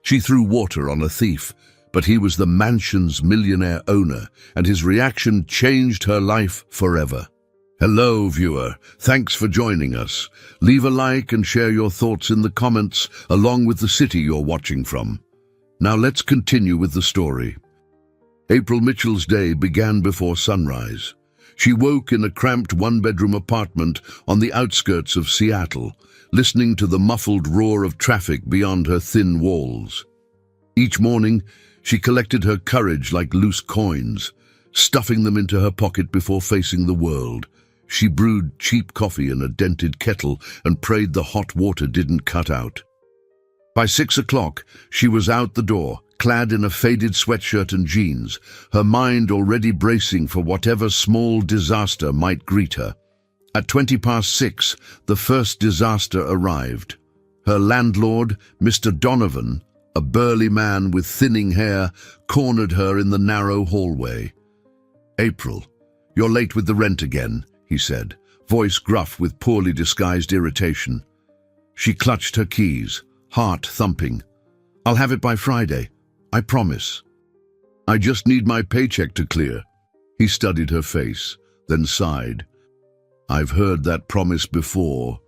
She threw water on a thief, but he was the mansion's millionaire owner, and his reaction changed her life forever. Hello, viewer. Thanks for joining us. Leave a like and share your thoughts in the comments, along with the city you're watching from. Now let's continue with the story. April Mitchell's day began before sunrise. She woke in a cramped one-bedroom apartment on the outskirts of Seattle, listening to the muffled roar of traffic beyond her thin walls. Each morning, she collected her courage like loose coins, stuffing them into her pocket before facing the world. She brewed cheap coffee in a dented kettle and prayed the hot water didn't cut out. By 6 o'clock, she was out the door, clad in a faded sweatshirt and jeans, her mind already bracing for whatever small disaster might greet her. At 6:20, the first disaster arrived. Her landlord, Mr. Donovan, a burly man with thinning hair, cornered her in the narrow hallway. "April, you're late with the rent again," he said, voice gruff with poorly disguised irritation. She clutched her keys, heart thumping. "I'll have it by Friday, I promise." "I just need my paycheck to clear." He studied her face, then sighed. "I've heard that promise before."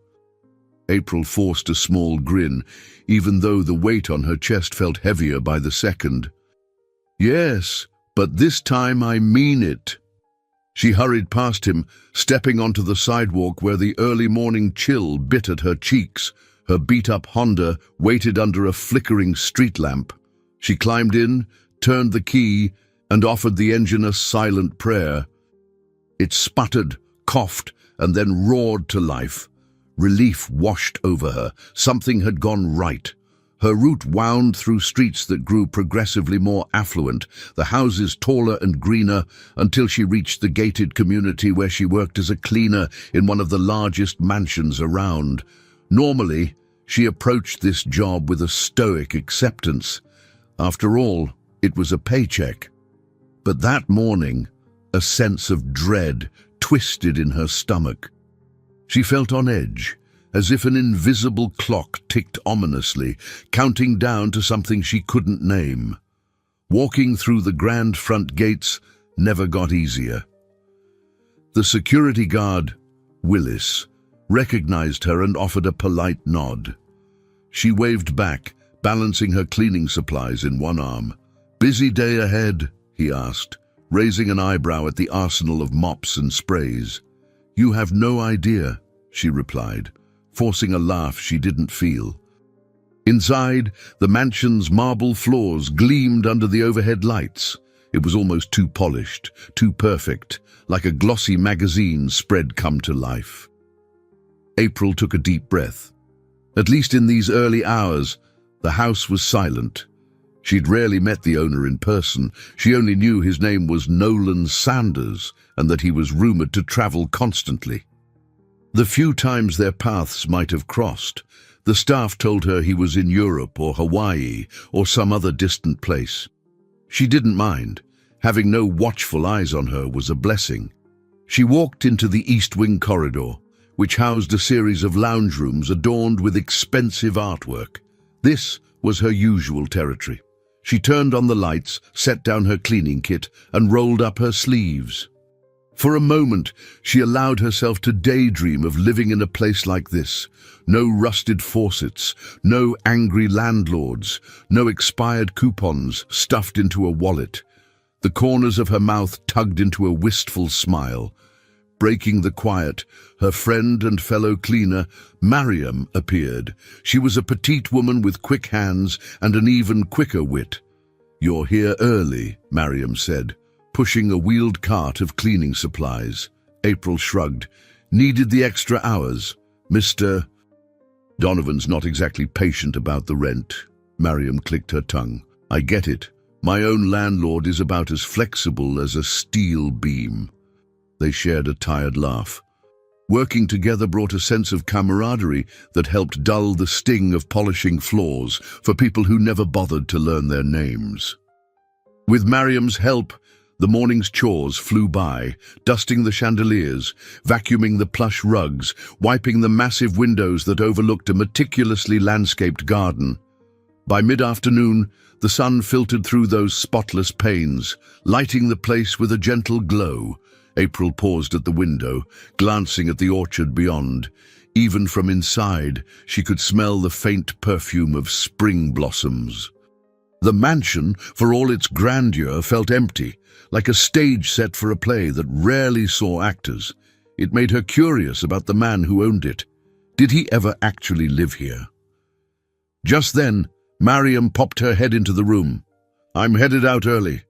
April forced a small grin, even though the weight on her chest felt heavier by the second. "Yes, but this time I mean it." She hurried past him, stepping onto the sidewalk where the early morning chill bit at her cheeks. Her beat-up Honda waited under a flickering street lamp. She climbed in, turned the key, and offered the engine a silent prayer. It sputtered, coughed, and then roared to life. Relief washed over her. Something had gone right. Her route wound through streets that grew progressively more affluent, the houses taller and greener, until she reached the gated community where she worked as a cleaner in one of the largest mansions around. Normally, she approached this job with a stoic acceptance. After all, it was a paycheck. But that morning, a sense of dread twisted in her stomach. She felt on edge, as if an invisible clock ticked ominously, counting down to something she couldn't name. Walking through the grand front gates never got easier. The security guard, Willis, recognized her and offered a polite nod. She waved back, balancing her cleaning supplies in one arm. "Busy day ahead?" he asked, raising an eyebrow at the arsenal of mops and sprays. "You have no idea," she replied, forcing a laugh she didn't feel. Inside, the mansion's marble floors gleamed under the overhead lights. It was almost too polished, too perfect, like a glossy magazine spread come to life. April took a deep breath. At least in these early hours, the house was silent. She'd rarely met the owner in person. She only knew his name was Nolan Sanders and that he was rumored to travel constantly. The few times their paths might have crossed, the staff told her he was in Europe or Hawaii or some other distant place. She didn't mind. Having no watchful eyes on her was a blessing. She walked into the East Wing corridor, which housed a series of lounge rooms adorned with expensive artwork. This was her usual territory. She turned on the lights, set down her cleaning kit, and rolled up her sleeves. For a moment, she allowed herself to daydream of living in a place like this. No rusted faucets, no angry landlords, no expired coupons stuffed into a wallet. The corners of her mouth tugged into a wistful smile. Breaking the quiet, her friend and fellow cleaner, Mariam, appeared. She was a petite woman with quick hands and an even quicker wit. "You're here early," Mariam said, pushing a wheeled cart of cleaning supplies. April shrugged. "Needed the extra hours, Mr. Donovan's not exactly patient about the rent." Mariam clicked her tongue. "I get it. My own landlord is about as flexible as a steel beam." They shared a tired laugh. Working together brought a sense of camaraderie that helped dull the sting of polishing floors for people who never bothered to learn their names. With Mariam's help, the morning's chores flew by, dusting the chandeliers, vacuuming the plush rugs, wiping the massive windows that overlooked a meticulously landscaped garden. By mid-afternoon, the sun filtered through those spotless panes, lighting the place with a gentle glow. April paused at the window, glancing at the orchard beyond. Even from inside, she could smell the faint perfume of spring blossoms. The mansion, for all its grandeur, felt empty, like a stage set for a play that rarely saw actors. It made her curious about the man who owned it. Did he ever actually live here? Just then, Mariam popped her head into the room. "I'm headed out early.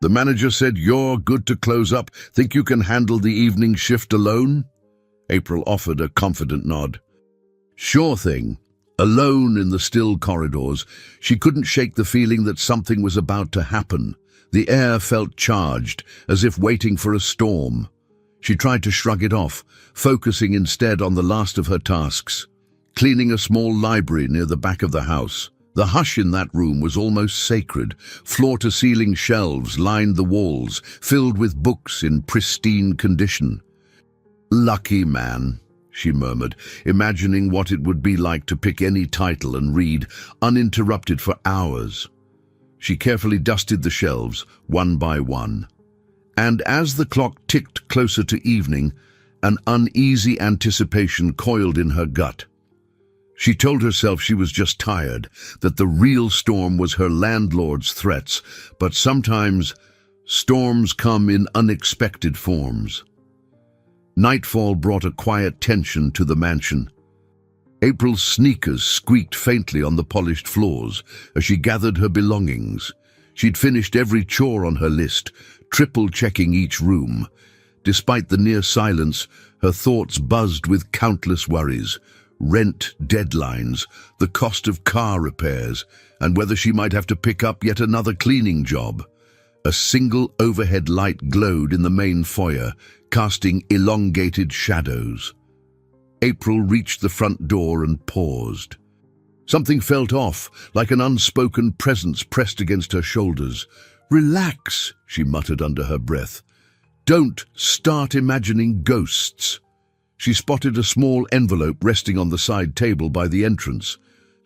The manager said you're good to close up. Think you can handle the evening shift alone?" April offered a confident nod. "Sure thing." Alone in the still corridors, she couldn't shake the feeling that something was about to happen. The air felt charged, as if waiting for a storm. She tried to shrug it off, focusing instead on the last of her tasks, cleaning a small library near the back of the house. The hush in that room was almost sacred. Floor-to-ceiling shelves lined the walls, filled with books in pristine condition. "Lucky man," she murmured, imagining what it would be like to pick any title and read, uninterrupted for hours. She carefully dusted the shelves, one by one. And as the clock ticked closer to evening, an uneasy anticipation coiled in her gut. She told herself she was just tired, that the real storm was her landlord's threats, but sometimes storms come in unexpected forms. Nightfall brought a quiet tension to the mansion. April's sneakers squeaked faintly on the polished floors as she gathered her belongings. She'd finished every chore on her list, triple-checking each room. Despite the near silence, her thoughts buzzed with countless worries. Rent deadlines, the cost of car repairs, and whether she might have to pick up yet another cleaning job. A single overhead light glowed in the main foyer, casting elongated shadows. April reached the front door and paused. Something felt off, like an unspoken presence pressed against her shoulders. "Relax," she muttered under her breath. "Don't start imagining ghosts." She spotted a small envelope resting on the side table by the entrance.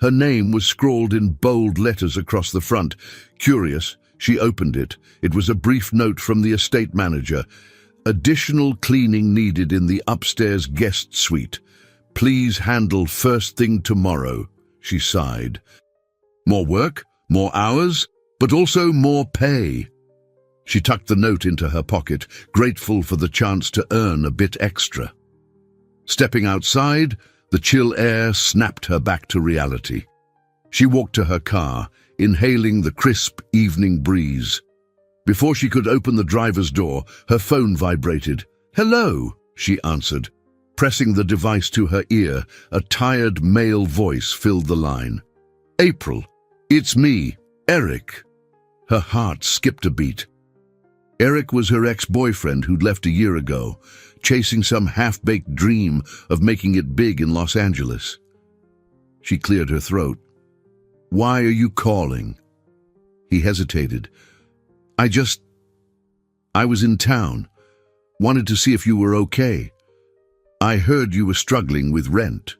Her name was scrawled in bold letters across the front. Curious, she opened it. It was a brief note from the estate manager. "Additional cleaning needed in the upstairs guest suite. Please handle first thing tomorrow," she sighed. More work, more hours, but also more pay. She tucked the note into her pocket, grateful for the chance to earn a bit extra. Stepping outside, the chill air snapped her back to reality. She walked to her car, inhaling the crisp evening breeze. Before she could open the driver's door, her phone vibrated. "Hello," she answered. Pressing the device to her ear, a tired male voice filled the line. "April, it's me, Eric." Her heart skipped a beat. Eric was her ex-boyfriend who'd left a year ago, chasing some half-baked dream of making it big in Los Angeles. She cleared her throat. "Why are you calling?" He hesitated. I was in town. Wanted to see if you were okay. I heard you were struggling with rent."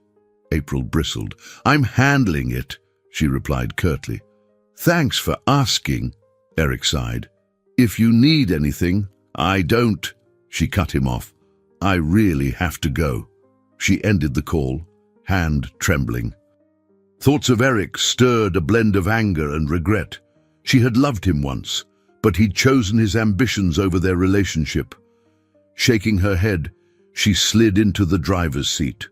April bristled. "I'm handling it," she replied curtly. "Thanks for asking," Eric sighed. "If you need anything, I don't." She cut him off. "I really have to go." She ended the call, hand trembling. Thoughts of Eric stirred a blend of anger and regret. She had loved him once, but he'd chosen his ambitions over their relationship. Shaking her head, she slid into the driver's seat.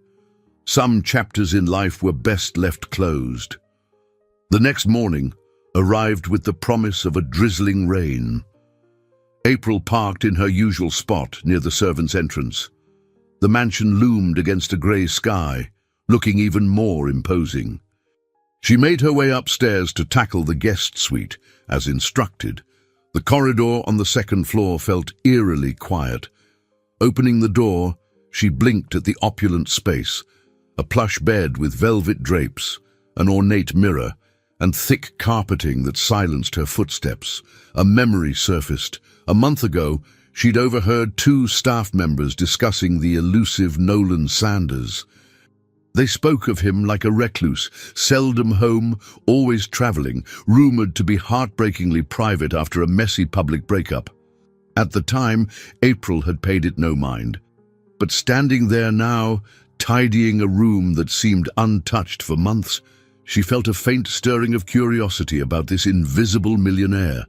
Some chapters in life were best left closed. The next morning arrived with the promise of a drizzling rain. April parked in her usual spot near the servants' entrance. The mansion loomed against a grey sky, looking even more imposing. She made her way upstairs to tackle the guest suite, as instructed. The corridor on the second floor felt eerily quiet. Opening the door, she blinked at the opulent space, a plush bed with velvet drapes, an ornate mirror, and thick carpeting that silenced her footsteps. A memory surfaced. A month ago, she'd overheard two staff members discussing the elusive Nolan Sanders. They spoke of him like a recluse, seldom home, always traveling, rumored to be heartbreakingly private after a messy public breakup. At the time, April had paid it no mind. But standing there now, tidying a room that seemed untouched for months, she felt a faint stirring of curiosity about this invisible millionaire.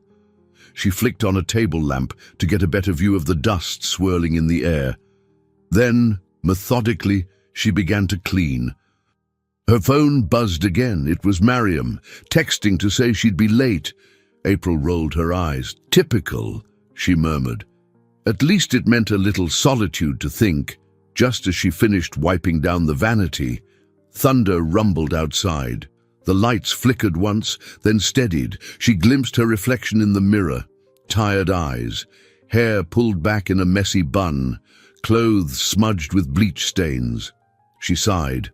She flicked on a table lamp to get a better view of the dust swirling in the air. Then, methodically, she began to clean. Her phone buzzed again. It was Mariam, texting to say she'd be late. April rolled her eyes. "Typical," she murmured. At least it meant a little solitude to think. Just as she finished wiping down the vanity, thunder rumbled outside. The lights flickered once, then steadied. She glimpsed her reflection in the mirror. Tired eyes, hair pulled back in a messy bun, clothes smudged with bleach stains. She sighed.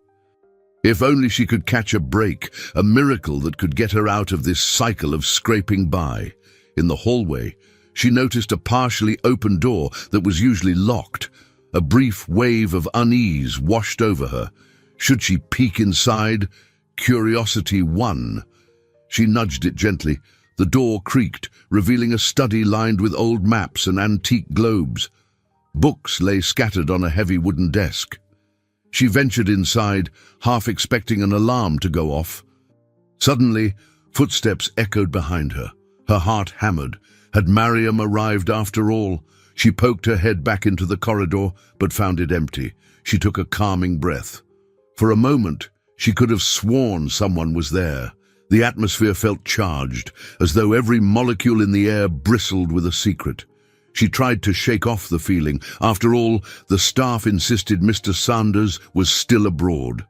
If only she could catch a break, a miracle that could get her out of this cycle of scraping by. In the hallway, she noticed a partially open door that was usually locked. A brief wave of unease washed over her. Should she peek inside? Curiosity won. She nudged it gently. The door creaked, revealing a study lined with old maps and antique globes. Books lay scattered on a heavy wooden desk. She ventured inside, half expecting an alarm to go off. Suddenly, footsteps echoed behind her. Her heart hammered. Had Mariam arrived after all? She poked her head back into the corridor, but found it empty. She took a calming breath. For a moment, she could have sworn someone was there. The atmosphere felt charged, as though every molecule in the air bristled with a secret. She tried to shake off the feeling. After all, the staff insisted Mr. Sanders was still abroad.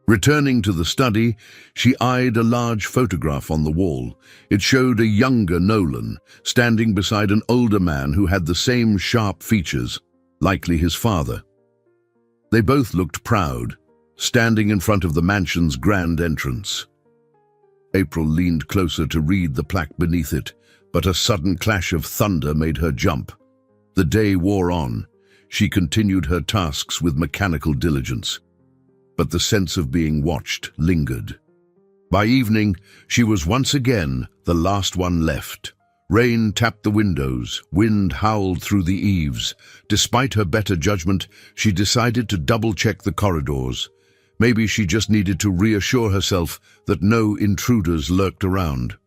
Returning to the study, she eyed a large photograph on the wall. It showed a younger Nolan, standing beside an older man who had the same sharp features, likely his father. They both looked proud, standing in front of the mansion's grand entrance. April leaned closer to read the plaque beneath it, but a sudden clash of thunder made her jump. The day wore on. She continued her tasks with mechanical diligence. But the sense of being watched lingered. By evening, she was once again the last one left. Rain tapped the windows, wind howled through the eaves. Despite her better judgment, she decided to double-check the corridors. Maybe she just needed to reassure herself that no intruders lurked around.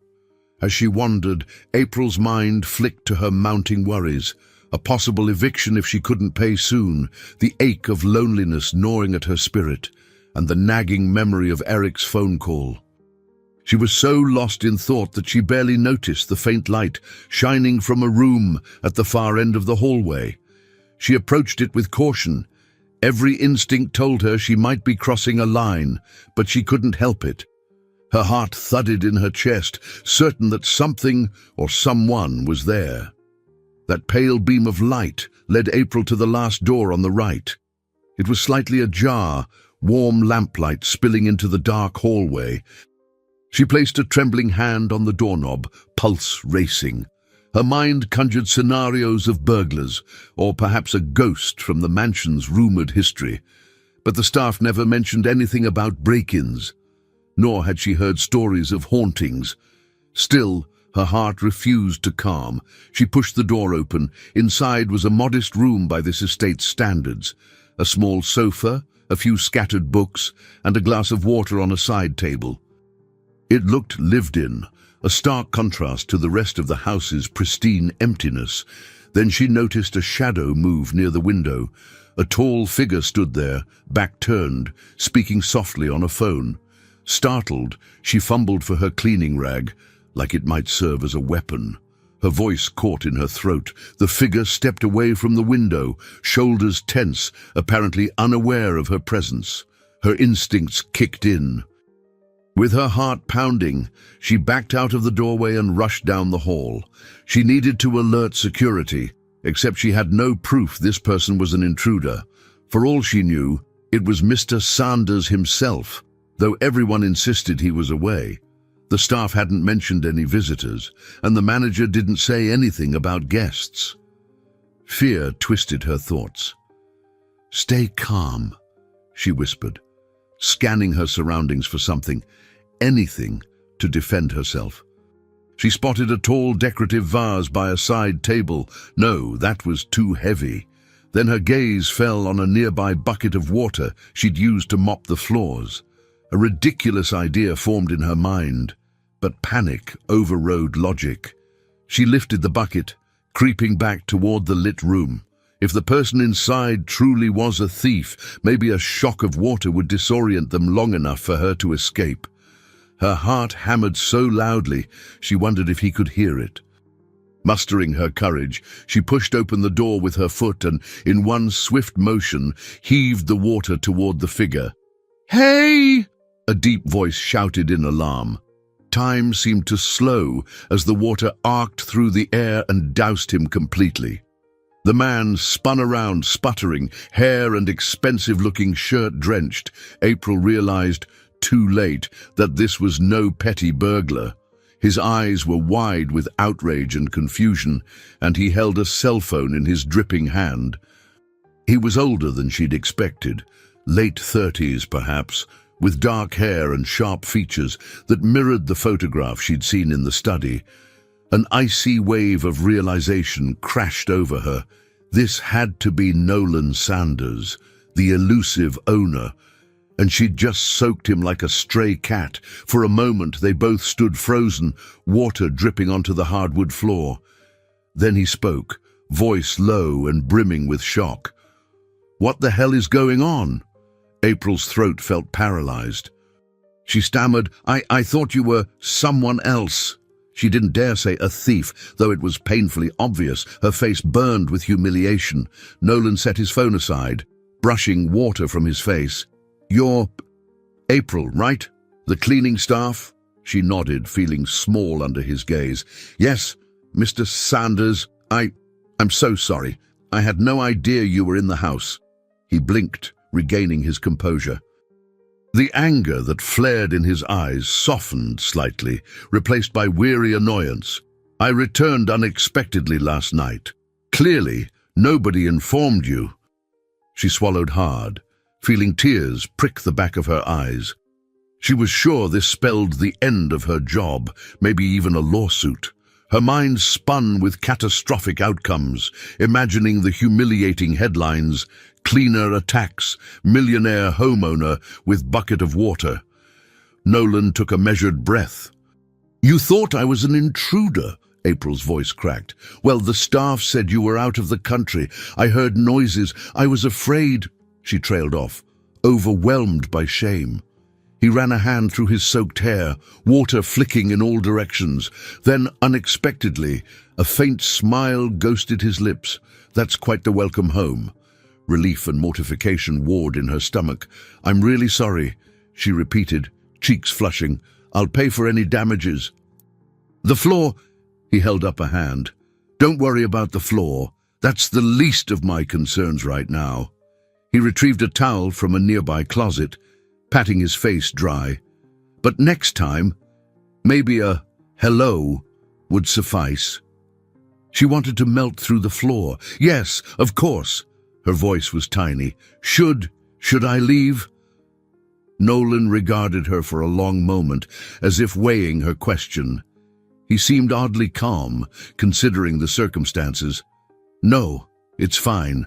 As she wandered, April's mind flicked to her mounting worries. A possible eviction if she couldn't pay soon, the ache of loneliness gnawing at her spirit, and the nagging memory of Eric's phone call. She was so lost in thought that she barely noticed the faint light shining from a room at the far end of the hallway. She approached it with caution. Every instinct told her she might be crossing a line, but she couldn't help it. Her heart thudded in her chest, certain that something or someone was there. That pale beam of light led April to the last door on the right. It was slightly ajar, warm lamplight spilling into the dark hallway. She placed a trembling hand on the doorknob, pulse racing. Her mind conjured scenarios of burglars, or perhaps a ghost from the mansion's rumored history. But the staff never mentioned anything about break-ins, nor had she heard stories of hauntings. Still, her heart refused to calm. She pushed the door open. Inside was a modest room by this estate's standards. A small sofa, a few scattered books, and a glass of water on a side table. It looked lived in, a stark contrast to the rest of the house's pristine emptiness. Then she noticed a shadow move near the window. A tall figure stood there, back turned, speaking softly on a phone. Startled, she fumbled for her cleaning rag, like it might serve as a weapon. Her voice caught in her throat. The figure stepped away from the window, shoulders tense, apparently unaware of her presence. Her instincts kicked in. With her heart pounding, she backed out of the doorway and rushed down the hall. She needed to alert security, except she had no proof this person was an intruder. For all she knew, it was Mr. Sanders himself, though everyone insisted he was away. The staff hadn't mentioned any visitors, and the manager didn't say anything about guests. Fear twisted her thoughts. "Stay calm," she whispered. scanning her surroundings for something, anything, to defend herself. She spotted a tall decorative vase by a side table. No, that was too heavy. Then her gaze fell on a nearby bucket of water she'd used to mop the floors. A ridiculous idea formed in her mind, but panic overrode logic. She lifted the bucket, creeping back toward the lit room. If the person inside truly was a thief, maybe a shock of water would disorient them long enough for her to escape. Her heart hammered so loudly, she wondered if he could hear it. Mustering her courage, she pushed open the door with her foot and, in one swift motion, heaved the water toward the figure. "Hey!" a deep voice shouted in alarm. Time seemed to slow as the water arced through the air and doused him completely. The man spun around, sputtering, hair and expensive-looking shirt drenched. April realized, too late, that this was no petty burglar. His eyes were wide with outrage and confusion, and he held a cell phone in his dripping hand. He was older than she'd expected, late 30s perhaps, with dark hair and sharp features that mirrored the photograph she'd seen in the study. An icy wave of realization crashed over her. This had to be Nolan Sanders, the elusive owner, and she'd just soaked him like a stray cat. For a moment they both stood frozen, water dripping onto the hardwood floor. Then he spoke, voice low and brimming with shock. "What the hell is going on?" April's throat felt paralyzed. She stammered, I thought you were someone else." She didn't dare say a thief, though it was painfully obvious. Her face burned with humiliation. Nolan set his phone aside, brushing water from his face. "You're April, right? The cleaning staff?" She nodded, feeling small under his gaze. "Yes, Mr. Sanders, I'm so sorry. I had no idea you were in the house." He blinked, regaining his composure. The anger that flared in his eyes softened slightly, replaced by weary annoyance. "I returned unexpectedly last night. Clearly, nobody informed you." She swallowed hard, feeling tears prick the back of her eyes. She was sure this spelled the end of her job, maybe even a lawsuit. Her mind spun with catastrophic outcomes, imagining the humiliating headlines: "Cleaner attacks, millionaire homeowner with bucket of water." Nolan took a measured breath. "You thought I was an intruder," April's voice cracked. "Well, the staff said you were out of the country. I heard noises. I was afraid." She trailed off, overwhelmed by shame. He ran a hand through his soaked hair, water flicking in all directions. Then, unexpectedly, a faint smile ghosted his lips. "That's quite the welcome home." Relief and mortification warred in her stomach. "I'm really sorry," she repeated, cheeks flushing. "I'll pay for any damages." "The floor," he held up a hand. "Don't worry about the floor. That's the least of my concerns right now." He retrieved a towel from a nearby closet, patting his face dry. "But next time, maybe a hello would suffice." She wanted to melt through the floor. "Yes, of course." Her voice was tiny. Should I leave?" Nolan regarded her for a long moment, as if weighing her question. He seemed oddly calm, considering the circumstances. "No, it's fine.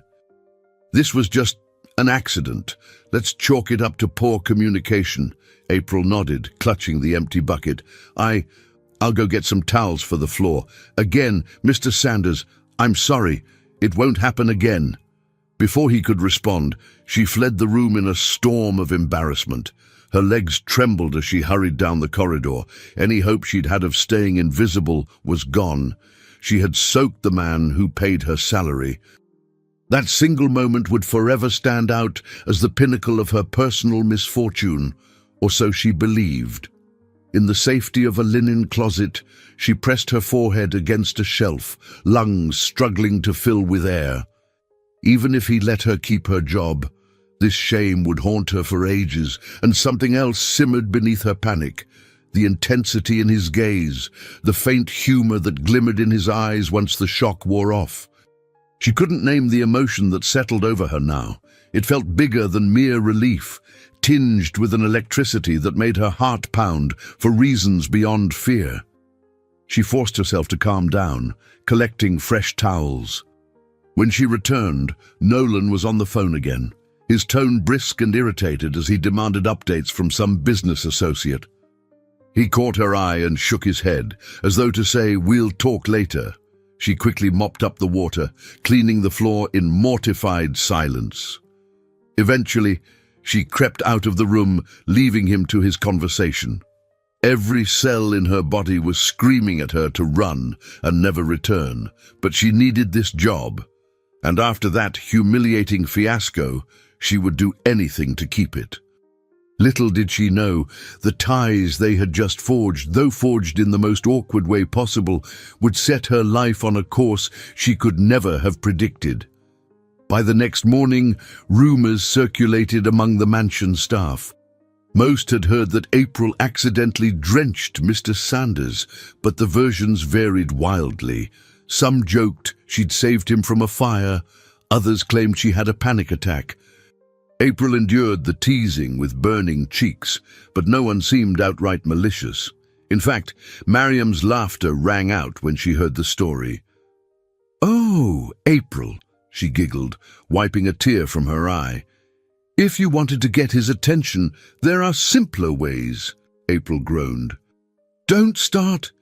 This was just an accident. Let's chalk it up to poor communication." April nodded, clutching the empty bucket. I'll go get some towels for the floor. "Again, Mr. Sanders, I'm sorry. It won't happen again." Before he could respond, she fled the room in a storm of embarrassment. Her legs trembled as she hurried down the corridor. Any hope she'd had of staying invisible was gone. She had soaked the man who paid her salary. That single moment would forever stand out as the pinnacle of her personal misfortune, or so she believed. In the safety of a linen closet, she pressed her forehead against a shelf, lungs struggling to fill with air. Even if he let her keep her job, this shame would haunt her for ages, and something else simmered beneath her panic. The intensity in his gaze, the faint humor that glimmered in his eyes once the shock wore off. She couldn't name the emotion that settled over her now. It felt bigger than mere relief, tinged with an electricity that made her heart pound for reasons beyond fear. She forced herself to calm down, collecting fresh towels. When she returned, Nolan was on the phone again, his tone brisk and irritated as he demanded updates from some business associate. He caught her eye and shook his head, as though to say, "We'll talk later." She quickly mopped up the water, cleaning the floor in mortified silence. Eventually, she crept out of the room, leaving him to his conversation. Every cell in her body was screaming at her to run and never return, but she needed this job. And after that humiliating fiasco, she would do anything to keep it. Little did she know, the ties they had just forged, though forged in the most awkward way possible, would set her life on a course she could never have predicted. By the next morning, rumors circulated among the mansion staff. Most had heard that April accidentally drenched Mr. Sanders, but the versions varied wildly. Some joked she'd saved him from a fire, others claimed she had a panic attack. April endured the teasing with burning cheeks, but no one seemed outright malicious. In fact, Mariam's laughter rang out when she heard the story. "Oh, April," she giggled, wiping a tear from her eye. "If you wanted to get his attention, there are simpler ways," April groaned. "Don't start.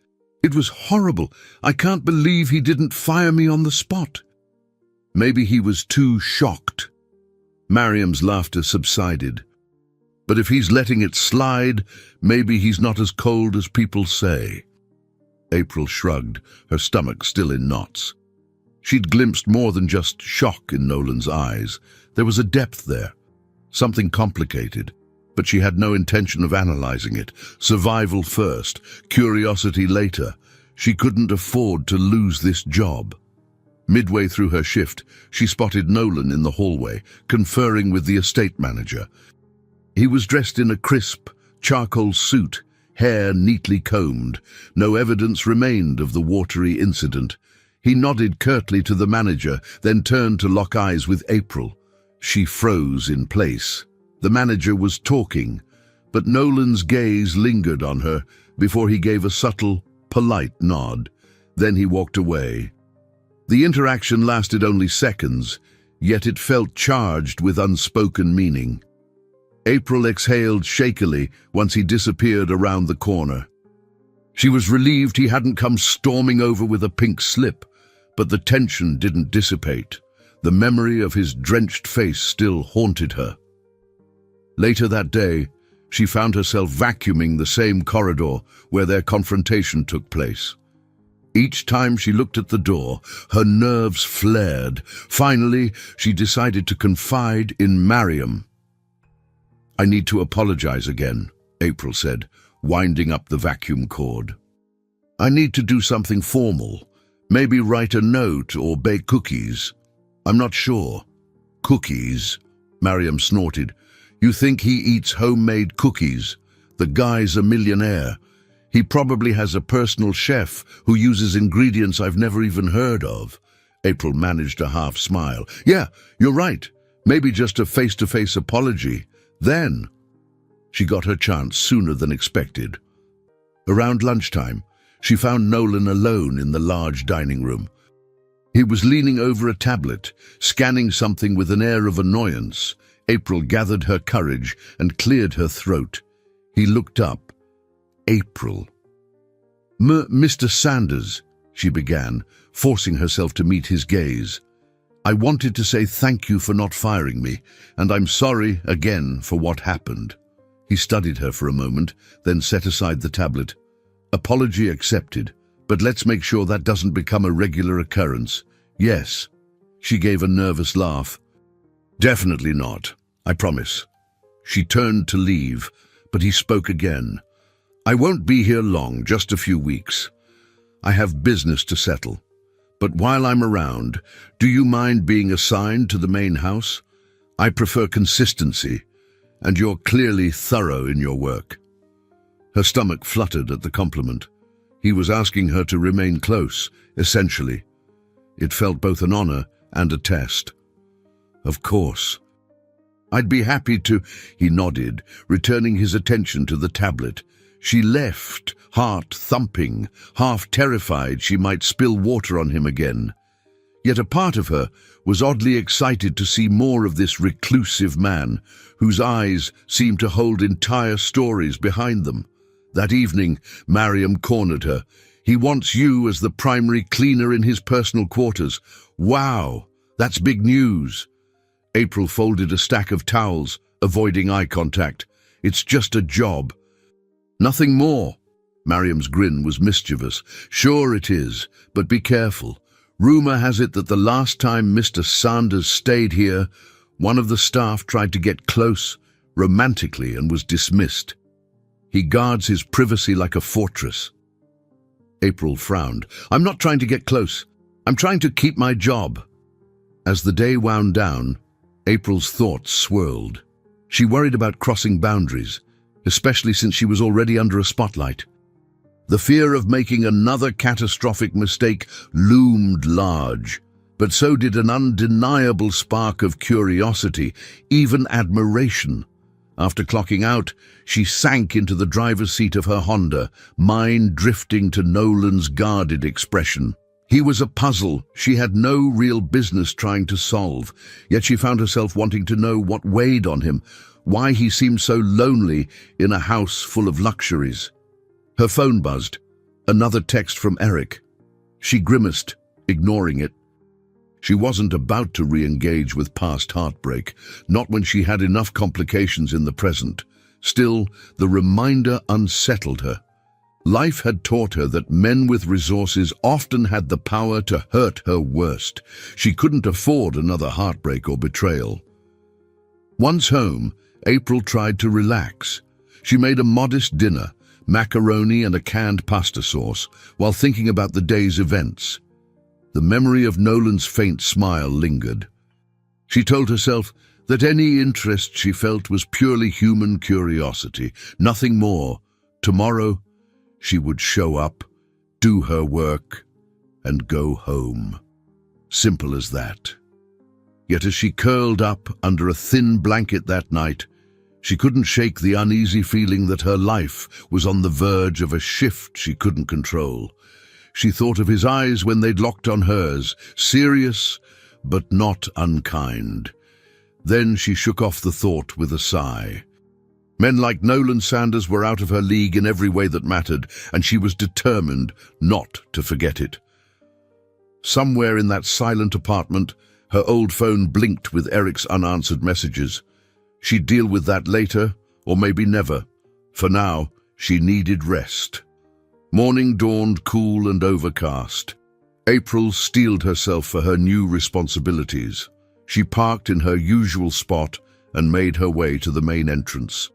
It was horrible. I can't believe he didn't fire me on the spot." Maybe he was too shocked. Mariam's laughter subsided. "But if he's letting it slide, maybe he's not as cold as people say." April shrugged, her stomach still in knots. She'd glimpsed more than just shock in Nolan's eyes. There was a depth there, something complicated, but she had no intention of analyzing it. Survival first, curiosity later. She couldn't afford to lose this job. Midway through her shift, she spotted Nolan in the hallway, conferring with the estate manager. He was dressed in a crisp, charcoal suit, hair neatly combed. No evidence remained of the watery incident. He nodded curtly to the manager, then turned to lock eyes with April. She froze in place. The manager was talking, but Nolan's gaze lingered on her before he gave a subtle, polite nod. Then he walked away. The interaction lasted only seconds, yet it felt charged with unspoken meaning. April exhaled shakily once he disappeared around the corner. She was relieved he hadn't come storming over with a pink slip, but the tension didn't dissipate. The memory of his drenched face still haunted her. Later that day, she found herself vacuuming the same corridor where their confrontation took place. Each time she looked at the door, her nerves flared. Finally, she decided to confide in Mariam. "I need to apologize again," April said, winding up the vacuum cord. "I need to do something formal. Maybe write a note or bake cookies. I'm not sure." "Cookies?" Mariam snorted. "You think he eats homemade cookies? The guy's a millionaire. He probably has a personal chef who uses ingredients I've never even heard of." April managed a half smile. "Yeah, you're right. Maybe just a face-to-face apology. Then..." She got her chance sooner than expected. Around lunchtime, she found Nolan alone in the large dining room. He was leaning over a tablet, scanning something with an air of annoyance. April gathered her courage and cleared her throat. He looked up. "April." Mr. Sanders," she began, forcing herself to meet his gaze. "I wanted to say thank you for not firing me, and I'm sorry again for what happened." He studied her for a moment, then set aside the tablet. "Apology accepted, but let's make sure that doesn't become a regular occurrence." "Yes." She gave a nervous laugh. "Definitely not. I promise." She turned to leave, but he spoke again. "I won't be here long, just a few weeks. I have business to settle. But while I'm around, do you mind being assigned to the main house? I prefer consistency, and you're clearly thorough in your work." Her stomach fluttered at the compliment. He was asking her to remain close, essentially. It felt both an honor And a test. Of course. I'd be happy to, he nodded, returning his attention to the tablet. She left, heart thumping, half terrified she might spill water on him again. Yet a part of her was oddly excited to see more of this reclusive man, whose eyes seemed to hold entire stories behind them. That evening, Mariam cornered her. He wants you as the primary cleaner in his personal quarters. Wow, that's big news. April folded a stack of towels, avoiding eye contact. It's just a job. Nothing more. Mariam's grin was mischievous. Sure it is, but be careful. Rumor has it that the last time Mr. Sanders stayed here, one of the staff tried to get close, romantically, and was dismissed. He guards his privacy like a fortress. April frowned. I'm not trying to get close. I'm trying to keep my job. As the day wound down, April's thoughts swirled. She worried about crossing boundaries, especially since she was already under a spotlight. The fear of making another catastrophic mistake loomed large, but so did an undeniable spark of curiosity, even admiration. After clocking out, she sank into the driver's seat of her Honda, mind drifting to Nolan's guarded expression. He was a puzzle she had no real business trying to solve, yet she found herself wanting to know what weighed on him, why he seemed so lonely in a house full of luxuries. Her phone buzzed. Another text from Eric. She grimaced, ignoring it. She wasn't about to re-engage with past heartbreak, not when she had enough complications in the present. Still, the reminder unsettled her. Life had taught her that men with resources often had the power to hurt her worst. She couldn't afford another heartbreak or betrayal. Once home, April tried to relax. She made a modest dinner, macaroni and a canned pasta sauce, while thinking about the day's events. The memory of Nolan's faint smile lingered. She told herself that any interest she felt was purely human curiosity, nothing more. Tomorrow, she would show up, do her work, and go home. Simple as that. Yet as she curled up under a thin blanket that night, she couldn't shake the uneasy feeling that her life was on the verge of a shift she couldn't control. She thought of his eyes when they'd locked on hers, serious but not unkind. Then she shook off the thought with a sigh. Men like Nolan Sanders were out of her league in every way that mattered, and she was determined not to forget it. Somewhere in that silent apartment, her old phone blinked with Eric's unanswered messages. She'd deal with that later, or maybe never. For now, she needed rest. Morning dawned cool and overcast. April steeled herself for her new responsibilities. She parked in her usual spot and made her way to the main entrance.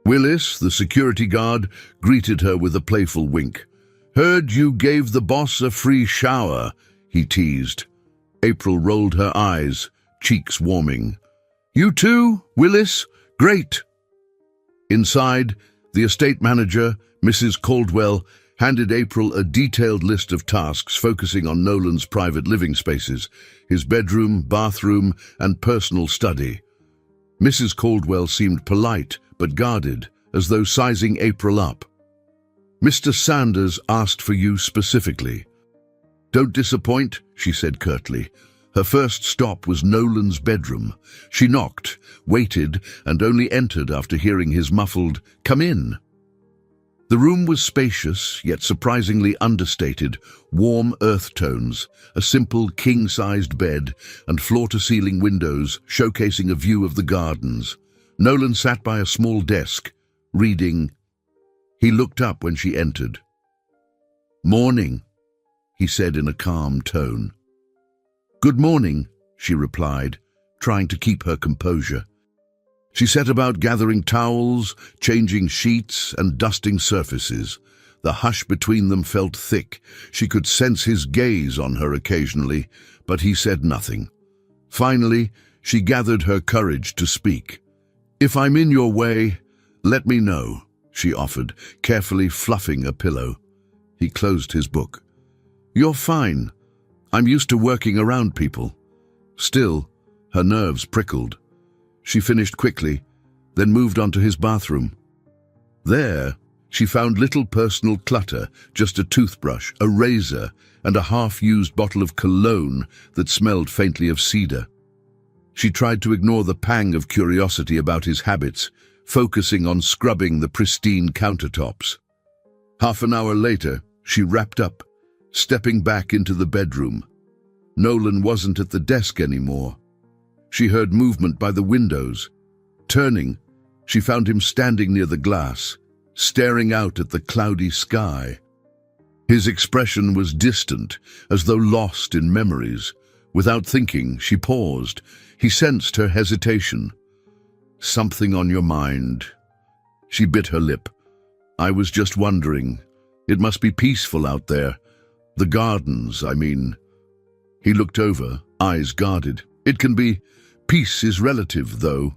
Willis, the security guard, greeted her with a playful wink. "Heard you gave the boss a free shower," he teased. April rolled her eyes, cheeks warming. "You too, Willis? Great." Inside, the estate manager, Mrs. Caldwell, handed April a detailed list of tasks focusing on Nolan's private living spaces, his bedroom, bathroom, and personal study. Mrs. Caldwell seemed polite but guarded, as though sizing April up. "Mr. Sanders asked for you specifically." "Don't disappoint," she said curtly. Her first stop was Nolan's bedroom. She knocked, waited, and only entered after hearing his muffled, "Come in." The room was spacious, yet surprisingly understated, warm earth tones, a simple king-sized bed, and floor-to-ceiling windows showcasing a view of the gardens. Nolan sat by a small desk, reading. He looked up when she entered. "Morning," he said in a calm tone. "Good morning," she replied, trying to keep her composure. She set about gathering towels, changing sheets, and dusting surfaces. The hush between them felt thick. She could sense his gaze on her occasionally, but he said nothing. Finally, she gathered her courage to speak. "If I'm in your way, let me know," she offered, carefully fluffing a pillow. He closed his book. "You're fine. I'm used to working around people." Still, her nerves prickled. She finished quickly, then moved on to his bathroom. There, she found little personal clutter, just a toothbrush, a razor, and a half-used bottle of cologne that smelled faintly of cedar. She tried to ignore the pang of curiosity about his habits, focusing on scrubbing the pristine countertops. Half an hour later, she wrapped up, stepping back into the bedroom. Nolan wasn't at the desk anymore. She heard movement by the windows. Turning, she found him standing near the glass, staring out at the cloudy sky. His expression was distant, as though lost in memories. Without thinking, she paused. He sensed her hesitation. "Something on your mind?" She bit her lip. "I was just wondering. It must be peaceful out there. The gardens, I mean." He looked over, eyes guarded. "It can be. Peace is relative, though."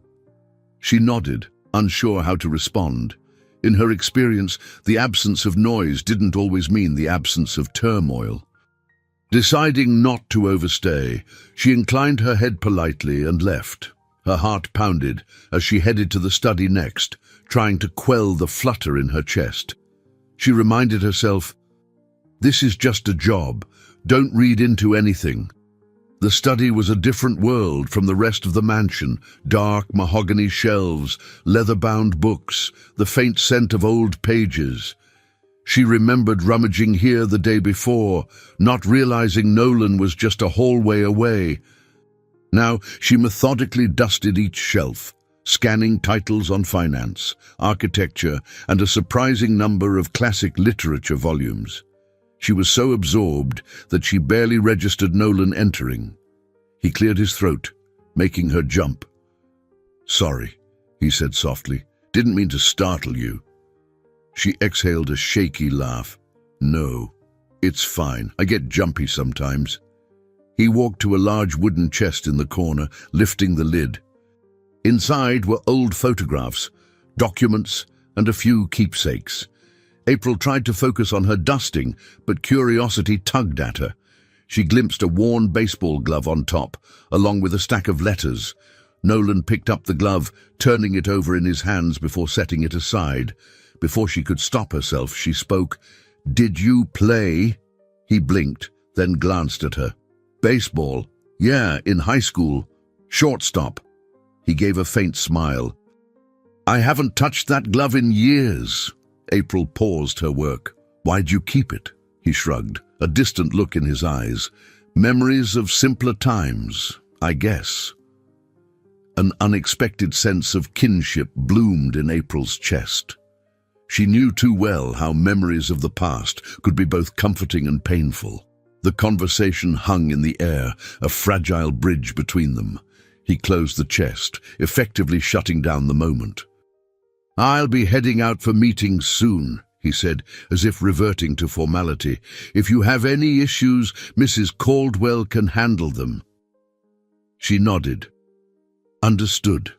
She nodded, unsure how to respond. In her experience, the absence of noise didn't always mean the absence of turmoil. Deciding not to overstay, she inclined her head politely and left. Her heart pounded as she headed to the study next, trying to quell the flutter in her chest. She reminded herself, "This is just a job. Don't read into anything." The study was a different world from the rest of the mansion. Dark mahogany shelves, leather-bound books, the faint scent of old pages. She remembered rummaging here the day before, not realizing Nolan was just a hallway away. Now she methodically dusted each shelf, scanning titles on finance, architecture, and a surprising number of classic literature volumes. She was so absorbed that she barely registered Nolan entering. He cleared his throat, making her jump. "Sorry," he said softly. "Didn't mean to startle you." She exhaled a shaky laugh. "No, it's fine. I get jumpy sometimes." He walked to a large wooden chest in the corner, lifting the lid. Inside were old photographs, documents, and a few keepsakes. April tried to focus on her dusting, but curiosity tugged at her. She glimpsed a worn baseball glove on top, along with a stack of letters. Nolan picked up the glove, turning it over in his hands before setting it aside. Before she could stop herself, she spoke. "Did you play?" He blinked, then glanced at her. "Baseball? Yeah, in high school. Shortstop." He gave a faint smile. "I haven't touched that glove in years." April paused her work. "Why'd you keep it?" He shrugged, a distant look in his eyes. "Memories of simpler times, I guess." An unexpected sense of kinship bloomed in April's chest. She knew too well how memories of the past could be both comforting and painful. The conversation hung in the air, a fragile bridge between them. He closed the chest, effectively shutting down the moment. "I'll be heading out for meetings soon," he said, as if reverting to formality. "If you have any issues, Mrs. Caldwell can handle them." She nodded. Understood.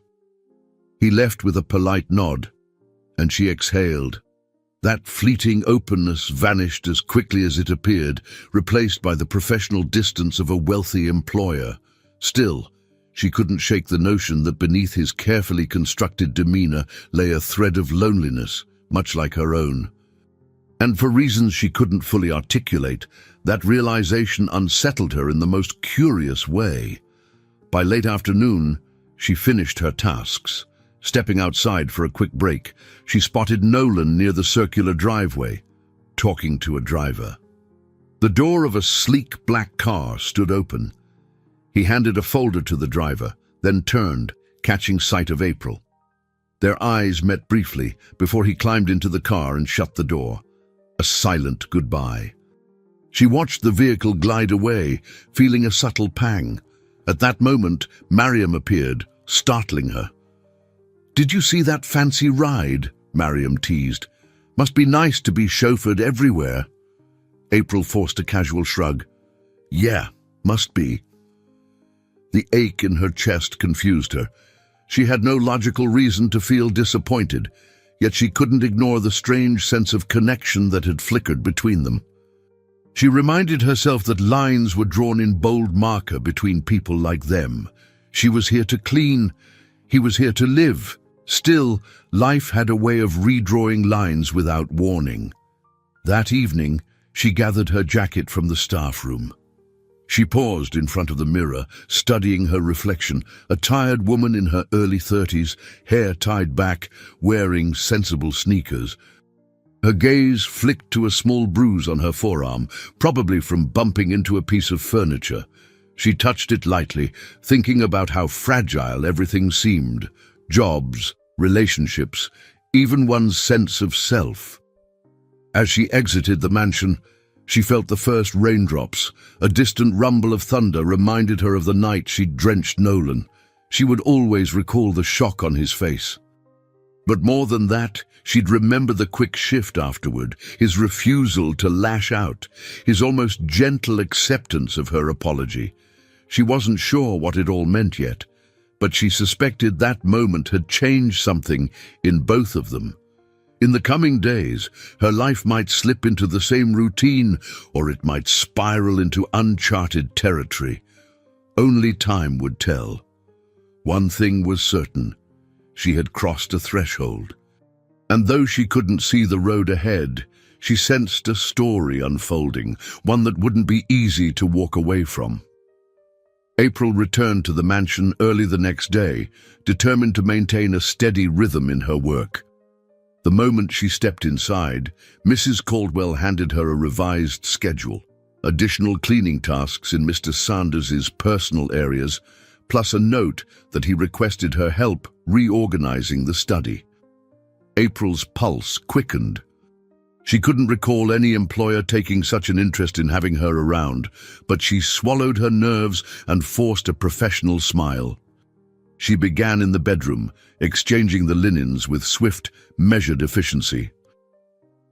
He left with a polite nod, and she exhaled. That fleeting openness vanished as quickly as it appeared, replaced by the professional distance of a wealthy employer. Still, she couldn't shake the notion that beneath his carefully constructed demeanor lay a thread of loneliness, much like her own. And for reasons she couldn't fully articulate, that realization unsettled her in the most curious way. By late afternoon, she finished her tasks. Stepping outside for a quick break, she spotted Nolan near the circular driveway, talking to a driver. The door of a sleek black car stood open. He handed a folder to the driver, then turned, catching sight of April. Their eyes met briefly before he climbed into the car and shut the door. A silent goodbye. She watched the vehicle glide away, feeling a subtle pang. At that moment, Mariam appeared, startling her. "Did you see that fancy ride?" Mariam teased. "Must be nice to be chauffeured everywhere." April forced a casual shrug. "Yeah, must be." The ache in her chest confused her. She had no logical reason to feel disappointed, yet she couldn't ignore the strange sense of connection that had flickered between them. She reminded herself that lines were drawn in bold marker between people like them. She was here to clean, he was here to live. Still, life had a way of redrawing lines without warning. That evening, she gathered her jacket from the staff room. She paused in front of the mirror, studying her reflection, a tired woman in her early 30s, hair tied back, wearing sensible sneakers. Her gaze flicked to a small bruise on her forearm, probably from bumping into a piece of furniture. She touched it lightly, thinking about how fragile everything seemed. Jobs, relationships, even one's sense of self. As she exited the mansion, she felt the first raindrops. A distant rumble of thunder reminded her of the night she'd drenched Nolan. She would always recall the shock on his face. But more than that, she'd remember the quick shift afterward, his refusal to lash out, his almost gentle acceptance of her apology. She wasn't sure what it all meant yet, but she suspected that moment had changed something in both of them. In the coming days, her life might slip into the same routine, or it might spiral into uncharted territory. Only time would tell. One thing was certain. She had crossed a threshold. And though she couldn't see the road ahead, she sensed a story unfolding, one that wouldn't be easy to walk away from. April returned to the mansion early the next day, determined to maintain a steady rhythm in her work. The moment she stepped inside, Mrs. Caldwell handed her a revised schedule, additional cleaning tasks in Mr. Sanders's personal areas, plus a note that he requested her help reorganizing the study. April's pulse quickened. She couldn't recall any employer taking such an interest in having her around, but she swallowed her nerves and forced a professional smile. She began in the bedroom, exchanging the linens with swift, measured efficiency.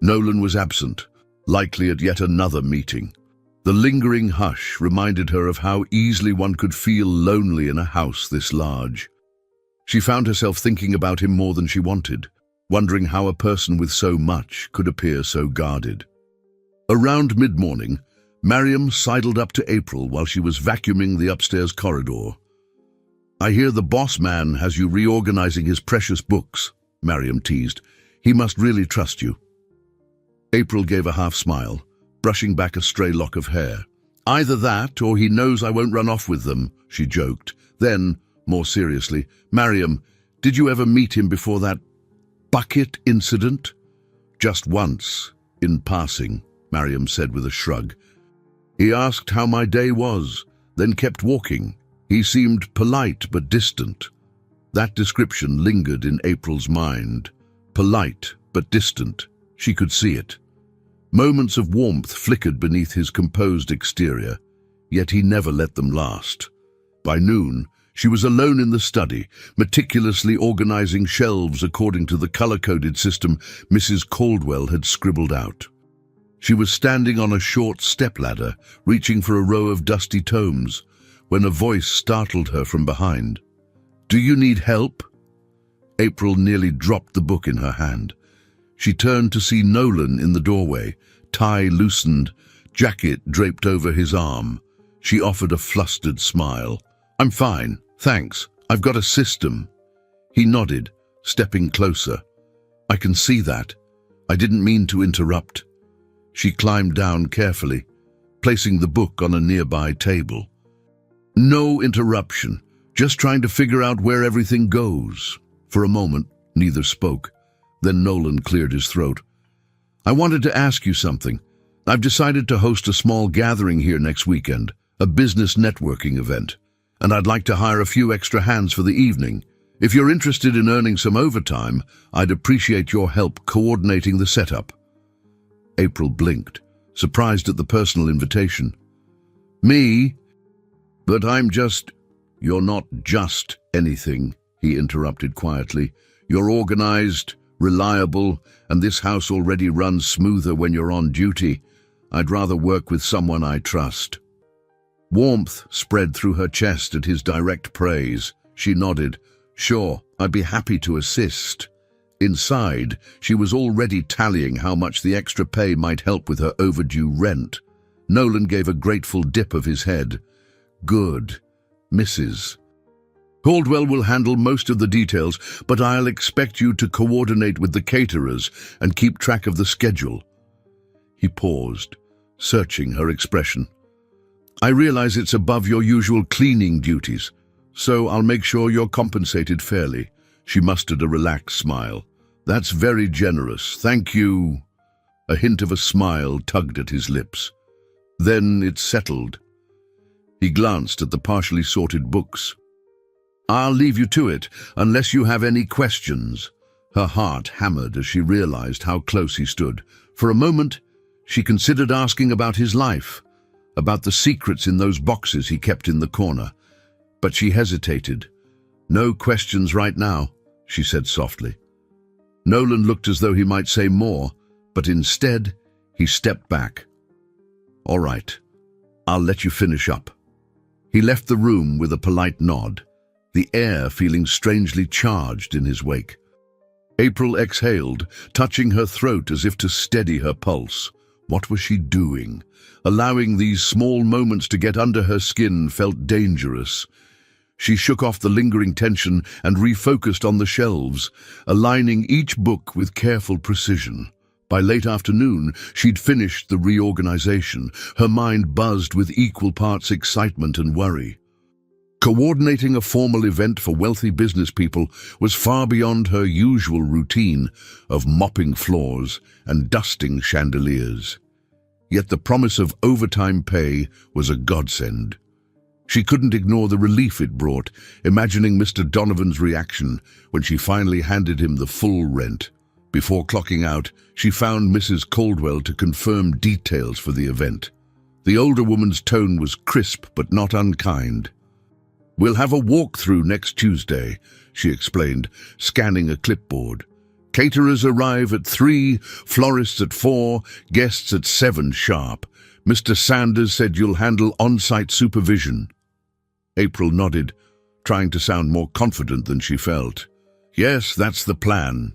Nolan was absent, likely at yet another meeting. The lingering hush reminded her of how easily one could feel lonely in a house this large. She found herself thinking about him more than she wanted, wondering how a person with so much could appear so guarded. Around mid-morning, Mariam sidled up to April while she was vacuuming the upstairs corridor. "I hear the boss man has you reorganizing his precious books," Mariam teased. "He must really trust you." April gave a half-smile, brushing back a stray lock of hair. "Either that, or he knows I won't run off with them," she joked. Then, more seriously, "Mariam, did you ever meet him before that bucket incident?" "Just once, in passing," Mariam said with a shrug. "He asked how my day was, then kept walking. He seemed polite but distant." That description lingered in April's mind. Polite but distant. She could see it. Moments of warmth flickered beneath his composed exterior, yet he never let them last. By noon, she was alone in the study, meticulously organizing shelves according to the color-coded system Mrs. Caldwell had scribbled out. She was standing on a short stepladder, reaching for a row of dusty tomes, when a voice startled her from behind. "Do you need help?" April nearly dropped the book in her hand. She turned to see Nolan in the doorway, tie loosened, jacket draped over his arm. She offered a flustered smile. "I'm fine, thanks. I've got a system." He nodded, stepping closer. "I can see that. I didn't mean to interrupt." She climbed down carefully, placing the book on a nearby table. "No interruption, just trying to figure out where everything goes." For a moment, neither spoke. Then Nolan cleared his throat. "I wanted to ask you something. I've decided to host a small gathering here next weekend, a business networking event, and I'd like to hire a few extra hands for the evening. If you're interested in earning some overtime, I'd appreciate your help coordinating the setup." April blinked, surprised at the personal invitation. "Me? But I'm just—" "You're not just anything," he interrupted quietly. "You're organized, reliable, and this house already runs smoother when you're on duty. I'd rather work with someone I trust." Warmth spread through her chest at his direct praise. She nodded. "Sure, I'd be happy to assist." Inside, she was already tallying how much the extra pay might help with her overdue rent. Nolan gave a grateful dip of his head. Good. Mrs. Caldwell will handle most of the details, but I'll expect you to coordinate with the caterers and keep track of the schedule. He paused, searching her expression. I realize it's above your usual cleaning duties, so I'll make sure you're compensated fairly. She mustered a relaxed smile. That's very generous. Thank you. A hint of a smile tugged at his lips. Then it settled. He glanced at the partially sorted books. I'll leave you to it, unless you have any questions. Her heart hammered as she realized how close he stood. For a moment, she considered asking about his life, about the secrets in those boxes he kept in the corner. But she hesitated. No questions right now, she said softly. Nolan looked as though he might say more, but instead, he stepped back. All right, I'll let you finish up. He left the room with a polite nod, the air feeling strangely charged in his wake. April exhaled, touching her throat as if to steady her pulse. What was she doing? Allowing these small moments to get under her skin felt dangerous. She shook off the lingering tension and refocused on the shelves, aligning each book with careful precision. By late afternoon, she'd finished the reorganization, her mind buzzed with equal parts excitement and worry. Coordinating a formal event for wealthy business people was far beyond her usual routine of mopping floors and dusting chandeliers. Yet the promise of overtime pay was a godsend. She couldn't ignore the relief it brought, imagining Mr. Donovan's reaction when she finally handed him the full rent. Before clocking out, she found Mrs. Caldwell to confirm details for the event. The older woman's tone was crisp but not unkind. We'll have a walkthrough next Tuesday, she explained, scanning a clipboard. Caterers arrive at 3, florists at 4, guests at 7 sharp. Mr. Sanders said you'll handle on-site supervision. April nodded, trying to sound more confident than she felt. Yes, that's the plan.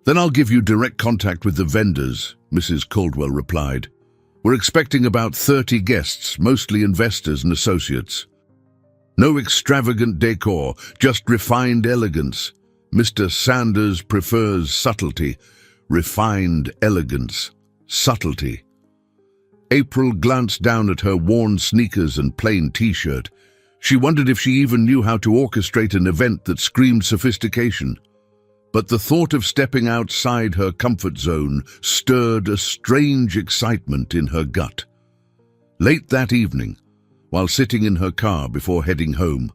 Then I'll give you direct contact with the vendors, Mrs. Caldwell replied. We're expecting about 30 guests, mostly investors and associates. No extravagant decor, just refined elegance. Mr. Sanders prefers subtlety. Refined elegance. Subtlety. April glanced down at her worn sneakers and plain t-shirt. She wondered if she even knew how to orchestrate an event that screamed sophistication. But the thought of stepping outside her comfort zone stirred a strange excitement in her gut. Late that evening, while sitting in her car before heading home,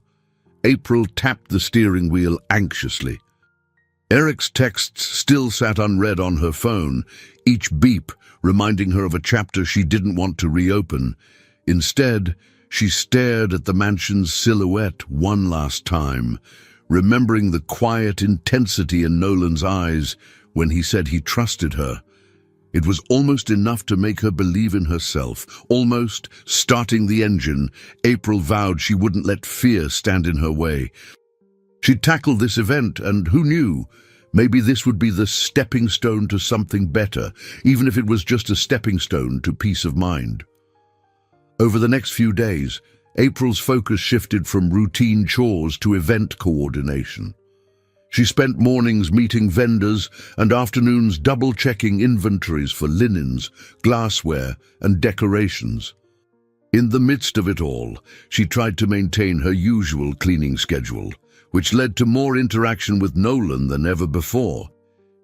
April tapped the steering wheel anxiously. Eric's texts still sat unread on her phone, each beep reminding her of a chapter she didn't want to reopen. Instead, she stared at the mansion's silhouette one last time, remembering the quiet intensity in Nolan's eyes when he said he trusted her. It was almost enough to make her believe in herself. Almost starting the engine, April vowed she wouldn't let fear stand in her way. She'd tackle this event, and who knew, maybe this would be the stepping stone to something better, even if it was just a stepping stone to peace of mind. Over the next few days, April's focus shifted from routine chores to event coordination. She spent mornings meeting vendors and afternoons double-checking inventories for linens, glassware, and decorations. In the midst of it all, she tried to maintain her usual cleaning schedule, which led to more interaction with Nolan than ever before.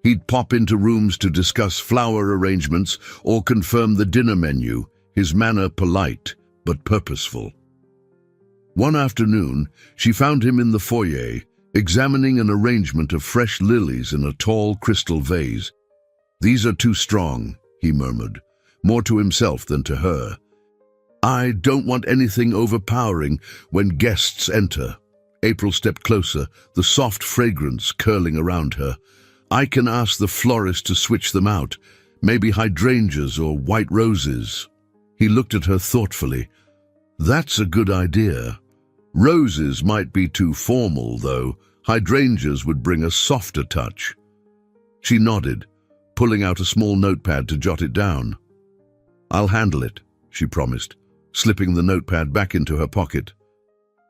He'd pop into rooms to discuss flower arrangements or confirm the dinner menu, his manner polite but purposeful. One afternoon, she found him in the foyer, examining an arrangement of fresh lilies in a tall crystal vase. "These are too strong," he murmured, more to himself than to her. "I don't want anything overpowering when guests enter." April stepped closer, the soft fragrance curling around her. "I can ask the florist to switch them out, maybe hydrangeas or white roses." He looked at her thoughtfully. "That's a good idea. Roses might be too formal, though. Hydrangeas would bring a softer touch." She nodded, pulling out a small notepad to jot it down. "I'll handle it," she promised, slipping the notepad back into her pocket.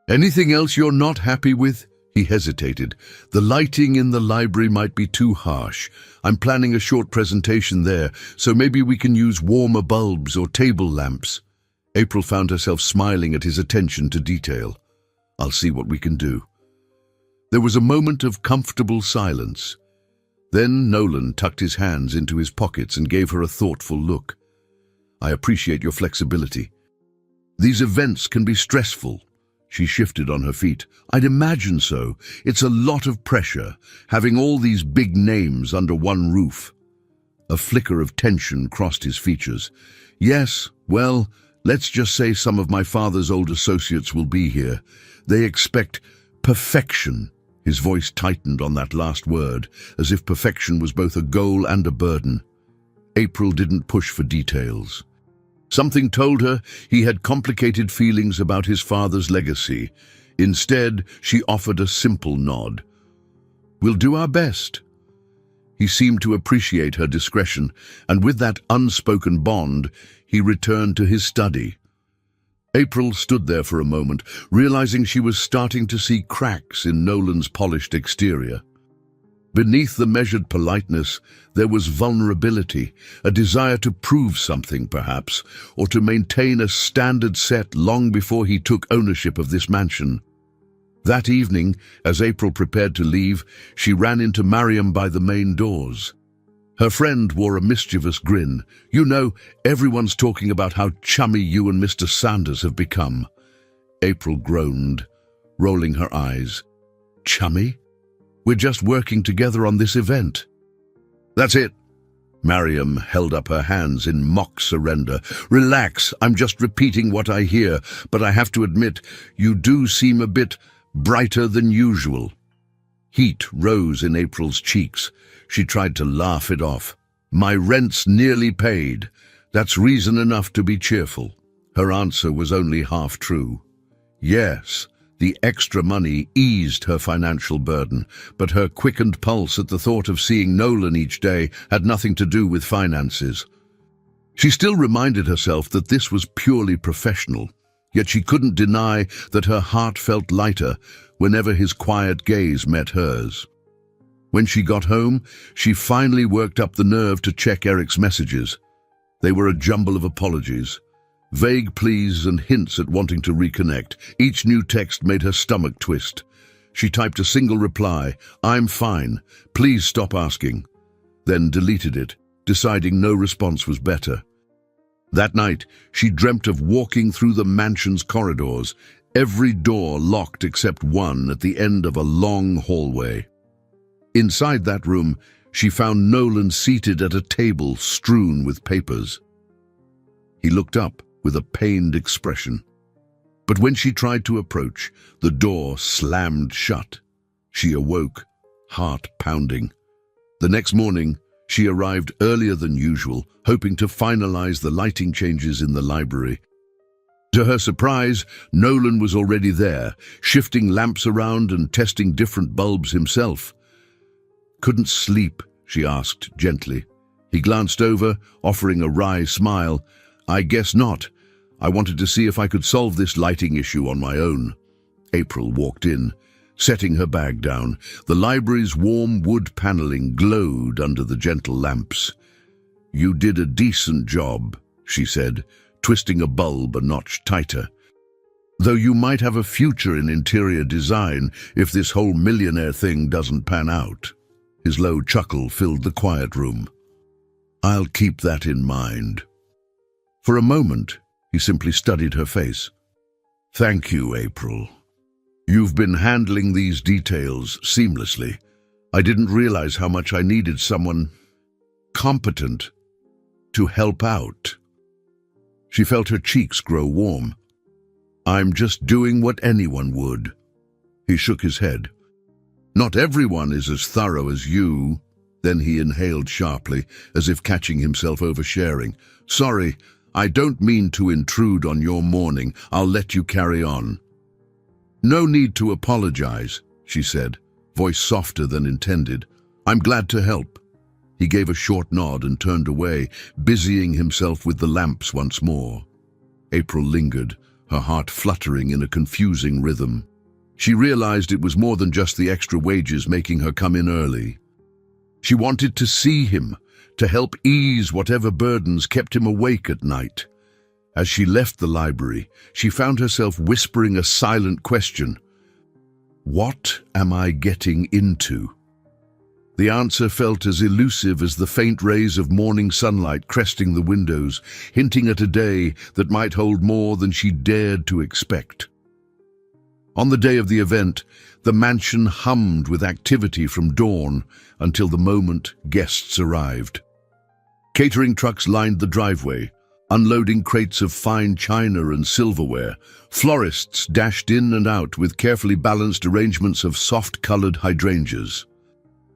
Anything else you're not happy with? He hesitated. The lighting in the library might be too harsh. I'm planning a short presentation there, so maybe we can use warmer bulbs or table lamps. April found herself smiling at his attention to detail. I'll see what we can do. There was a moment of comfortable silence. Then Nolan tucked his hands into his pockets and gave her a thoughtful look. I appreciate your flexibility. These events can be stressful. She shifted on her feet. I'd imagine so. It's a lot of pressure, having all these big names under one roof. A flicker of tension crossed his features. Yes, well, let's just say some of my father's old associates will be here. They expect perfection. His voice tightened on that last word, as if perfection was both a goal and a burden. April didn't push for details. Something told her he had complicated feelings about his father's legacy. Instead, she offered a simple nod. We'll do our best. He seemed to appreciate her discretion, and with that unspoken bond, he returned to his study. April stood there for a moment, realizing she was starting to see cracks in Nolan's polished exterior. Beneath the measured politeness, there was vulnerability, a desire to prove something, perhaps, or to maintain a standard set long before he took ownership of this mansion. That evening, as April prepared to leave, she ran into Mariam by the main doors. Her friend wore a mischievous grin. You know, everyone's talking about how chummy you and Mr. Sanders have become. April groaned, rolling her eyes. Chummy? We're just working together on this event. That's it. Mariam held up her hands in mock surrender. Relax, I'm just repeating what I hear, but I have to admit, you do seem a bit brighter than usual. Heat rose in April's cheeks. She tried to laugh it off. My rent's nearly paid. That's reason enough to be cheerful. Her answer was only half true. Yes, the extra money eased her financial burden, but her quickened pulse at the thought of seeing Nolan each day had nothing to do with finances. She still reminded herself that this was purely professional, yet she couldn't deny that her heart felt lighter whenever his quiet gaze met hers. When she got home, she finally worked up the nerve to check Eric's messages. They were a jumble of apologies. Vague pleas and hints at wanting to reconnect. Each new text made her stomach twist. She typed a single reply, I'm fine, please stop asking. Then deleted it, deciding no response was better. That night, she dreamt of walking through the mansion's corridors, every door locked except one at the end of a long hallway. Inside that room, she found Nolan seated at a table strewn with papers. He looked up with a pained expression. But when she tried to approach, the door slammed shut. She awoke, heart pounding. The next morning, she arrived earlier than usual, hoping to finalize the lighting changes in the library. To her surprise, Nolan was already there, shifting lamps around and testing different bulbs himself. Couldn't sleep, she asked gently. He glanced over, offering a wry smile. I guess not. I wanted to see if I could solve this lighting issue on my own. April walked in, setting her bag down. The library's warm wood paneling glowed under the gentle lamps. You did a decent job, she said, twisting a bulb a notch tighter. Though you might have a future in interior design if this whole Millionaire thing doesn't pan out. His low chuckle filled the quiet room. I'll keep that in mind. For a moment, he simply studied her face. Thank you, April. You've been handling these details seamlessly. I didn't realize how much I needed someone competent to help out. She felt her cheeks grow warm. I'm just doing what anyone would. He shook his head. Not everyone is as thorough as you. Then he inhaled sharply, as if catching himself oversharing. Sorry, I don't mean to intrude on your morning. I'll let you carry on. No need to apologize, she said, voice softer than intended. I'm glad to help. He gave a short nod and turned away, busying himself with the lamps once more. April lingered, her heart fluttering in a confusing rhythm. She realized it was more than just the extra wages making her come in early. She wanted to see him, to help ease whatever burdens kept him awake at night. As she left the library, she found herself whispering a silent question. What am I getting into? The answer felt as elusive as the faint rays of morning sunlight cresting the windows, hinting at a day that might hold more than she dared to expect. On the day of the event, the mansion hummed with activity from dawn until the moment guests arrived. Catering trucks lined the driveway, unloading crates of fine china and silverware. Florists dashed in and out with carefully balanced arrangements of soft-colored hydrangeas.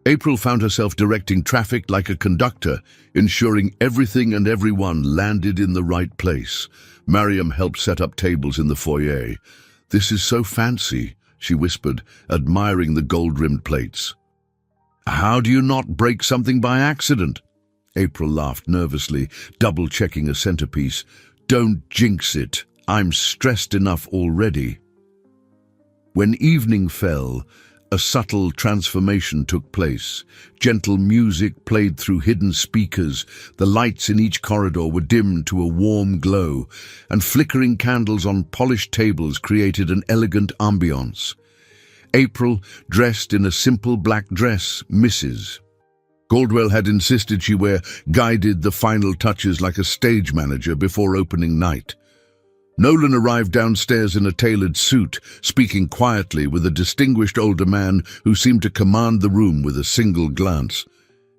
April found herself directing traffic like a conductor, ensuring everything and everyone landed in the right place. Mariam helped set up tables in the foyer. "This is so fancy," she whispered, admiring the gold-rimmed plates. "How do you not break something by accident?" April laughed nervously, double-checking a centerpiece. "Don't jinx it. I'm stressed enough already." When evening fell, a subtle transformation took place. Gentle music played through hidden speakers, the lights in each corridor were dimmed to a warm glow, and flickering candles on polished tables created an elegant ambiance. April, dressed in a simple black dress, Mrs. Caldwell had insisted she wear, guided the final touches like a stage manager before opening night. Nolan arrived downstairs in a tailored suit, speaking quietly with a distinguished older man who seemed to command the room with a single glance.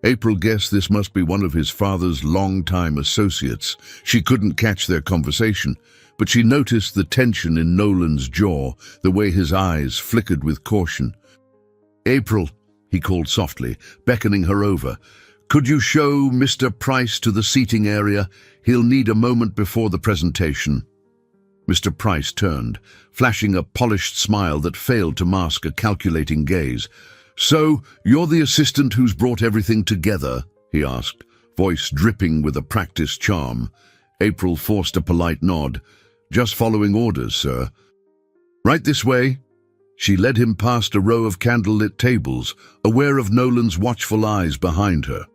April guessed this must be one of his father's long-time associates. She couldn't catch their conversation, but she noticed the tension in Nolan's jaw, the way his eyes flickered with caution. "April," he called softly, beckoning her over. "Could you show Mr. Price to the seating area? He'll need a moment before the presentation." Mr. Price turned, flashing a polished smile that failed to mask a calculating gaze. "So, you're the assistant who's brought everything together?" he asked, voice dripping with a practiced charm. April forced a polite nod. "Just following orders, sir." "Right this way." She led him past a row of candlelit tables, aware of Nolan's watchful eyes behind her.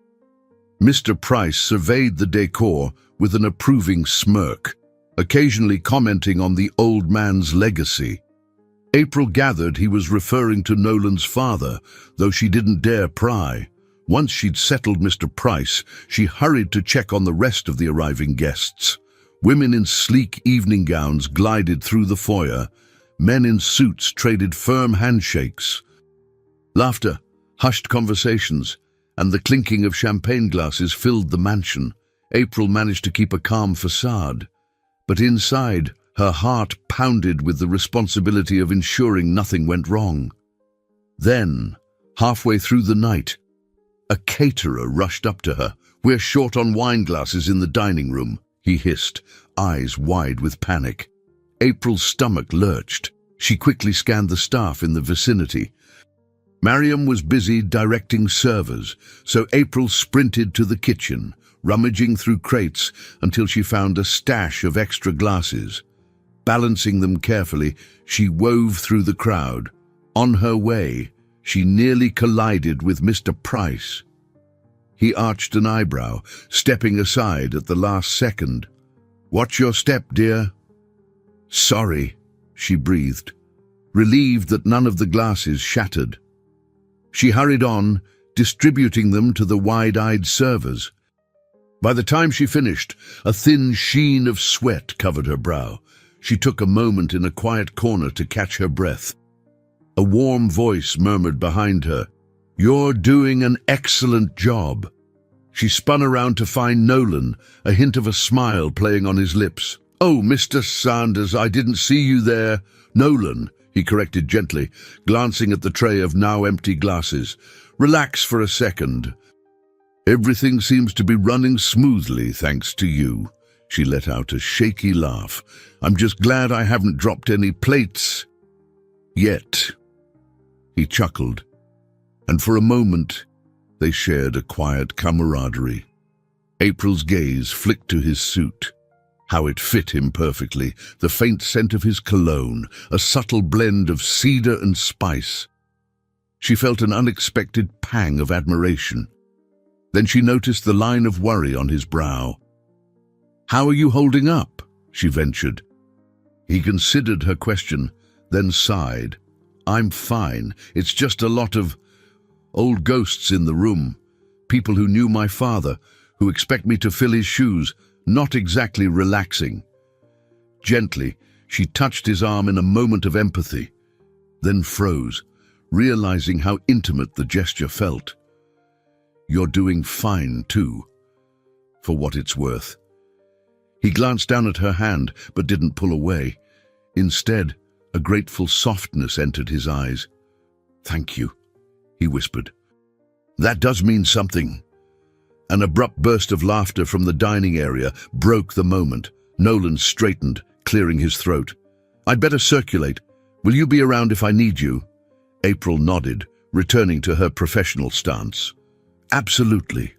Mr. Price surveyed the decor with an approving smirk, occasionally commenting on the old man's legacy. April gathered he was referring to Nolan's father, though she didn't dare pry. Once she'd settled Mr. Price, she hurried to check on the rest of the arriving guests. Women in sleek evening gowns glided through the foyer. Men in suits traded firm handshakes. Laughter, hushed conversations, and the clinking of champagne glasses filled the mansion. April managed to keep a calm facade, but inside, her heart pounded with the responsibility of ensuring nothing went wrong. Then, halfway through the night, a caterer rushed up to her. "We're short on wine glasses in the dining room," he hissed, eyes wide with panic. April's stomach lurched. She quickly scanned the staff in the vicinity. Mariam was busy directing servers, so April sprinted to the kitchen, rummaging through crates until she found a stash of extra glasses. Balancing them carefully, she wove through the crowd. On her way, she nearly collided with Mr. Price. He arched an eyebrow, stepping aside at the last second. "Watch your step, dear." "Sorry," she breathed, relieved that none of the glasses shattered. She hurried on, distributing them to the wide-eyed servers. By the time she finished, a thin sheen of sweat covered her brow. She took a moment in a quiet corner to catch her breath. A warm voice murmured behind her, "You're doing an excellent job." She spun around to find Nolan, a hint of a smile playing on his lips. "Oh, Mr. Sanders, I didn't see you there." "Nolan," he corrected gently, glancing at the tray of now empty glasses. "Relax for a second. Everything seems to be running smoothly thanks to you." She let out a shaky laugh. "I'm just glad I haven't dropped any plates yet." He chuckled, and for a moment they shared a quiet camaraderie. April's gaze flicked to his suit. How it fit him perfectly, the faint scent of his cologne, a subtle blend of cedar and spice. She felt an unexpected pang of admiration. Then she noticed the line of worry on his brow. "How are you holding up?" she ventured. He considered her question, then sighed. "I'm fine. It's just a lot of old ghosts in the room. People who knew my father, who expect me to fill his shoes. Not exactly relaxing." Gently, she touched his arm in a moment of empathy, then froze, realizing how intimate the gesture felt. "You're doing fine, too, for what it's worth." He glanced down at her hand, but didn't pull away. Instead, a grateful softness entered his eyes. "Thank you," he whispered. "That does mean something." An abrupt burst of laughter from the dining area broke the moment. Nolan straightened, clearing his throat. "I'd better circulate. Will you be around if I need you?" April nodded, returning to her professional stance. "Absolutely."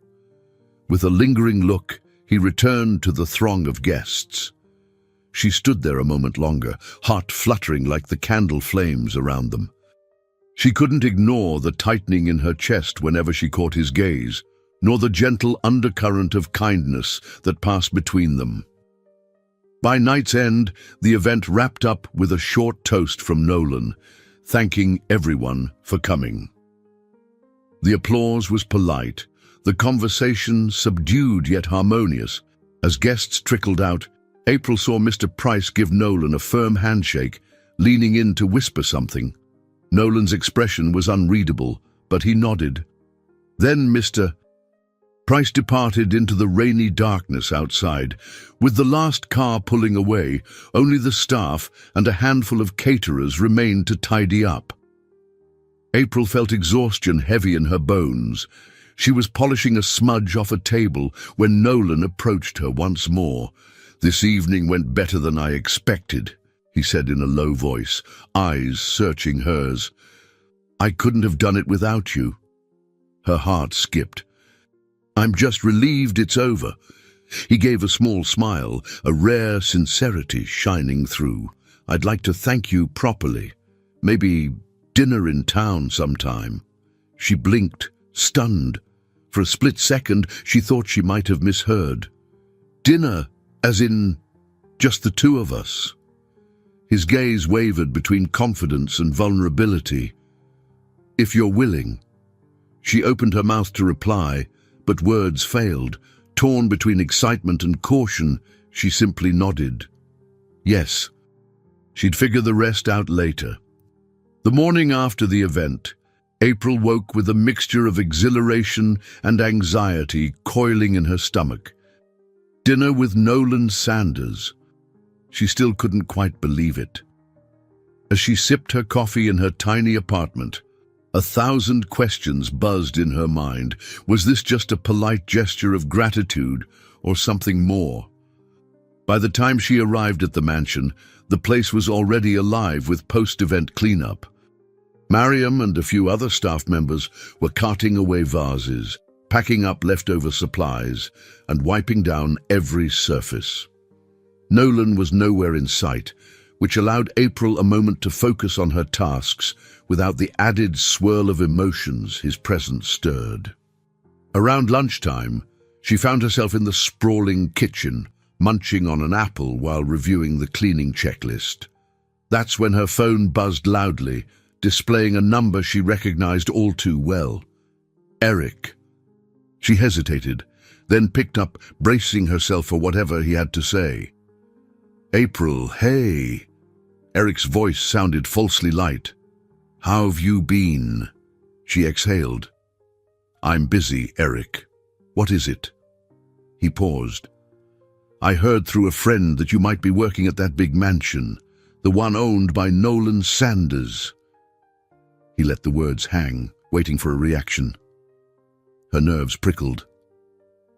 With a lingering look, he returned to the throng of guests. She stood there a moment longer, heart fluttering like the candle flames around them. She couldn't ignore the tightening in her chest whenever she caught his gaze, nor the gentle undercurrent of kindness that passed between them. By night's end, the event wrapped up with a short toast from Nolan, thanking everyone for coming. The applause was polite, the conversation subdued yet harmonious. As guests trickled out, April saw Mr. Price give Nolan a firm handshake, leaning in to whisper something. Nolan's expression was unreadable, but he nodded. Then Mr. Price departed into the rainy darkness outside. With the last car pulling away, only the staff and a handful of caterers remained to tidy up. April felt exhaustion heavy in her bones. She was polishing a smudge off a table when Nolan approached her once more. "This evening went better than I expected," he said in a low voice, eyes searching hers. "I couldn't have done it without you." Her heart skipped. "I'm just relieved it's over." He gave a small smile, a rare sincerity shining through. "I'd like to thank you properly. Maybe dinner in town sometime." She blinked, stunned. For a split second, she thought she might have misheard. "Dinner, as in just the two of us?" His gaze wavered between confidence and vulnerability. "If you're willing." She opened her mouth to reply, but words failed. Torn between excitement and caution, she simply nodded. Yes. She'd figure the rest out later. The morning after the event, April woke with a mixture of exhilaration and anxiety coiling in her stomach. Dinner with Nolan Sanders. She still couldn't quite believe it. As she sipped her coffee in her tiny apartment, 1,000 questions buzzed in her mind. Was this just a polite gesture of gratitude or something more? By the time she arrived at the mansion, the place was already alive with post-event cleanup. Mariam and a few other staff members were carting away vases, packing up leftover supplies, and wiping down every surface. Nolan was nowhere in sight, which allowed April a moment to focus on her tasks without the added swirl of emotions his presence stirred. Around lunchtime, she found herself in the sprawling kitchen, munching on an apple while reviewing the cleaning checklist. That's when her phone buzzed loudly, displaying a number she recognized all too well. Eric. She hesitated, then picked up, bracing herself for whatever he had to say. "April, hey." Eric's voice sounded falsely light. "How have you been?" She exhaled. "I'm busy, Eric. What is it?" He paused. "I heard through a friend that you might be working at that big mansion, the one owned by Nolan Sanders." He let the words hang, waiting for a reaction. Her nerves prickled.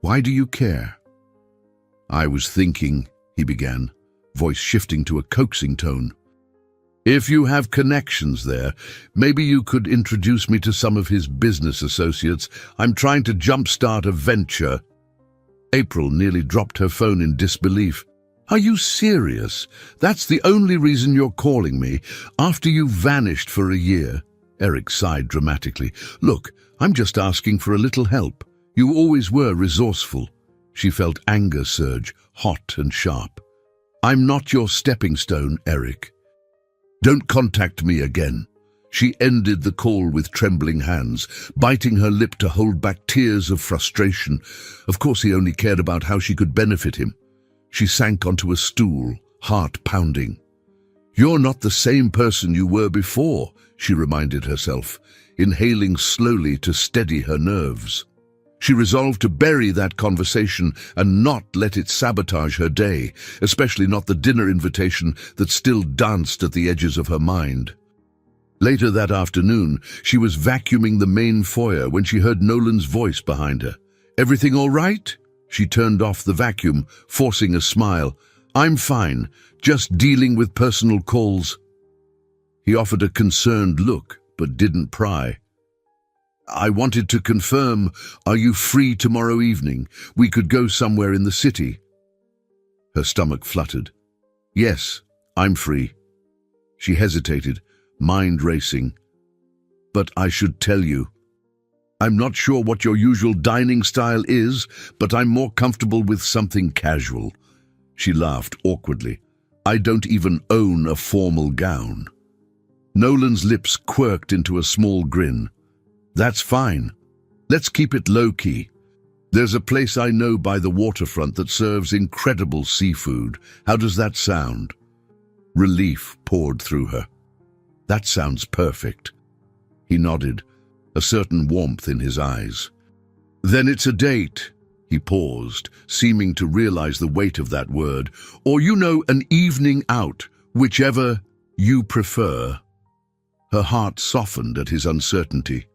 "Why do you care?" "I was thinking," he began, voice shifting to a coaxing tone. "If you have connections there, maybe you could introduce me to some of his business associates. I'm trying to jumpstart a venture." April nearly dropped her phone in disbelief. Are you serious? That's the only reason you're calling me, after you vanished for a year? Eric sighed dramatically. Look, I'm just asking for a little help. You always were resourceful. She felt anger surge, hot and sharp. I'm not your stepping stone, Eric. Don't contact me again. She ended the call with trembling hands, biting her lip to hold back tears of frustration. Of course, he only cared about how she could benefit him. She sank onto a stool, heart pounding. You're not the same person you were before, she reminded herself, inhaling slowly to steady her nerves. She resolved to bury that conversation and not let it sabotage her day, especially not the dinner invitation that still danced at the edges of her mind. Later that afternoon, she was vacuuming the main foyer when she heard Nolan's voice behind her. Everything all right? She turned off the vacuum, forcing a smile. I'm fine, just dealing with personal calls. He offered a concerned look, but didn't pry. I wanted to confirm, are you free tomorrow evening? We could go somewhere in the city. Her stomach fluttered. Yes, I'm free. She hesitated, mind racing. But I should tell you. I'm not sure what your usual dining style is, but I'm more comfortable with something casual. She laughed awkwardly. I don't even own a formal gown. Nolan's lips quirked into a small grin. That's fine. Let's keep it low-key. There's a place I know by the waterfront that serves incredible seafood. How does that sound? Relief poured through her. That sounds perfect. He nodded, a certain warmth in his eyes. Then it's a date. He paused, seeming to realize the weight of that word. Or an evening out, whichever you prefer. Her heart softened at his uncertainty.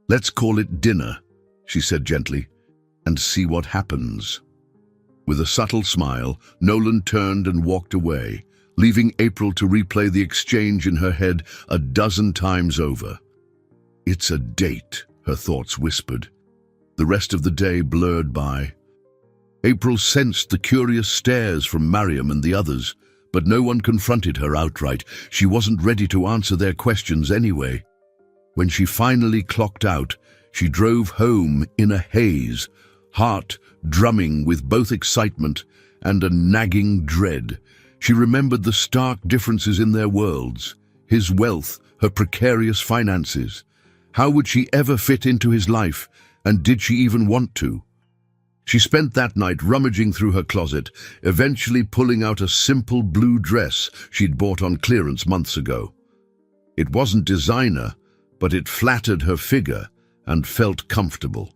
Let's call it dinner, she said gently, and see what happens. With a subtle smile, Nolan turned and walked away, leaving April to replay the exchange in her head a dozen times over. It's a date, her thoughts whispered. The rest of the day blurred by. April sensed the curious stares from Mariam and the others, but no one confronted her outright. She wasn't ready to answer their questions anyway. When she finally clocked out, she drove home in a haze, heart drumming with both excitement and a nagging dread. She remembered the stark differences in their worlds, his wealth, her precarious finances. How would she ever fit into his life, and did she even want to? She spent that night rummaging through her closet, eventually pulling out a simple blue dress she'd bought on clearance months ago. It wasn't designer, but it flattered her figure and felt comfortable.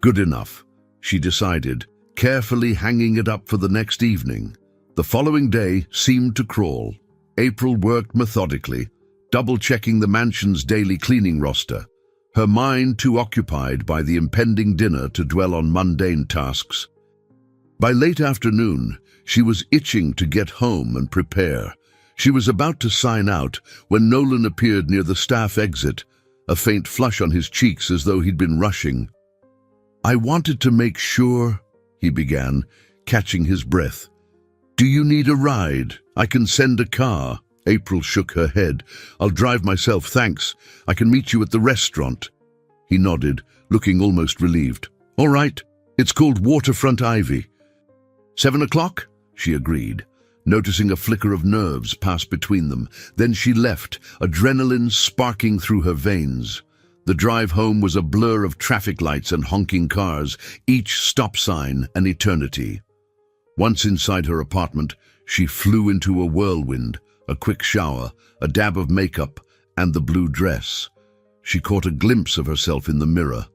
Good enough, she decided, carefully hanging it up for the next evening. The following day seemed to crawl. April worked methodically, double-checking the mansion's daily cleaning roster, her mind too occupied by the impending dinner to dwell on mundane tasks. By late afternoon, she was itching to get home and prepare. She was about to sign out when Nolan appeared near the staff exit, a faint flush on his cheeks as though he'd been rushing. I wanted to make sure, he began, catching his breath. Do you need a ride? I can send a car. April shook her head. I'll drive myself, thanks. I can meet you at the restaurant. He nodded, looking almost relieved. All right, it's called Waterfront Ivy. 7 o'clock? She agreed, noticing a flicker of nerves pass between them. Then she left, adrenaline sparking through her veins. The drive home was a blur of traffic lights and honking cars, each stop sign an eternity. Once inside her apartment, she flew into a whirlwind, a quick shower, a dab of makeup, and the blue dress. She caught a glimpse of herself in the mirror,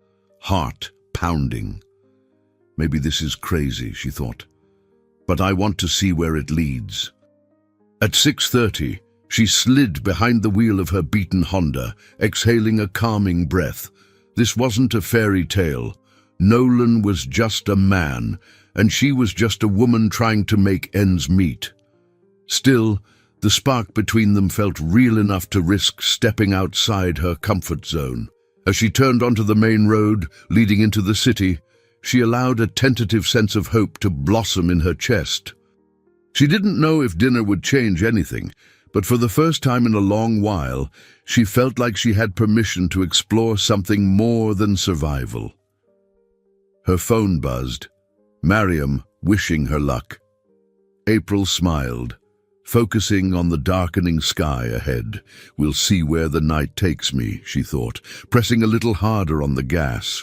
heart pounding. Maybe this is crazy, she thought, but I want to see where it leads. At 6:30, she slid behind the wheel of her beaten Honda, exhaling a calming breath. This wasn't a fairy tale. Nolan was just a man, and she was just a woman trying to make ends meet. Still, the spark between them felt real enough to risk stepping outside her comfort zone. As she turned onto the main road leading into the city, she allowed a tentative sense of hope to blossom in her chest. She didn't know if dinner would change anything, but for the first time in a long while, she felt like she had permission to explore something more than survival. Her phone buzzed. Mariam wishing her luck. April smiled, focusing on the darkening sky ahead. We'll see where the night takes me, she thought, pressing a little harder on the gas.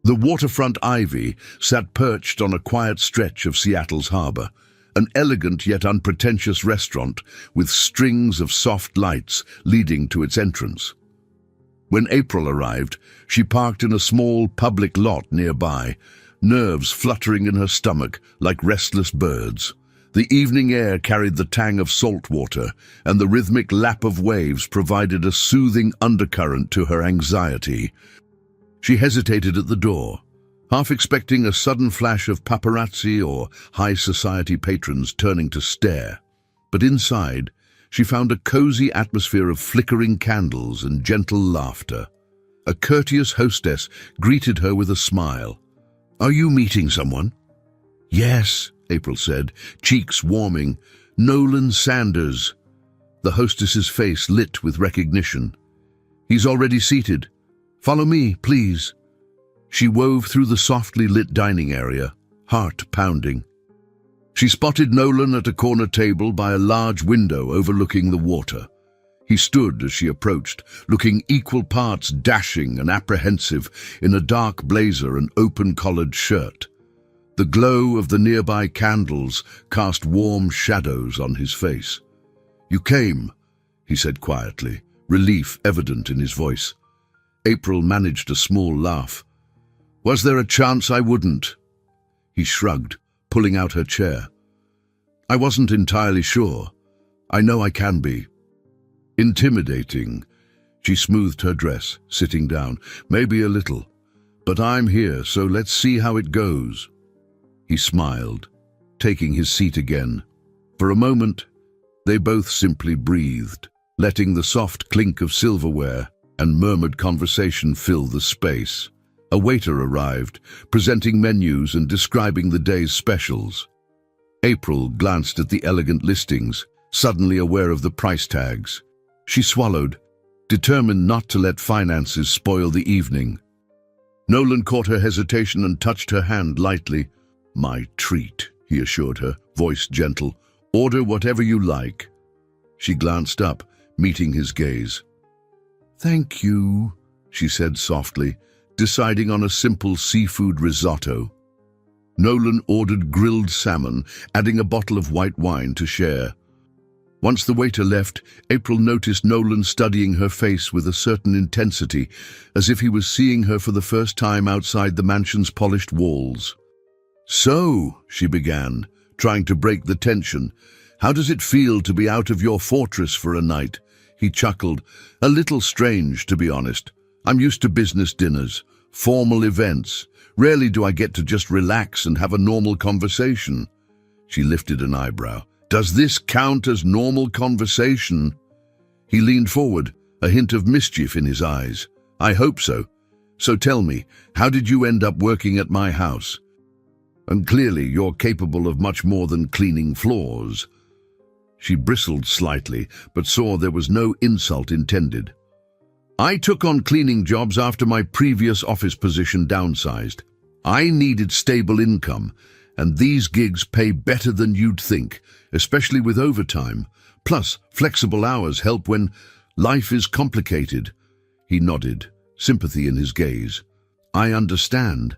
The waterfront Ivy sat perched on a quiet stretch of Seattle's harbor, an elegant yet unpretentious restaurant with strings of soft lights leading to its entrance. When April arrived, she parked in a small public lot nearby, nerves fluttering in her stomach like restless birds. The evening air carried the tang of salt water, and the rhythmic lap of waves provided a soothing undercurrent to her anxiety. She hesitated at the door, half expecting a sudden flash of paparazzi or high society patrons turning to stare. But inside, she found a cozy atmosphere of flickering candles and gentle laughter. A courteous hostess greeted her with a smile. "Are you meeting someone?" "Yes," April said, cheeks warming. "Nolan Sanders." The hostess's face lit with recognition. "He's already seated. Follow me, please." She wove through the softly lit dining area, heart pounding. She spotted Nolan at a corner table by a large window overlooking the water. He stood as she approached, looking equal parts dashing and apprehensive in a dark blazer and open-collared shirt. The glow of the nearby candles cast warm shadows on his face. "You came," he said quietly, relief evident in his voice. April managed a small laugh. "Was there a chance I wouldn't?" He shrugged, pulling out her chair. "I wasn't entirely sure. I know I can be." Intimidating. She smoothed her dress, sitting down. "Maybe a little. But I'm here, so let's see how it goes." He smiled, taking his seat again. For a moment, they both simply breathed, letting the soft clink of silverware and murmured conversation fill the space. A waiter arrived, presenting menus and describing the day's specials. April glanced at the elegant listings, suddenly aware of the price tags. She swallowed, determined not to let finances spoil the evening. Nolan caught her hesitation and touched her hand lightly. "My treat," he assured her, voice gentle. "Order whatever you like." She glanced up, meeting his gaze. "Thank you," she said softly, deciding on a simple seafood risotto. Nolan ordered grilled salmon, adding a bottle of white wine to share. Once the waiter left, April noticed Nolan studying her face with a certain intensity, as if he was seeing her for the first time outside the mansion's polished walls. "So," she began, trying to break the tension, "how does it feel to be out of your fortress for a night?" He chuckled. "A little strange, to be honest. I'm used to business dinners, formal events. Rarely do I get to just relax and have a normal conversation." She lifted an eyebrow. "Does this count as normal conversation?" He leaned forward, a hint of mischief in his eyes. "I hope so. So tell me, how did you end up working at my house? And clearly you're capable of much more than cleaning floors." She bristled slightly, but saw there was no insult intended. "I took on cleaning jobs after my previous office position downsized. I needed stable income, and these gigs pay better than you'd think, especially with overtime. Plus, flexible hours help when life is complicated." He nodded, sympathy in his gaze. "I understand.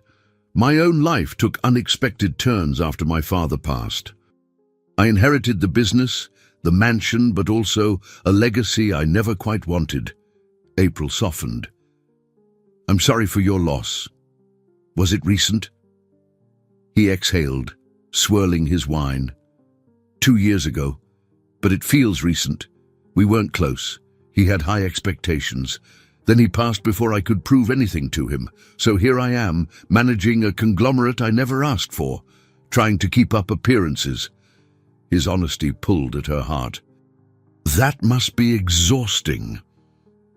My own life took unexpected turns after my father passed. I inherited the business, the mansion, but also a legacy I never quite wanted." April softened. "I'm sorry for your loss. Was it recent?" He exhaled, swirling his wine. 2 years ago, but it feels recent. We weren't close. He had high expectations. Then he passed before I could prove anything to him. So here I am, managing a conglomerate I never asked for, trying to keep up appearances." His honesty pulled at her heart. "That must be exhausting."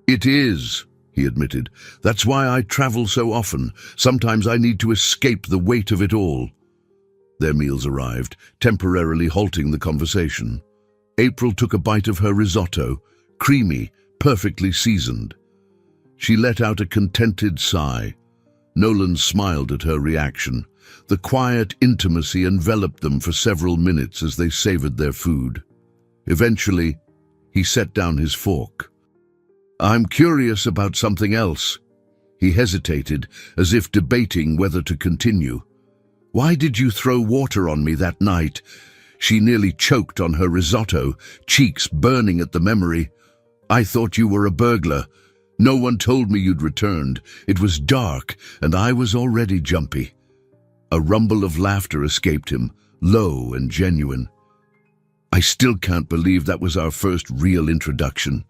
"It is," he admitted. "That's why I travel so often. Sometimes I need to escape the weight of it all." Their meals arrived, temporarily halting the conversation. April took a bite of her risotto, creamy, perfectly seasoned. She let out a contented sigh. Nolan smiled at her reaction. The quiet intimacy enveloped them for several minutes as they savored their food. Eventually, he set down his fork. "I'm curious about something else." He hesitated, as if debating whether to continue. "Why did you throw water on me that night?" She nearly choked on her risotto, cheeks burning at the memory. "I thought you were a burglar. No one told me you'd returned. It was dark, and I was already jumpy." A rumble of laughter escaped him, low and genuine. "I still can't believe that was our first real introduction."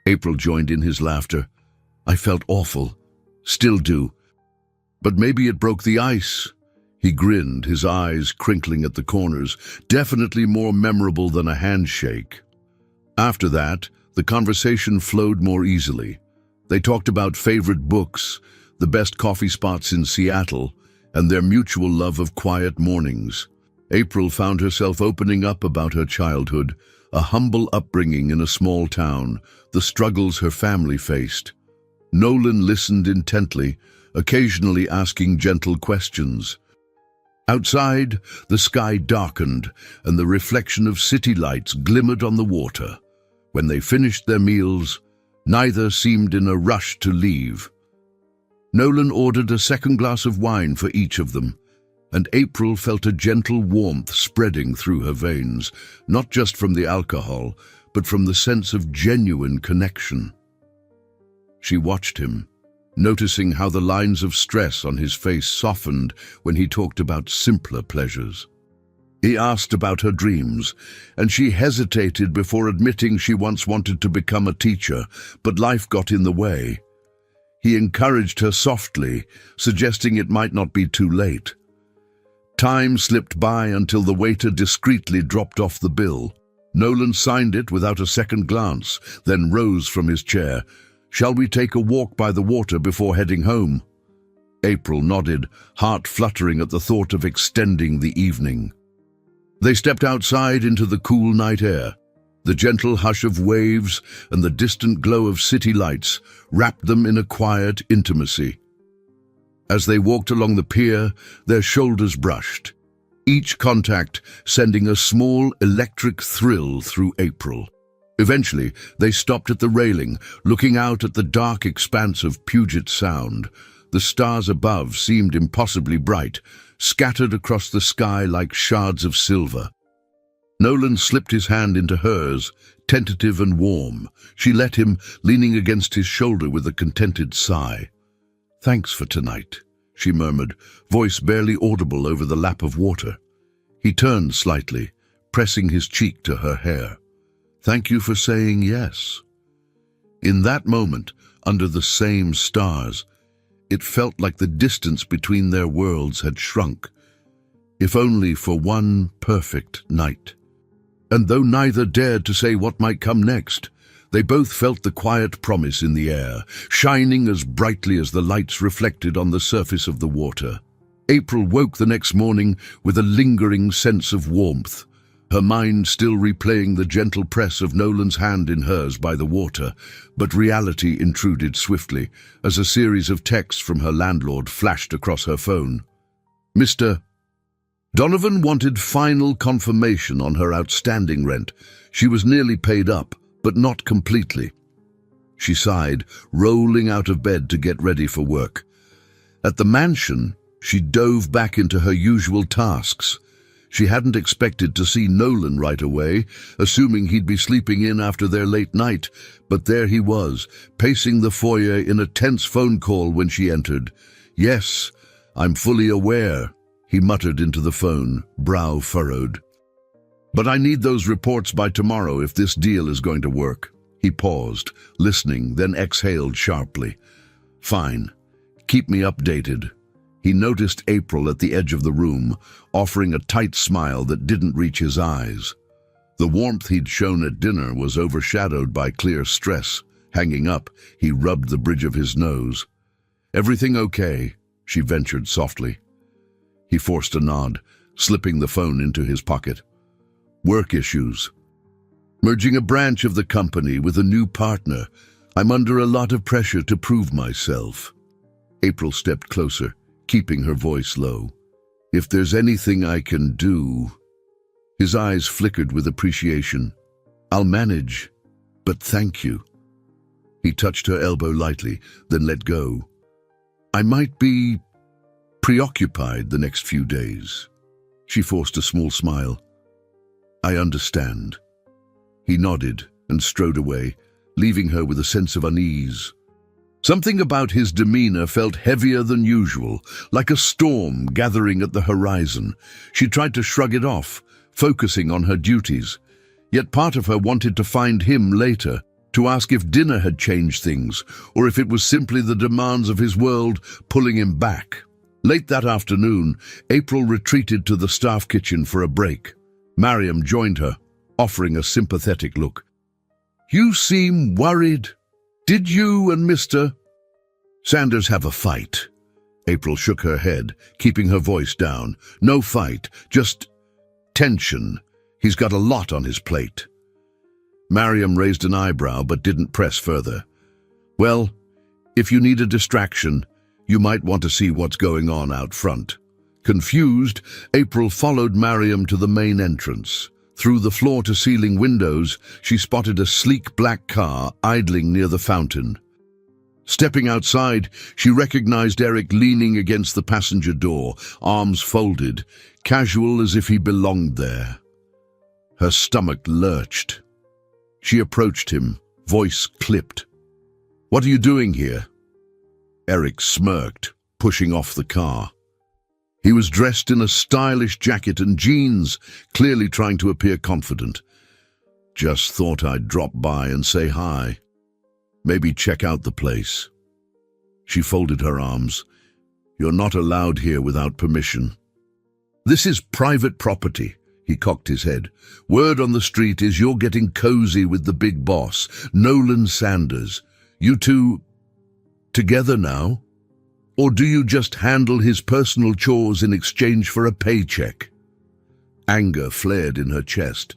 April joined in his laughter. "I felt awful. Still do. But maybe it broke the ice." He grinned, his eyes crinkling at the corners, definitely more memorable than a handshake. After that, the conversation flowed more easily. They talked about favorite books, the best coffee spots in Seattle, and their mutual love of quiet mornings. April found herself opening up about her childhood, a humble upbringing in a small town, the struggles her family faced. Nolan listened intently, occasionally asking gentle questions. Outside, the sky darkened, and the reflection of city lights glimmered on the water. When they finished their meals, neither seemed in a rush to leave. Nolan ordered a second glass of wine for each of them, and April felt a gentle warmth spreading through her veins, not just from the alcohol, but from the sense of genuine connection. She watched him, noticing how the lines of stress on his face softened when he talked about simpler pleasures. He asked about her dreams, and she hesitated before admitting she once wanted to become a teacher, but life got in the way. He encouraged her softly, suggesting it might not be too late. Time slipped by until the waiter discreetly dropped off the bill. Nolan signed it without a second glance, then rose from his chair. "Shall we take a walk by the water before heading home?" April nodded, heart fluttering at the thought of extending the evening. They stepped outside into the cool night air. The gentle hush of waves and the distant glow of city lights wrapped them in a quiet intimacy. As they walked along the pier, their shoulders brushed, each contact sending a small electric thrill through April. Eventually, they stopped at the railing, looking out at the dark expanse of Puget Sound. The stars above seemed impossibly bright, scattered across the sky like shards of silver. Nolan slipped his hand into hers, tentative and warm. She let him, leaning against his shoulder with a contented sigh. "Thanks for tonight," she murmured, voice barely audible over the lap of water. He turned slightly, pressing his cheek to her hair. "Thank you for saying yes." In that moment, under the same stars, it felt like the distance between their worlds had shrunk, if only for one perfect night. And though neither dared to say what might come next, they both felt the quiet promise in the air, shining as brightly as the lights reflected on the surface of the water. April woke the next morning with a lingering sense of warmth, her mind still replaying the gentle press of Nolan's hand in hers by the water, but reality intruded swiftly as a series of texts from her landlord flashed across her phone. Mr. Donovan wanted final confirmation on her outstanding rent. She was nearly paid up, but not completely. She sighed, rolling out of bed to get ready for work. At the mansion, she dove back into her usual tasks. She hadn't expected to see Nolan right away, assuming he'd be sleeping in after their late night, but there he was, pacing the foyer in a tense phone call when she entered. "Yes, I'm fully aware," he muttered into the phone, brow furrowed. "But I need those reports by tomorrow if this deal is going to work." He paused, listening, then exhaled sharply. "Fine. Keep me updated." He noticed April at the edge of the room, offering a tight smile that didn't reach his eyes. The warmth he'd shown at dinner was overshadowed by clear stress. Hanging up, he rubbed the bridge of his nose. "Everything okay?" she ventured softly. He forced a nod. slipping the phone into his pocket. Work issues. Merging a branch of the company with a new partner. I'm under a lot of pressure to prove myself. April stepped closer, keeping her voice low. If there's anything I can do... His eyes flickered with appreciation. I'll manage, but thank you. He touched her elbow lightly, then let go. I might be preoccupied the next few days. She forced a small smile. I understand. He nodded and strode away, leaving her with a sense of unease. Something about his demeanor felt heavier than usual, like a storm gathering at the horizon. She tried to shrug it off, focusing on her duties. Yet part of her wanted to find him later, to ask if dinner had changed things, or if it was simply the demands of his world pulling him back. Late that afternoon, April retreated to the staff kitchen for a break. Mariam joined her, offering a sympathetic look. You seem worried. Did you and Mr. Sanders have a fight? April shook her head, keeping her voice down. No fight, just tension. He's got a lot on his plate. Mariam raised an eyebrow but didn't press further. Well, if you need a distraction, you might want to see what's going on out front. Confused, April followed Mariam to the main entrance. Through the floor-to-ceiling windows, she spotted a sleek black car idling near the fountain. Stepping outside, she recognized Eric leaning against the passenger door, arms folded, casual as if he belonged there. Her stomach lurched. She approached him, voice clipped. What are you doing here? Eric smirked, pushing off the car. He was dressed in a stylish jacket and jeans, clearly trying to appear confident. Just thought I'd drop by and say hi. Maybe check out the place. She folded her arms. You're not allowed here without permission. This is private property. He cocked his head. Word on the street is you're getting cozy with the big boss, Nolan Sanders. You two together now? Or do you just handle his personal chores in exchange for a paycheck? Anger flared in her chest.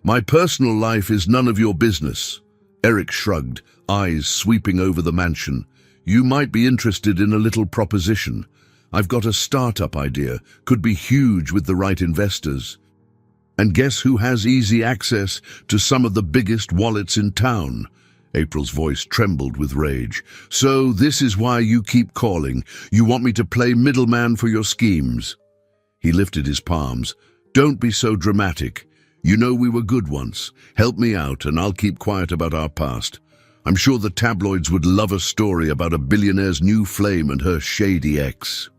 My personal life is none of your business. Eric shrugged, eyes sweeping over the mansion. You might be interested in a little proposition. I've got a startup idea, could be huge with the right investors. And guess who has easy access to some of the biggest wallets in town? April's voice trembled with rage. So this is why you keep calling. You want me to play middleman for your schemes. He lifted his palms. Don't be so dramatic. You know we were good once. Help me out and I'll keep quiet about our past. I'm sure the tabloids would love a story about a billionaire's new flame and her shady ex.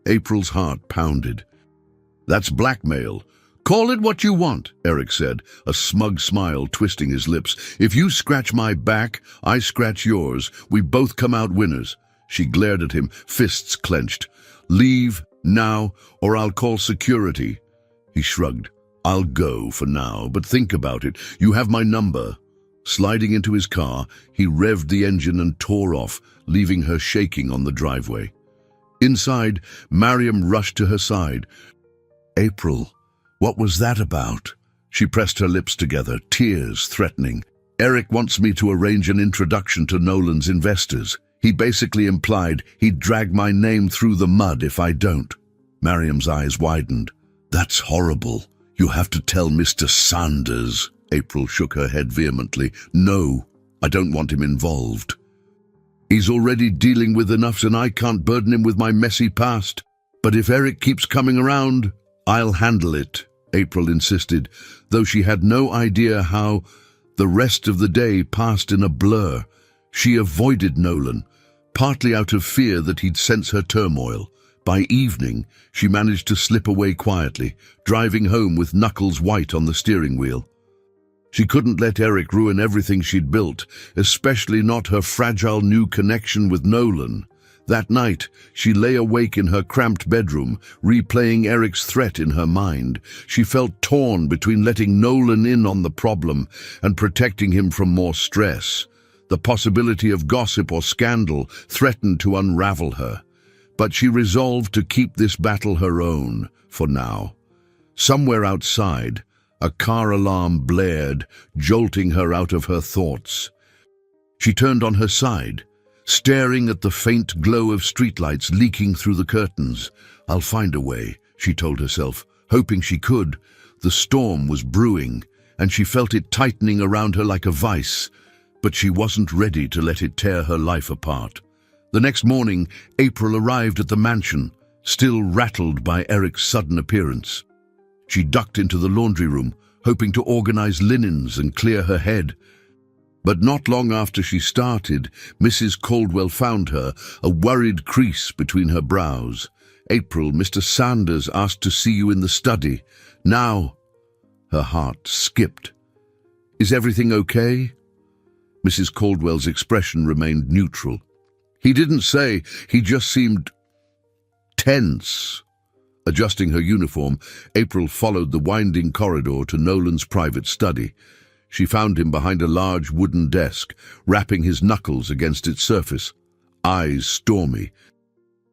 April's heart pounded. That's blackmail. Call it what you want, Eric said, a smug smile twisting his lips. If you scratch my back, I scratch yours. We both come out winners. She glared at him, fists clenched. Leave now, or I'll call security. He shrugged. I'll go for now, but think about it. You have my number. Sliding into his car, he revved the engine and tore off, leaving her shaking on the driveway. Inside, Mariam rushed to her side. April. What was that about? She pressed her lips together, tears threatening. Eric wants me to arrange an introduction to Nolan's investors. He basically implied he'd drag my name through the mud if I don't. Mariam's eyes widened. That's horrible. You have to tell Mr. Sanders. April shook her head vehemently. No, I don't want him involved. He's already dealing with enough and I can't burden him with my messy past. But if Eric keeps coming around, I'll handle it, April insisted, though she had no idea how the rest of the day passed in a blur. She avoided Nolan, partly out of fear that he'd sense her turmoil. By evening, she managed to slip away quietly, driving home with knuckles white on the steering wheel. She couldn't let Eric ruin everything she'd built, especially not her fragile new connection with Nolan. That night, she lay awake in her cramped bedroom, replaying Eric's threat in her mind. She felt torn between letting Nolan in on the problem and protecting him from more stress. The possibility of gossip or scandal threatened to unravel her. But she resolved to keep this battle her own, for now. Somewhere outside, a car alarm blared, jolting her out of her thoughts. She turned on her side, staring at the faint glow of streetlights leaking through the curtains. "I'll find a way," she told herself, hoping she could. The storm was brewing, and she felt it tightening around her like a vice, but she wasn't ready to let it tear her life apart. The next morning, April arrived at the mansion, still rattled by Eric's sudden appearance. She ducked into the laundry room, hoping to organize linens and clear her head. But not long after she started, Mrs. Caldwell found her, a worried crease between her brows. "April, Mr. Sanders asked to see you in the study. Now." Her heart skipped. "Is everything okay?" Mrs. Caldwell's expression remained neutral. "He didn't say, he just seemed tense." Adjusting her uniform, April followed the winding corridor to Nolan's private study. She found him behind a large wooden desk, rapping his knuckles against its surface, eyes stormy.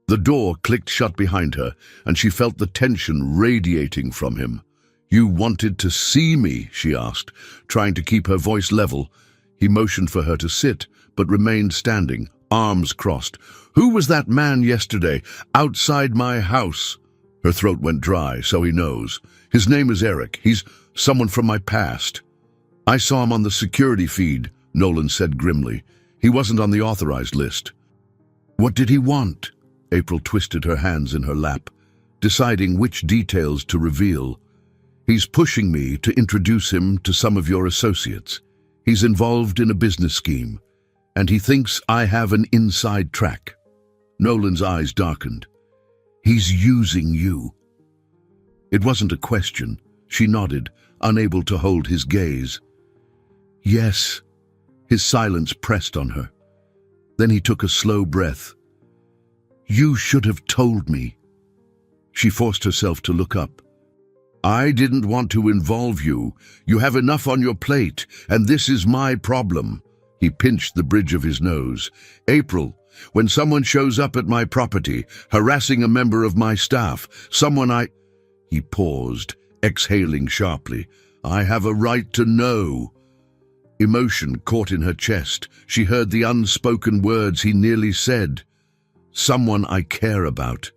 The door clicked shut behind her, and she felt the tension radiating from him. "You wanted to see me?" she asked, trying to keep her voice level. He motioned for her to sit, but remained standing, arms crossed. "Who was that man yesterday, outside my house?" Her throat went dry, so he knows. "His name is Eric. He's someone from my past." "I saw him on the security feed," Nolan said grimly. "He wasn't on the authorized list." "What did he want?" April twisted her hands in her lap, deciding which details to reveal. "He's pushing me to introduce him to some of your associates. He's involved in a business scheme, and he thinks I have an inside track." Nolan's eyes darkened. "He's using you." It wasn't a question. She nodded, unable to hold his gaze. "Yes." His silence pressed on her. Then he took a slow breath. "You should have told me." She forced herself to look up. "I didn't want to involve you. You have enough on your plate, and this is my problem." He pinched the bridge of his nose. "April, when someone shows up at my property, harassing a member of my staff, He paused, exhaling sharply. "I have a right to know." Emotion caught in her chest. She heard the unspoken words he nearly said. "Someone I care about."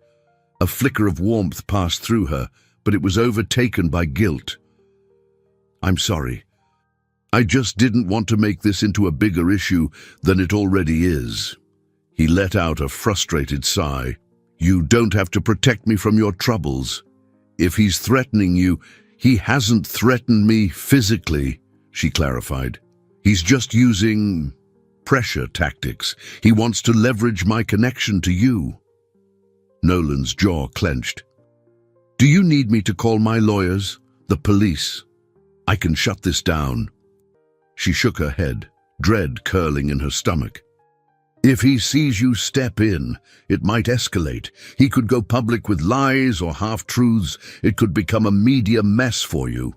A flicker of warmth passed through her, but it was overtaken by guilt. "I'm sorry. I just didn't want to make this into a bigger issue than it already is." He let out a frustrated sigh. "You don't have to protect me from your troubles. If he's threatening you, he hasn't threatened me physically," she clarified. "He's just using pressure tactics. He wants to leverage my connection to you." Nolan's jaw clenched. "Do you need me to call my lawyers, the police? I can shut this down." She shook her head, dread curling in her stomach. "If he sees you step in, it might escalate. He could go public with lies or half-truths. It could become a media mess for you."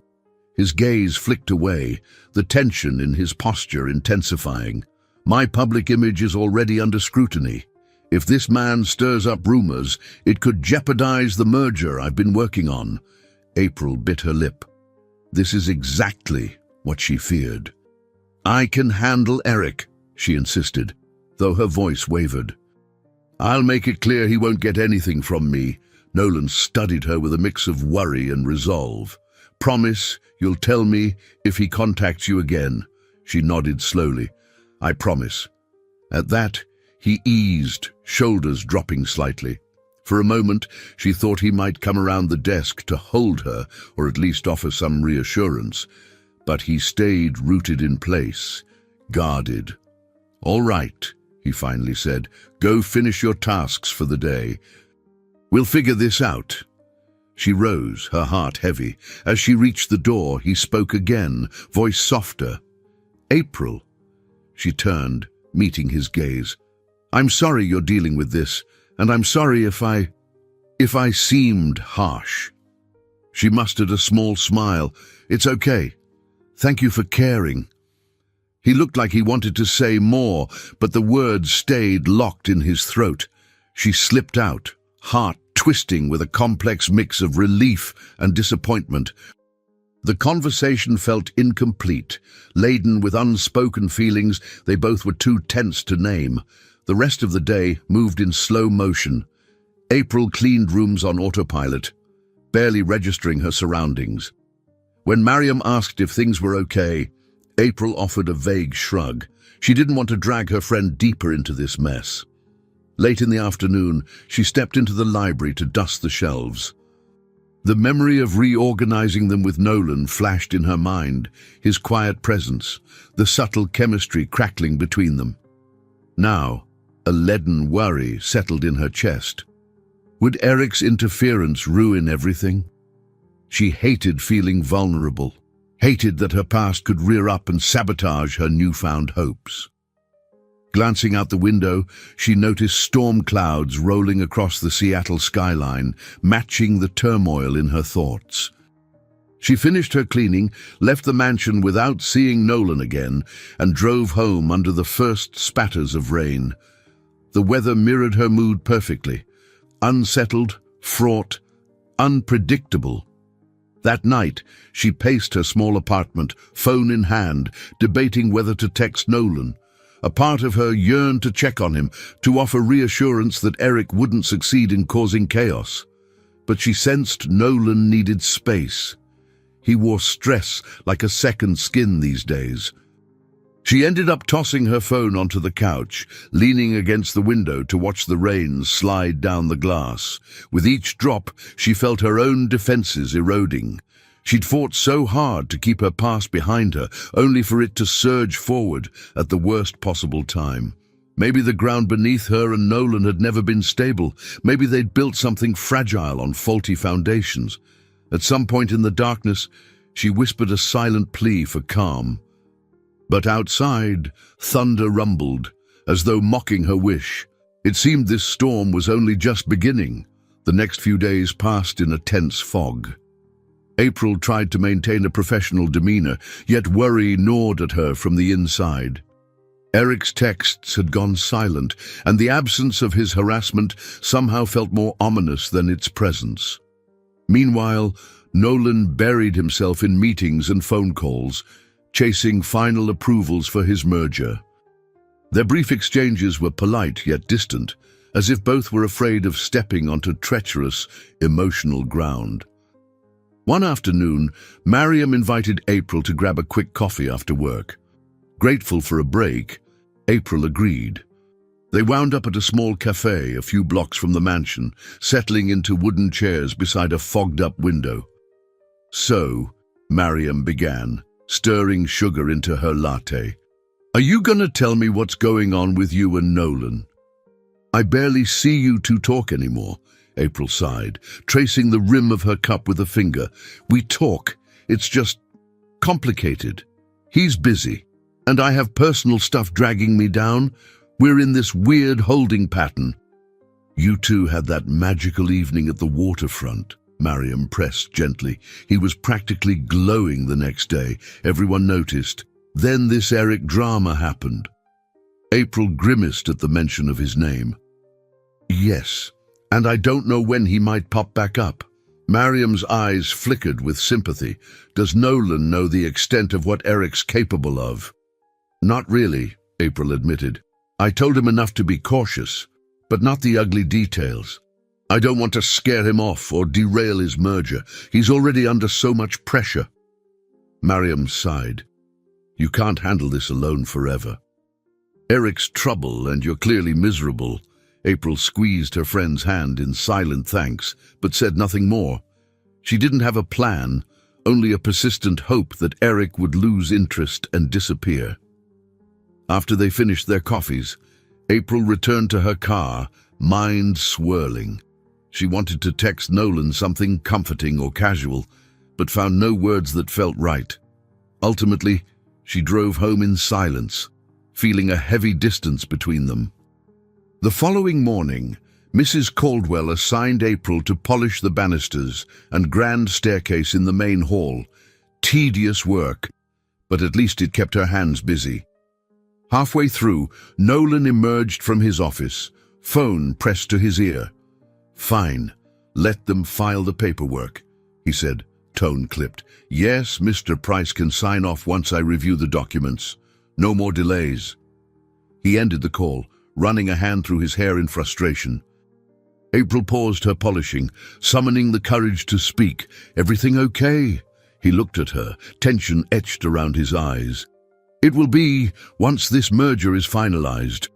His gaze flicked away, the tension in his posture intensifying. "My public image is already under scrutiny. If this man stirs up rumors, it could jeopardize the merger I've been working on." April bit her lip. This is exactly what she feared. "I can handle Eric," she insisted, though her voice wavered. "I'll make it clear he won't get anything from me." Nolan studied her with a mix of worry and resolve. "Promise you'll tell me if he contacts you again." She nodded slowly. "I promise." At that, he eased, shoulders dropping slightly. For a moment, she thought he might come around the desk to hold her, or at least offer some reassurance. But he stayed rooted in place, guarded. "All right," he finally said. "Go finish your tasks for the day. We'll figure this out." She rose, her heart heavy. As she reached the door, he spoke again, voice softer. "April." She turned, meeting his gaze. "I'm sorry you're dealing with this, and I'm sorry if I seemed harsh." She mustered a small smile. "It's okay. Thank you for caring." He looked like he wanted to say more, but the words stayed locked in his throat. She slipped out, heart twisting with a complex mix of relief and disappointment. The conversation felt incomplete, laden with unspoken feelings they both were too tense to name. The rest of the day moved in slow motion. April cleaned rooms on autopilot, barely registering her surroundings. When Mariam asked if things were okay, April offered a vague shrug. She didn't want to drag her friend deeper into this mess. Late in the afternoon, she stepped into the library to dust the shelves. The memory of reorganizing them with Nolan flashed in her mind, his quiet presence, the subtle chemistry crackling between them. Now, a leaden worry settled in her chest. Would Eric's interference ruin everything? She hated feeling vulnerable, hated that her past could rear up and sabotage her newfound hopes. Glancing out the window, she noticed storm clouds rolling across the Seattle skyline, matching the turmoil in her thoughts. She finished her cleaning, left the mansion without seeing Nolan again, and drove home under the first spatters of rain. The weather mirrored her mood perfectly. Unsettled, fraught, unpredictable. That night, she paced her small apartment, phone in hand, debating whether to text Nolan. A part of her yearned to check on him, to offer reassurance that Eric wouldn't succeed in causing chaos. But she sensed Nolan needed space. He wore stress like a second skin these days. She ended up tossing her phone onto the couch, leaning against the window to watch the rain slide down the glass. With each drop, she felt her own defenses eroding. She'd fought so hard to keep her past behind her, only for it to surge forward at the worst possible time. Maybe the ground beneath her and Nolan had never been stable. Maybe they'd built something fragile on faulty foundations. At some point in the darkness, she whispered a silent plea for calm. But outside, thunder rumbled, as though mocking her wish. It seemed this storm was only just beginning. The next few days passed in a tense fog. April tried to maintain a professional demeanor, yet worry gnawed at her from the inside. Eric's texts had gone silent, and the absence of his harassment somehow felt more ominous than its presence. Meanwhile, Nolan buried himself in meetings and phone calls, chasing final approvals for his merger. Their brief exchanges were polite yet distant, as if both were afraid of stepping onto treacherous, emotional ground. One afternoon, Mariam invited April to grab a quick coffee after work. Grateful for a break, April agreed. They wound up at a small cafe a few blocks from the mansion, settling into wooden chairs beside a fogged-up window. So, Mariam began, stirring sugar into her latte. "Are you gonna tell me what's going on with you and Nolan?" "I barely see you two talk anymore," April sighed, tracing the rim of her cup with a finger. "We talk. It's just complicated. He's busy, and I have personal stuff dragging me down. We're in this weird holding pattern." "You two had that magical evening at the waterfront," Mariam pressed gently. "He was practically glowing the next day. Everyone noticed. Then this Eric drama happened." April grimaced at the mention of his name. "Yes, and I don't know when he might pop back up." Mariam's eyes flickered with sympathy. "Does Nolan know the extent of what Eric's capable of?" "Not really," April admitted. "I told him enough to be cautious, but not the ugly details. I don't want to scare him off or derail his merger. He's already under so much pressure." Mariam sighed. "You can't handle this alone forever. Eric's trouble, and you're clearly miserable." April squeezed her friend's hand in silent thanks, but said nothing more. She didn't have a plan, only a persistent hope that Eric would lose interest and disappear. After they finished their coffees, April returned to her car, mind swirling. She wanted to text Nolan something comforting or casual, but found no words that felt right. Ultimately, she drove home in silence, feeling a heavy distance between them. The following morning, Mrs. Caldwell assigned April to polish the banisters and grand staircase in the main hall. Tedious work, but at least it kept her hands busy. Halfway through, Nolan emerged from his office, phone pressed to his ear. "Fine, let them file the paperwork," he said, tone clipped. "Yes, Mr. Price can sign off once I review the documents. No more delays." He ended the call, running a hand through his hair in frustration. April paused her polishing, summoning the courage to speak. "Everything okay?" He looked at her, tension etched around his eyes. "It will be, once this merger is finalized.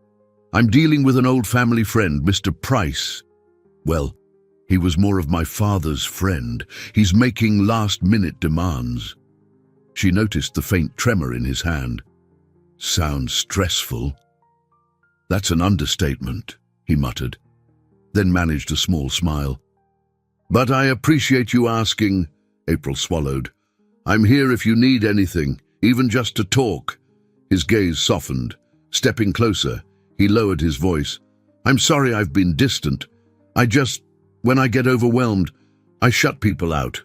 I'm dealing with an old family friend, Mr. Price. Well, he was more of my father's friend. He's making last-minute demands." She noticed the faint tremor in his hand. "Sounds stressful." "That's an understatement," he muttered, then managed a small smile. "But I appreciate you asking," April swallowed. "I'm here if you need anything, even just to talk." His gaze softened. Stepping closer, he lowered his voice. "I'm sorry I've been distant. When I get overwhelmed, I shut people out."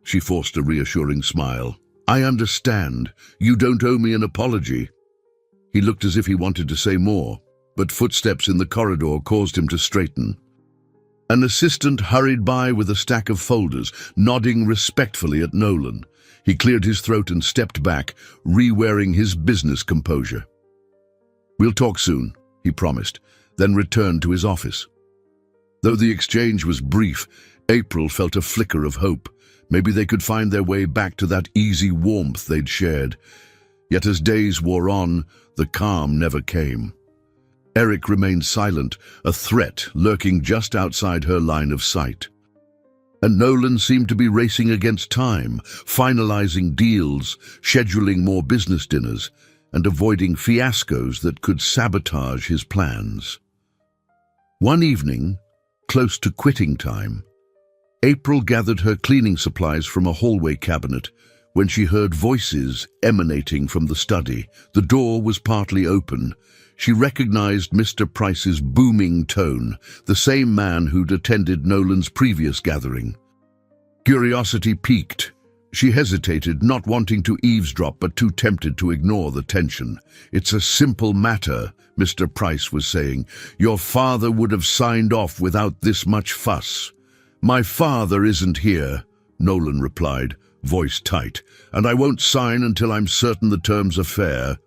She forced a reassuring smile. "I understand. You don't owe me an apology." He looked as if he wanted to say more, but footsteps in the corridor caused him to straighten. An assistant hurried by with a stack of folders, nodding respectfully at Nolan. He cleared his throat and stepped back, re-wearing his business composure. "We'll talk soon," he promised, then returned to his office. Though the exchange was brief, April felt a flicker of hope. Maybe they could find their way back to that easy warmth they'd shared. Yet as days wore on, the calm never came. Eric remained silent, a threat lurking just outside her line of sight. And Nolan seemed to be racing against time, finalizing deals, scheduling more business dinners, and avoiding fiascos that could sabotage his plans. One evening, close to quitting time, April gathered her cleaning supplies from a hallway cabinet when she heard voices emanating from the study. The door was partly open. She recognized Mr. Price's booming tone, the same man who'd attended Nolan's previous gathering. Curiosity piqued. She hesitated, not wanting to eavesdrop but too tempted to ignore the tension. "It's a simple matter," Mr. Price was saying. "Your father would have signed off without this much fuss." "My father isn't here," Nolan replied, voice tight, "and I won't sign until I'm certain the terms are fair."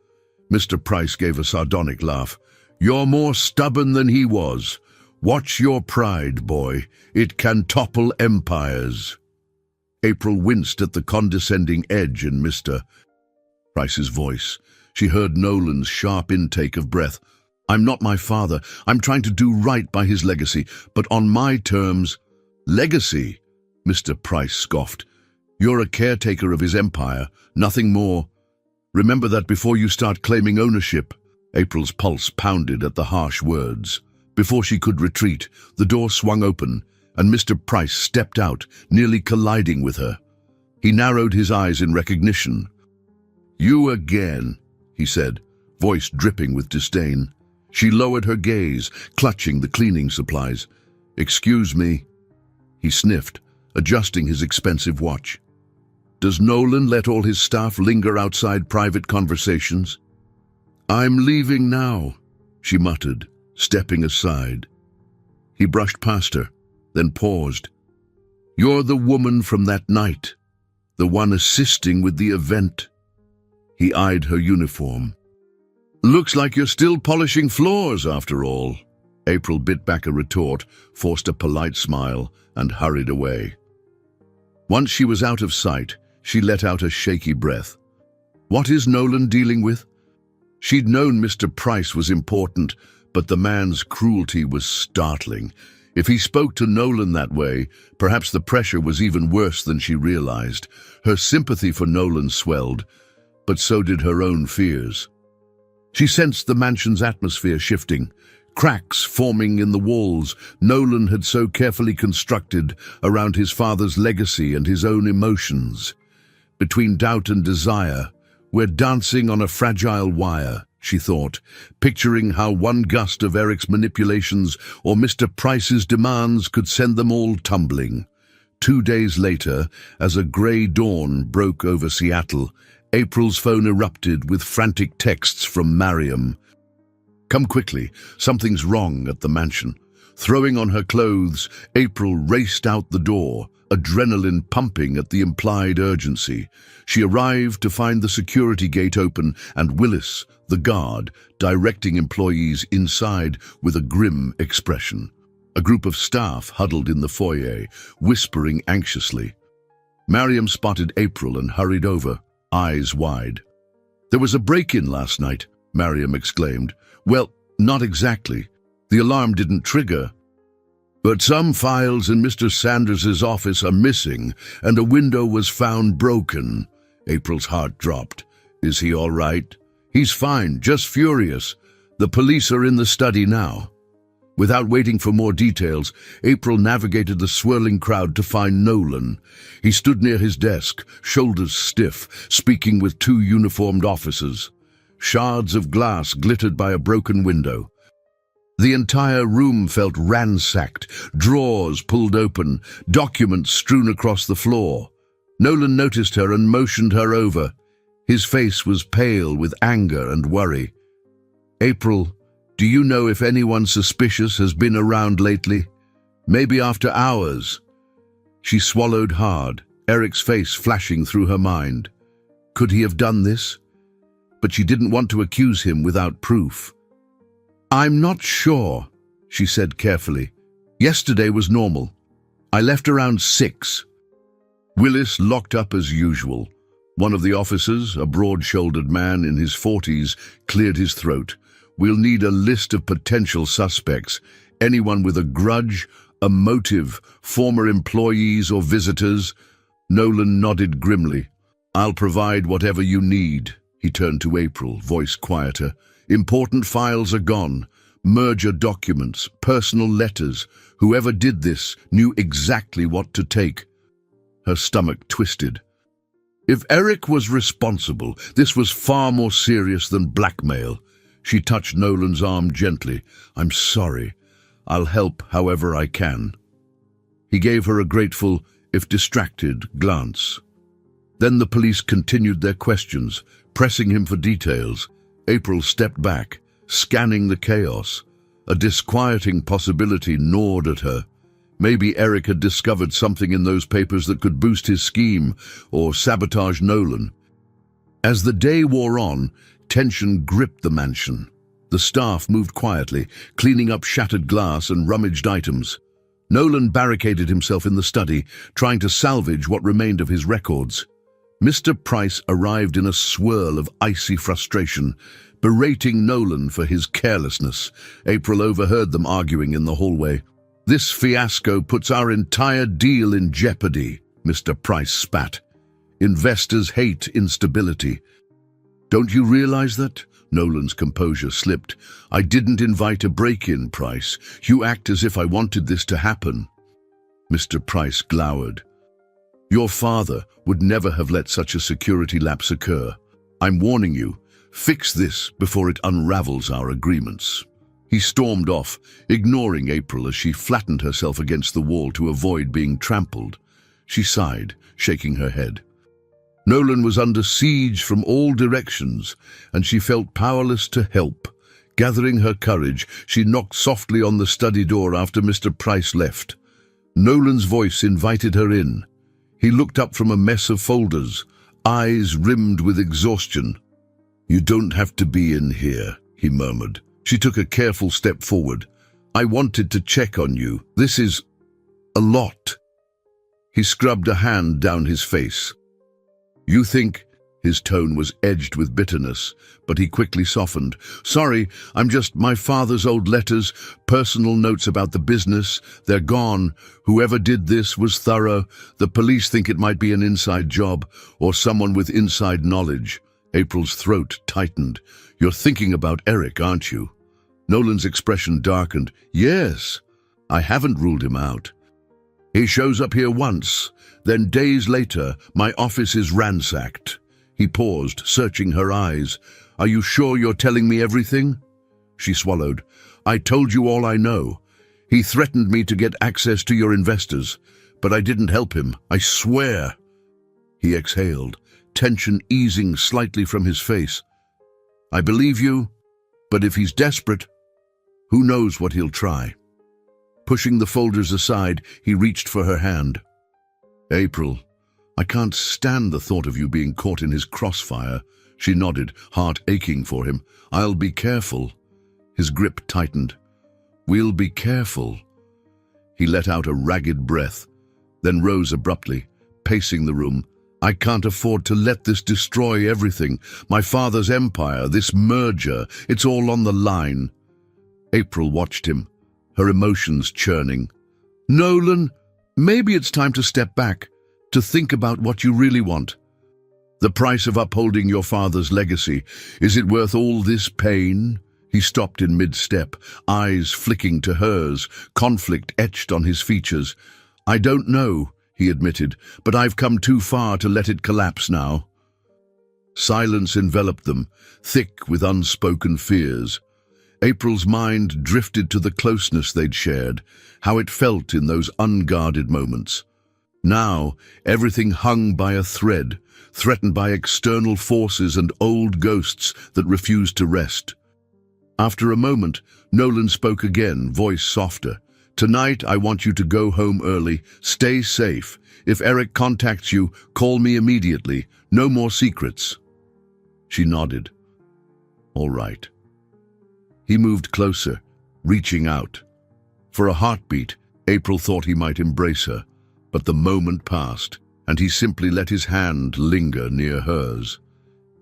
Mr. Price gave a sardonic laugh. "You're more stubborn than he was. Watch your pride, boy. It can topple empires." April winced at the condescending edge in Mr. Price's voice. She heard Nolan's sharp intake of breath. "I'm not my father. I'm trying to do right by his legacy, but on my terms." "Legacy?" Mr. Price scoffed. "You're a caretaker of his empire, nothing more. Remember that before you start claiming ownership." April's pulse pounded at the harsh words. Before she could retreat, the door swung open, and Mr. Price stepped out, nearly colliding with her. He narrowed his eyes in recognition. "You again," he said, voice dripping with disdain. She lowered her gaze, clutching the cleaning supplies. "Excuse me," he sniffed, adjusting his expensive watch. "Does Nolan let all his staff linger outside private conversations?" "I'm leaving now," she muttered, stepping aside. He brushed past her, then paused. "You're the woman from that night, the one assisting with the event." He eyed her uniform. "Looks like you're still polishing floors, after all." April bit back a retort, forced a polite smile, and hurried away. Once she was out of sight, she let out a shaky breath. What is Nolan dealing with? She'd known Mr. Price was important, but the man's cruelty was startling. If he spoke to Nolan that way, perhaps the pressure was even worse than she realized. Her sympathy for Nolan swelled, but so did her own fears. She sensed the mansion's atmosphere shifting, cracks forming in the walls Nolan had so carefully constructed around his father's legacy and his own emotions. Between doubt and desire, we're dancing on a fragile wire, she thought, picturing how one gust of Eric's manipulations or Mr. Price's demands could send them all tumbling. 2 days later, as a grey dawn broke over Seattle, April's phone erupted with frantic texts from Mariam. Come quickly, something's wrong at the mansion. Throwing on her clothes, April raced out the door, adrenaline pumping at the implied urgency. She arrived to find the security gate open and Willis, the guard, directing employees inside with a grim expression. A group of staff huddled in the foyer, whispering anxiously. Mariam spotted April and hurried over, eyes wide. "There was a break-in last night," Mariam exclaimed. "Well, not exactly. The alarm didn't trigger. But some files in Mr. Sanders's office are missing, and a window was found broken." April's heart dropped. "Is he all right?" "He's fine, just furious. The police are in the study now." Without waiting for more details, April navigated the swirling crowd to find Nolan. He stood near his desk, shoulders stiff, speaking with two uniformed officers. Shards of glass glittered by a broken window. The entire room felt ransacked, drawers pulled open, documents strewn across the floor. Nolan noticed her and motioned her over. His face was pale with anger and worry. "April, do you know if anyone suspicious has been around lately? Maybe after hours?" She swallowed hard, Eric's face flashing through her mind. Could he have done this? But she didn't want to accuse him without proof. "I'm not sure," she said carefully. "Yesterday was normal. I left around 6. Willis locked up as usual. One of the officers, a broad-shouldered man in his 40s, cleared his throat. "We'll need a list of potential suspects. Anyone with a grudge, a motive, former employees or visitors." Nolan nodded grimly. "I'll provide whatever you need." He turned to April, voice quieter. "Important files are gone. Merger documents, personal letters. Whoever did this knew exactly what to take." Her stomach twisted. If Eric was responsible, this was far more serious than blackmail. She touched Nolan's arm gently. "I'm sorry. I'll help however I can." He gave her a grateful, if distracted, glance. Then the police continued their questions, pressing him for details. April stepped back, scanning the chaos. A disquieting possibility gnawed at her. Maybe Eric had discovered something in those papers that could boost his scheme or sabotage Nolan. As the day wore on, tension gripped the mansion. The staff moved quietly, cleaning up shattered glass and rummaged items. Nolan barricaded himself in the study, trying to salvage what remained of his records. Mr. Price arrived in a swirl of icy frustration, berating Nolan for his carelessness. April overheard them arguing in the hallway. "This fiasco puts our entire deal in jeopardy," Mr. Price spat. "Investors hate instability." "Don't you realize that?" Nolan's composure slipped. "I didn't invite a break-in, Price. You act as if I wanted this to happen." Mr. Price glowered. "Your father would never have let such a security lapse occur. I'm warning you, fix this before it unravels our agreements." He stormed off, ignoring April as she flattened herself against the wall to avoid being trampled. She sighed, shaking her head. Nolan was under siege from all directions, and she felt powerless to help. Gathering her courage, she knocked softly on the study door after Mr. Price left. Nolan's voice invited her in. He looked up from a mess of folders, eyes rimmed with exhaustion. "You don't have to be in here," he murmured. She took a careful step forward. "I wanted to check on you. This is a lot." He scrubbed a hand down his face. "You think—" His tone was edged with bitterness, but he quickly softened. "Sorry, I'm just my father's old letters, personal notes about the business. They're gone. Whoever did this was thorough. The police think it might be an inside job or someone with inside knowledge." April's throat tightened. "You're thinking about Eric, aren't you?" Nolan's expression darkened. "Yes, I haven't ruled him out. He shows up here once, then days later, my office is ransacked." He paused, searching her eyes. "Are you sure you're telling me everything?" She swallowed. "I told you all I know. He threatened me to get access to your investors, but I didn't help him, I swear." He exhaled, tension easing slightly from his face. "I believe you, But if he's desperate, who knows what he'll try? Pushing the folders aside, he reached for her hand. April, I can't stand the thought of you being caught in his crossfire. She nodded, heart aching for him. I'll be careful. His grip tightened. We'll be careful. He let out a ragged breath, then rose abruptly, pacing the room. I can't afford to let this destroy everything. My father's empire, this merger, it's all on the line. April watched him, her emotions churning. Nolan, maybe it's time to step back, to think about what you really want. The price of upholding your father's legacy, is it worth all this pain? He stopped in mid-step, eyes flicking to hers, conflict etched on his features. I don't know, he admitted, but I've come too far to let it collapse now. Silence enveloped them, thick with unspoken fears. April's mind drifted to the closeness they'd shared, how it felt in those unguarded moments. Now, everything hung by a thread, threatened by external forces and old ghosts that refused to rest. After a moment, Nolan spoke again, voice softer. Tonight, I want you to go home early. Stay safe. If Eric contacts you, call me immediately. No more secrets. She nodded. All right. He moved closer, reaching out. For a heartbeat, April thought he might embrace her, but the moment passed, and he simply let his hand linger near hers.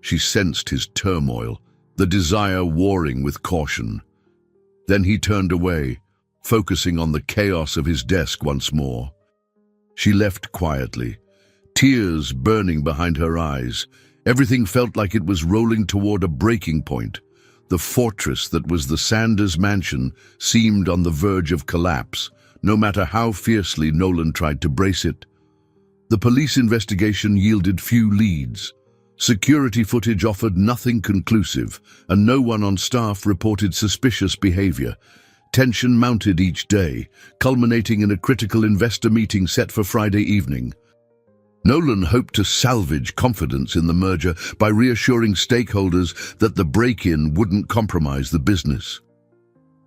She sensed his turmoil, the desire warring with caution. Then he turned away, focusing on the chaos of his desk once more. She left quietly, tears burning behind her eyes. Everything felt like it was rolling toward a breaking point. The fortress that was the Sanders mansion seemed on the verge of collapse, no matter how fiercely Nolan tried to brace it. The police investigation yielded few leads. Security footage offered nothing conclusive, and no one on staff reported suspicious behavior. Tension mounted each day, culminating in a critical investor meeting set for Friday evening. Nolan hoped to salvage confidence in the merger by reassuring stakeholders that the break-in wouldn't compromise the business.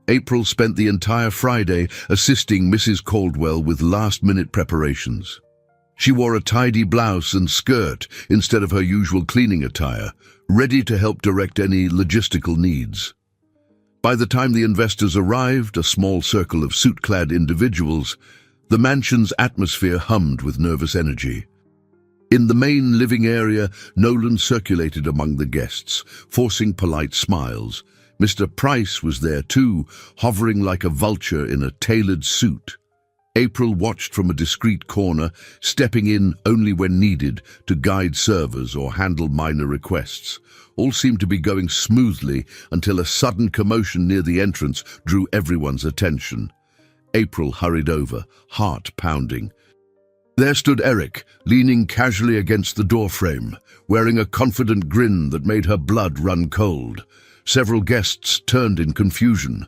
April spent the entire Friday assisting Mrs. Caldwell with last-minute preparations. She wore a tidy blouse and skirt instead of her usual cleaning attire, ready to help direct any logistical needs. By the time the investors arrived, a small circle of suit-clad individuals, the mansion's atmosphere hummed with nervous energy. In the main living area, Nolan circulated among the guests, forcing polite smiles. Mr. Price was there too, hovering like a vulture in a tailored suit. April watched from a discreet corner, stepping in only when needed to guide servers or handle minor requests. All seemed to be going smoothly until a sudden commotion near the entrance drew everyone's attention. April hurried over, heart pounding. There stood Eric, leaning casually against the doorframe, wearing a confident grin that made her blood run cold. Several guests turned in confusion.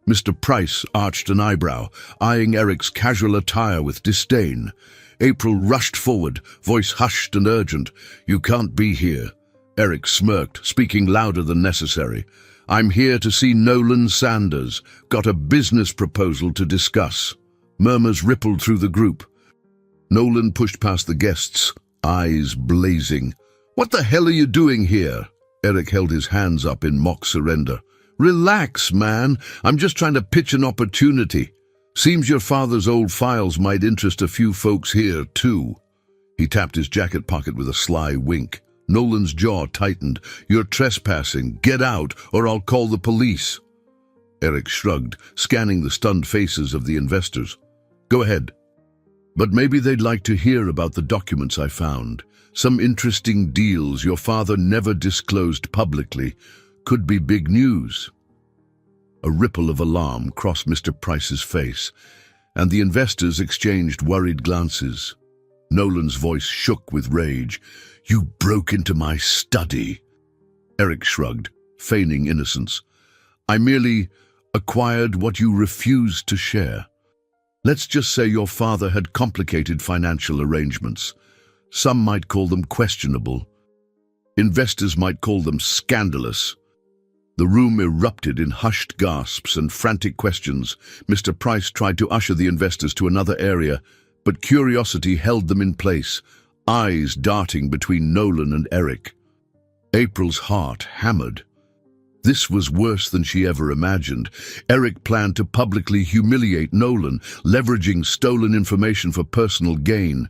Mr. Price arched an eyebrow, eyeing Eric's casual attire with disdain. April rushed forward, voice hushed and urgent. You can't be here. Eric smirked, speaking louder than necessary. I'm here to see Nolan Sanders. Got a business proposal to discuss. Murmurs rippled through the group. Nolan pushed past the guests, eyes blazing. What the hell are you doing here? Eric held his hands up in mock surrender. Relax, man. I'm just trying to pitch an opportunity. Seems your father's old files might interest a few folks here, too. He tapped his jacket pocket with a sly wink. Nolan's jaw tightened. You're trespassing. Get out, or I'll call the police. Eric shrugged, scanning the stunned faces of the investors. Go ahead. But maybe they'd like to hear about the documents I found. Some interesting deals your father never disclosed publicly. Could be big news. A ripple of alarm crossed Mr. Price's face, and the investors exchanged worried glances. Nolan's voice shook with rage. You broke into my study. Eric shrugged, feigning innocence. I merely acquired what you refused to share. Let's just say your father had complicated financial arrangements. Some might call them questionable. Investors might call them scandalous. The room erupted in hushed gasps and frantic questions. Mr. Price tried to usher the investors to another area, but curiosity held them in place, eyes darting between Nolan and Eric. April's heart hammered. This was worse than she ever imagined. Eric planned to publicly humiliate Nolan, leveraging stolen information for personal gain.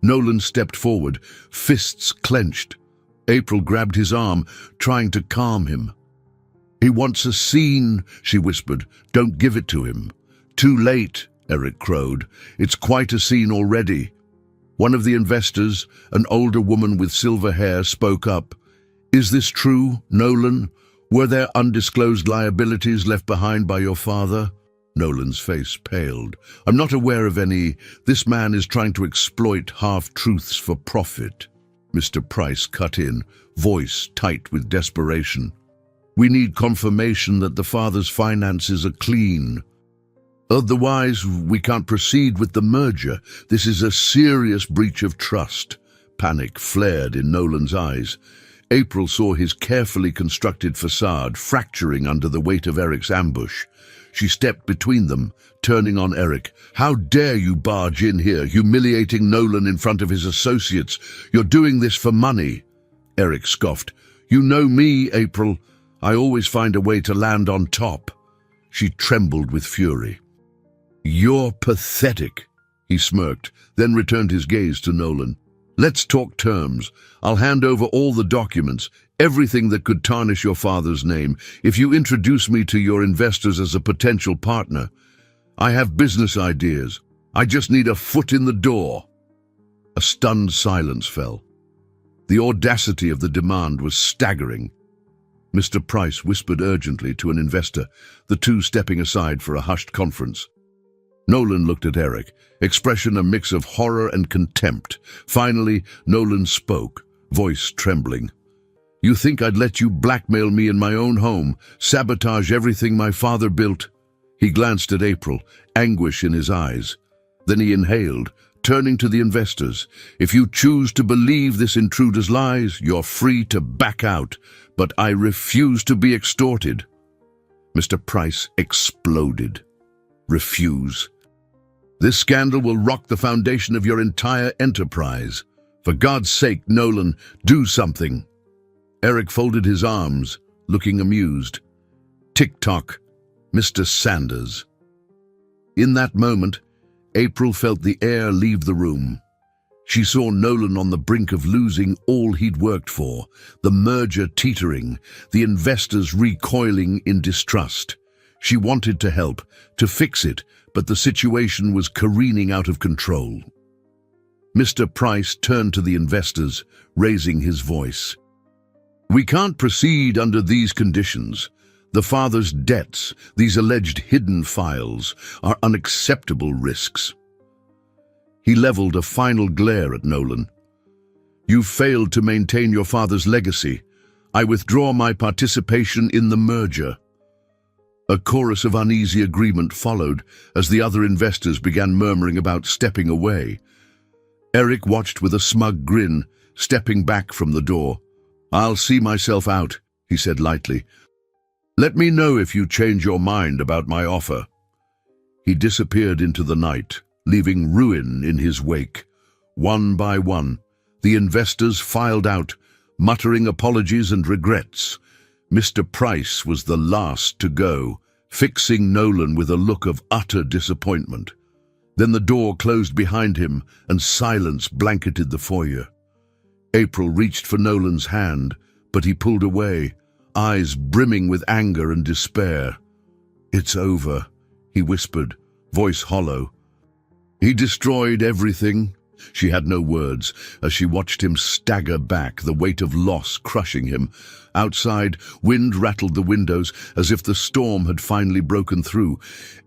Nolan stepped forward, fists clenched. April grabbed his arm, trying to calm him. "He wants a scene," she whispered. "Don't give it to him." "Too late," Eric crowed. "It's quite a scene already." One of the investors, an older woman with silver hair, spoke up. "Is this true, Nolan? Were there undisclosed liabilities left behind by your father?" Nolan's face paled. "I'm not aware of any. This man is trying to exploit half-truths for profit." Mr. Price cut in, voice tight with desperation. "We need confirmation that the father's finances are clean. Otherwise, we can't proceed with the merger. This is a serious breach of trust." Panic flared in Nolan's eyes. April saw his carefully constructed facade fracturing under the weight of Eric's ambush. She stepped between them, turning on Eric. "How dare you barge in here, humiliating Nolan in front of his associates? You're doing this for money." Eric scoffed. "You know me, April. I always find a way to land on top." She trembled with fury. "You're pathetic," he smirked, then returned his gaze to Nolan. "Let's talk terms. I'll hand over all the documents, everything that could tarnish your father's name, if you introduce me to your investors as a potential partner. I have business ideas. I just need a foot in the door." A stunned silence fell. The audacity of the demand was staggering. Mr. Price whispered urgently to an investor, the two stepping aside for a hushed conference. Nolan looked at Eric, expression a mix of horror and contempt. Finally, Nolan spoke, voice trembling. "You think I'd let you blackmail me in my own home, sabotage everything my father built?" He glanced at April, anguish in his eyes. Then he inhaled, turning to the investors. "If you choose to believe this intruder's lies, you're free to back out, but I refuse to be extorted." Mr. Price exploded. "Refuse? This scandal will rock the foundation of your entire enterprise. For God's sake, Nolan, do something." Eric folded his arms, looking amused. "Tick-tock, Mr. Sanders." In that moment, April felt the air leave the room. She saw Nolan on the brink of losing all he'd worked for, the merger teetering, the investors recoiling in distrust. She wanted to help, to fix it, but the situation was careening out of control. Mr. Price turned to the investors, raising his voice. "We can't proceed under these conditions. The father's debts, these alleged hidden files, are unacceptable risks." He leveled a final glare at Nolan. "You've failed to maintain your father's legacy. I withdraw my participation in the merger." A chorus of uneasy agreement followed as the other investors began murmuring about stepping away. Eric watched with a smug grin, stepping back from the door. "I'll see myself out," he said lightly. "Let me know if you change your mind about my offer." He disappeared into the night, leaving ruin in his wake. One by one, the investors filed out, muttering apologies and regrets. Mr. Price was the last to go, fixing Nolan with a look of utter disappointment. Then the door closed behind him and silence blanketed the foyer. April reached for Nolan's hand, but he pulled away, eyes brimming with anger and despair. "It's over," he whispered, voice hollow. "He destroyed everything." She had no words as she watched him stagger back, the weight of loss crushing him. Outside, wind rattled the windows as if the storm had finally broken through.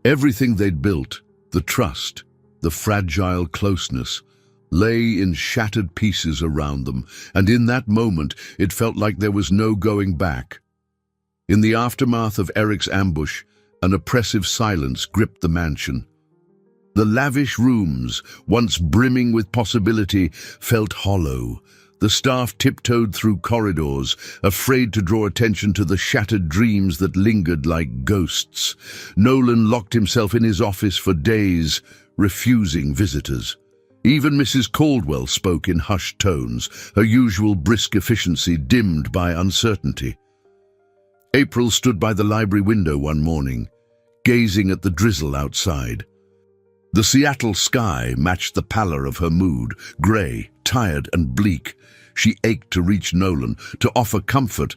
Everything they'd built, the trust, the fragile closeness, lay in shattered pieces around them, and in that moment it felt like there was no going back. In the aftermath of Eric's ambush, an oppressive silence gripped the mansion. The lavish rooms, once brimming with possibility, felt hollow. The staff tiptoed through corridors, afraid to draw attention to the shattered dreams that lingered like ghosts. Nolan locked himself in his office for days, refusing visitors. Even Mrs. Caldwell spoke in hushed tones, her usual brisk efficiency dimmed by uncertainty. April stood by the library window one morning, gazing at the drizzle outside. The Seattle sky matched the pallor of her mood, grey, tired and bleak. She ached to reach Nolan, to offer comfort,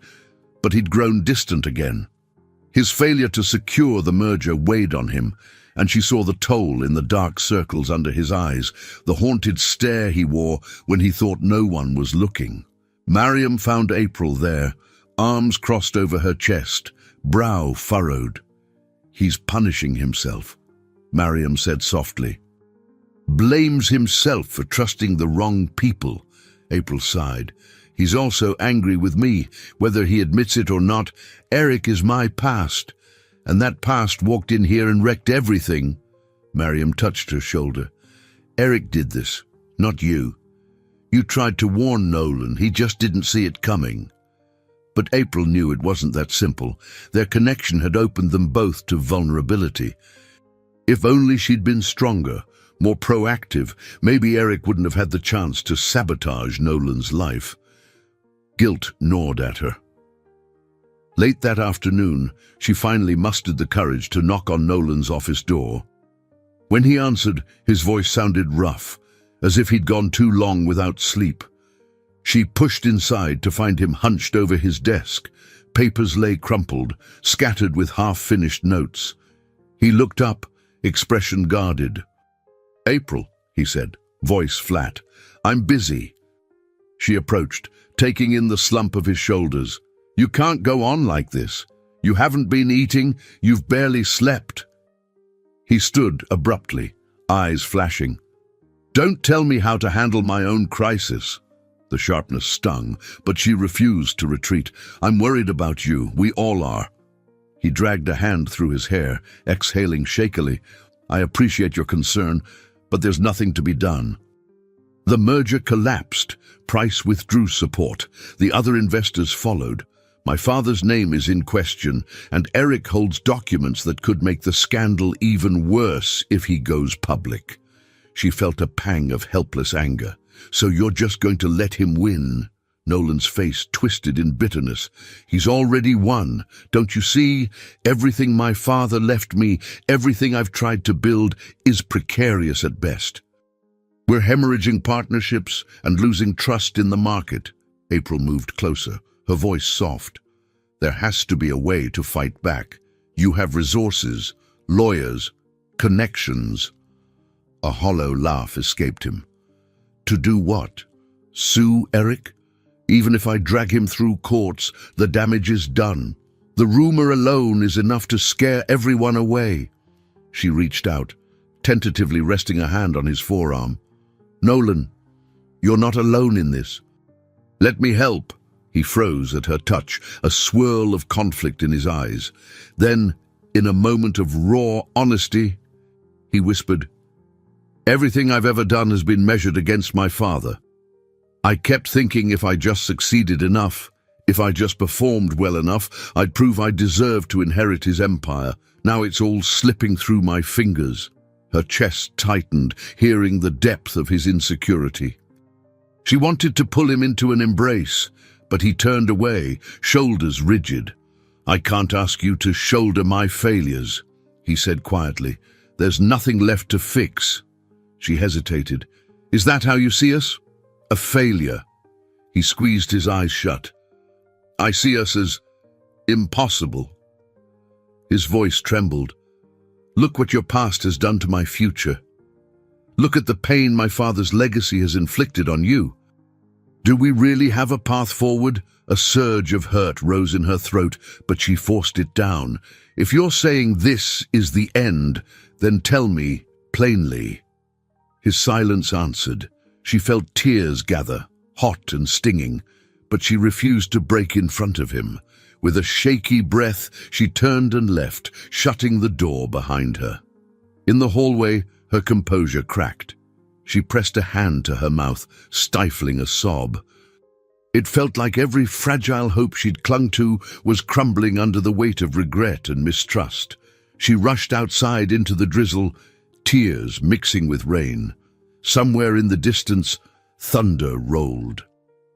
but he'd grown distant again. His failure to secure the merger weighed on him, and she saw the toll in the dark circles under his eyes, the haunted stare he wore when he thought no one was looking. Mariam found April there, arms crossed over her chest, brow furrowed. "He's punishing himself," Mariam said softly. "Blames himself for trusting the wrong people," April sighed. "He's also angry with me, whether he admits it or not. Eric is my past, and that past walked in here and wrecked everything." Mariam touched her shoulder. "Eric did this, not you. You tried to warn Nolan, he just didn't see it coming." But April knew it wasn't that simple. Their connection had opened them both to vulnerability. If only she'd been stronger, more proactive, maybe Eric wouldn't have had the chance to sabotage Nolan's life. Guilt gnawed at her. Late that afternoon, she finally mustered the courage to knock on Nolan's office door. When he answered, his voice sounded rough, as if he'd gone too long without sleep. She pushed inside to find him hunched over his desk. Papers lay crumpled, scattered with half-finished notes. He looked up, expression guarded. "April," he said, voice flat. "I'm busy." She approached, taking in the slump of his shoulders. "You can't go on like this. You haven't been eating, you've barely slept." He stood abruptly, eyes flashing. "Don't tell me how to handle my own crisis." The sharpness stung, but she refused to retreat. "I'm worried about you, we all are." He dragged a hand through his hair, exhaling shakily. "I appreciate your concern, but there's nothing to be done." The merger collapsed. Price withdrew support. The other investors followed. "My father's name is in question, and Eric holds documents that could make the scandal even worse if he goes public." She felt a pang of helpless anger. "So you're just going to let him win?" Nolan's face twisted in bitterness. "He's already won. Don't you see? Everything my father left me, everything I've tried to build, is precarious at best. We're hemorrhaging partnerships and losing trust in the market." April moved closer, her voice soft. "There has to be a way to fight back. You have resources, lawyers, connections." A hollow laugh escaped him. "To do what? Sue Eric? Even if I drag him through courts, the damage is done. The rumor alone is enough to scare everyone away." She reached out, tentatively resting a hand on his forearm. "Nolan, you're not alone in this. Let me help." He froze at her touch, a swirl of conflict in his eyes. Then, in a moment of raw honesty, he whispered, "Everything I've ever done has been measured against my father. I kept thinking if I just succeeded enough, if I just performed well enough, I'd prove I deserved to inherit his empire. Now it's all slipping through my fingers." Her chest tightened, hearing the depth of his insecurity. She wanted to pull him into an embrace, but he turned away, shoulders rigid. "I can't ask you to shoulder my failures," he said quietly. "There's nothing left to fix." She hesitated. "Is that how you see us? A failure?" He squeezed his eyes shut. "I see us as impossible." His voice trembled. "Look what your past has done to my future. Look at the pain my father's legacy has inflicted on you. Do we really have a path forward?" A surge of hurt rose in her throat, but she forced it down. "If you're saying this is the end, then tell me plainly." His silence answered. She felt tears gather, hot and stinging, but she refused to break in front of him. With a shaky breath, she turned and left, shutting the door behind her. In the hallway, her composure cracked. She pressed a hand to her mouth, stifling a sob. It felt like every fragile hope she'd clung to was crumbling under the weight of regret and mistrust. She rushed outside into the drizzle, tears mixing with rain. Somewhere in the distance, thunder rolled.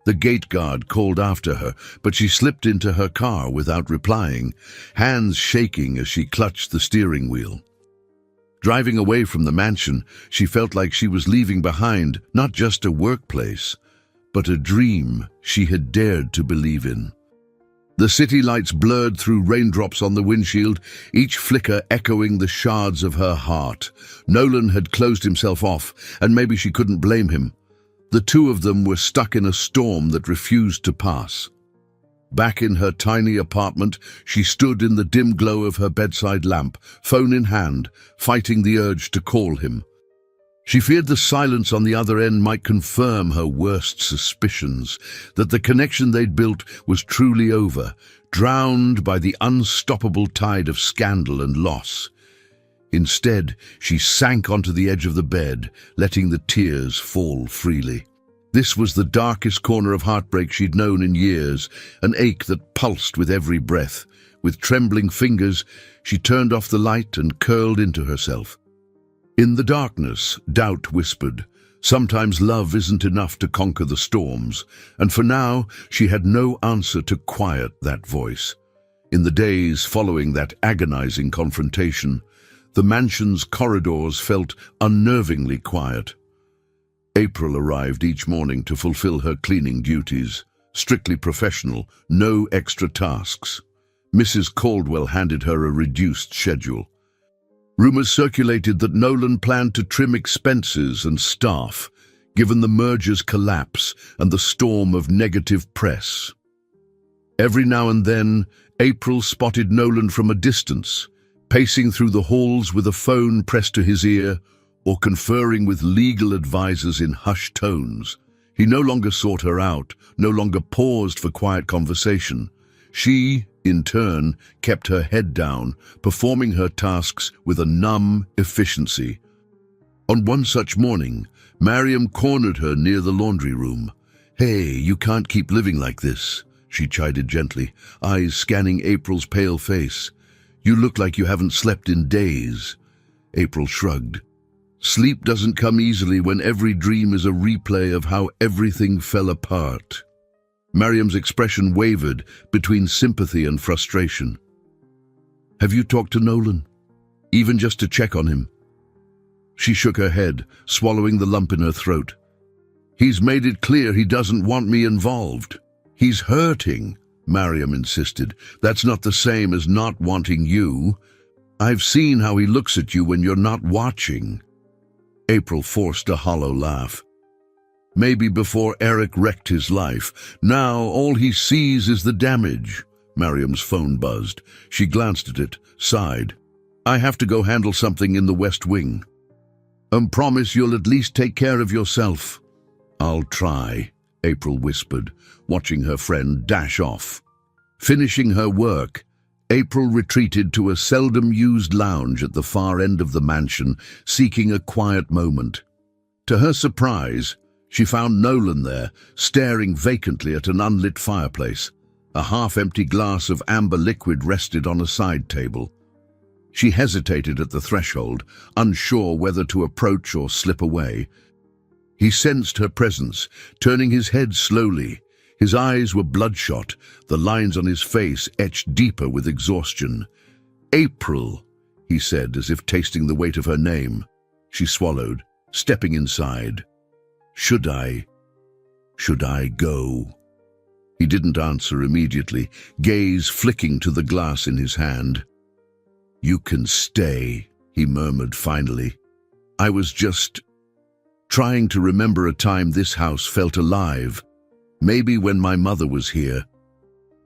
The gate guard called after her, but she slipped into her car without replying, hands shaking as she clutched the steering wheel. Driving away from the mansion, she felt like she was leaving behind not just a workplace, but a dream she had dared to believe in. The city lights blurred through raindrops on the windshield, each flicker echoing the shards of her heart. Nolan had closed himself off, and maybe she couldn't blame him. The two of them were stuck in a storm that refused to pass. Back in her tiny apartment, she stood in the dim glow of her bedside lamp, phone in hand, fighting the urge to call him. She feared the silence on the other end might confirm her worst suspicions, that the connection they'd built was truly over, drowned by the unstoppable tide of scandal and loss. Instead, she sank onto the edge of the bed, letting the tears fall freely. This was the darkest corner of heartbreak she'd known in years, an ache that pulsed with every breath. With trembling fingers, she turned off the light and curled into herself. In the darkness, doubt whispered, sometimes love isn't enough to conquer the storms, and for now she had no answer to quiet that voice. In the days following that agonizing confrontation, the mansion's corridors felt unnervingly quiet. April arrived each morning to fulfill her cleaning duties, strictly professional, no extra tasks. Mrs. Caldwell handed her a reduced schedule. Rumors circulated that Nolan planned to trim expenses and staff, given the merger's collapse and the storm of negative press. Every now and then, April spotted Nolan from a distance, pacing through the halls with a phone pressed to his ear, or conferring with legal advisors in hushed tones. He no longer sought her out, no longer paused for quiet conversation. She, in turn, kept her head down, performing her tasks with a numb efficiency. On one such morning, Mariam cornered her near the laundry room. "Hey, you can't keep living like this," she chided gently, eyes scanning April's pale face. "You look like you haven't slept in days." April shrugged. Sleep doesn't come easily when every dream is a replay of how everything fell apart. Mariam's expression wavered between sympathy and frustration. "Have you talked to Nolan? Even just to check on him?" She shook her head, swallowing the lump in her throat. "He's made it clear he doesn't want me involved." "He's hurting," Mariam insisted. "That's not the same as not wanting you. I've seen how he looks at you when you're not watching." April forced a hollow laugh. "Maybe before Eric wrecked his life. Now all he sees is the damage." Mariam's phone buzzed. She glanced at it, sighed. "I have to go handle something in the West Wing." Promise you'll at least take care of yourself." "I'll try," April whispered, watching her friend dash off. Finishing her work, April retreated to a seldom-used lounge at the far end of the mansion, seeking a quiet moment. To her surprise, she found Nolan there, staring vacantly at an unlit fireplace. A half-empty glass of amber liquid rested on a side table. She hesitated at the threshold, unsure whether to approach or slip away. He sensed her presence, turning his head slowly. His eyes were bloodshot, the lines on his face etched deeper with exhaustion. "April," he said, as if tasting the weight of her name. She swallowed, stepping inside. Should I go?" He didn't answer immediately, gaze flicking to the glass in his hand. "You can stay," he murmured finally. "I was just trying to remember a time this house felt alive. Maybe when my mother was here.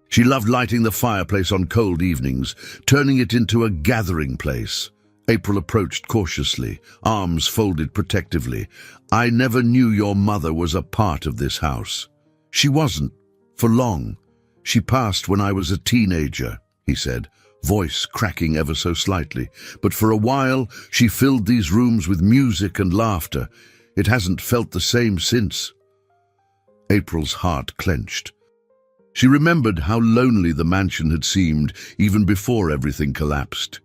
She loved lighting the fireplace on cold evenings, turning it into a gathering place." April approached cautiously, arms folded protectively. "I never knew your mother was a part of this house." "She wasn't, for long. She passed when I was a teenager," he said, voice cracking ever so slightly. "But for a while, she filled these rooms with music and laughter. It hasn't felt the same since." April's heart clenched. She remembered how lonely the mansion had seemed even before everything collapsed.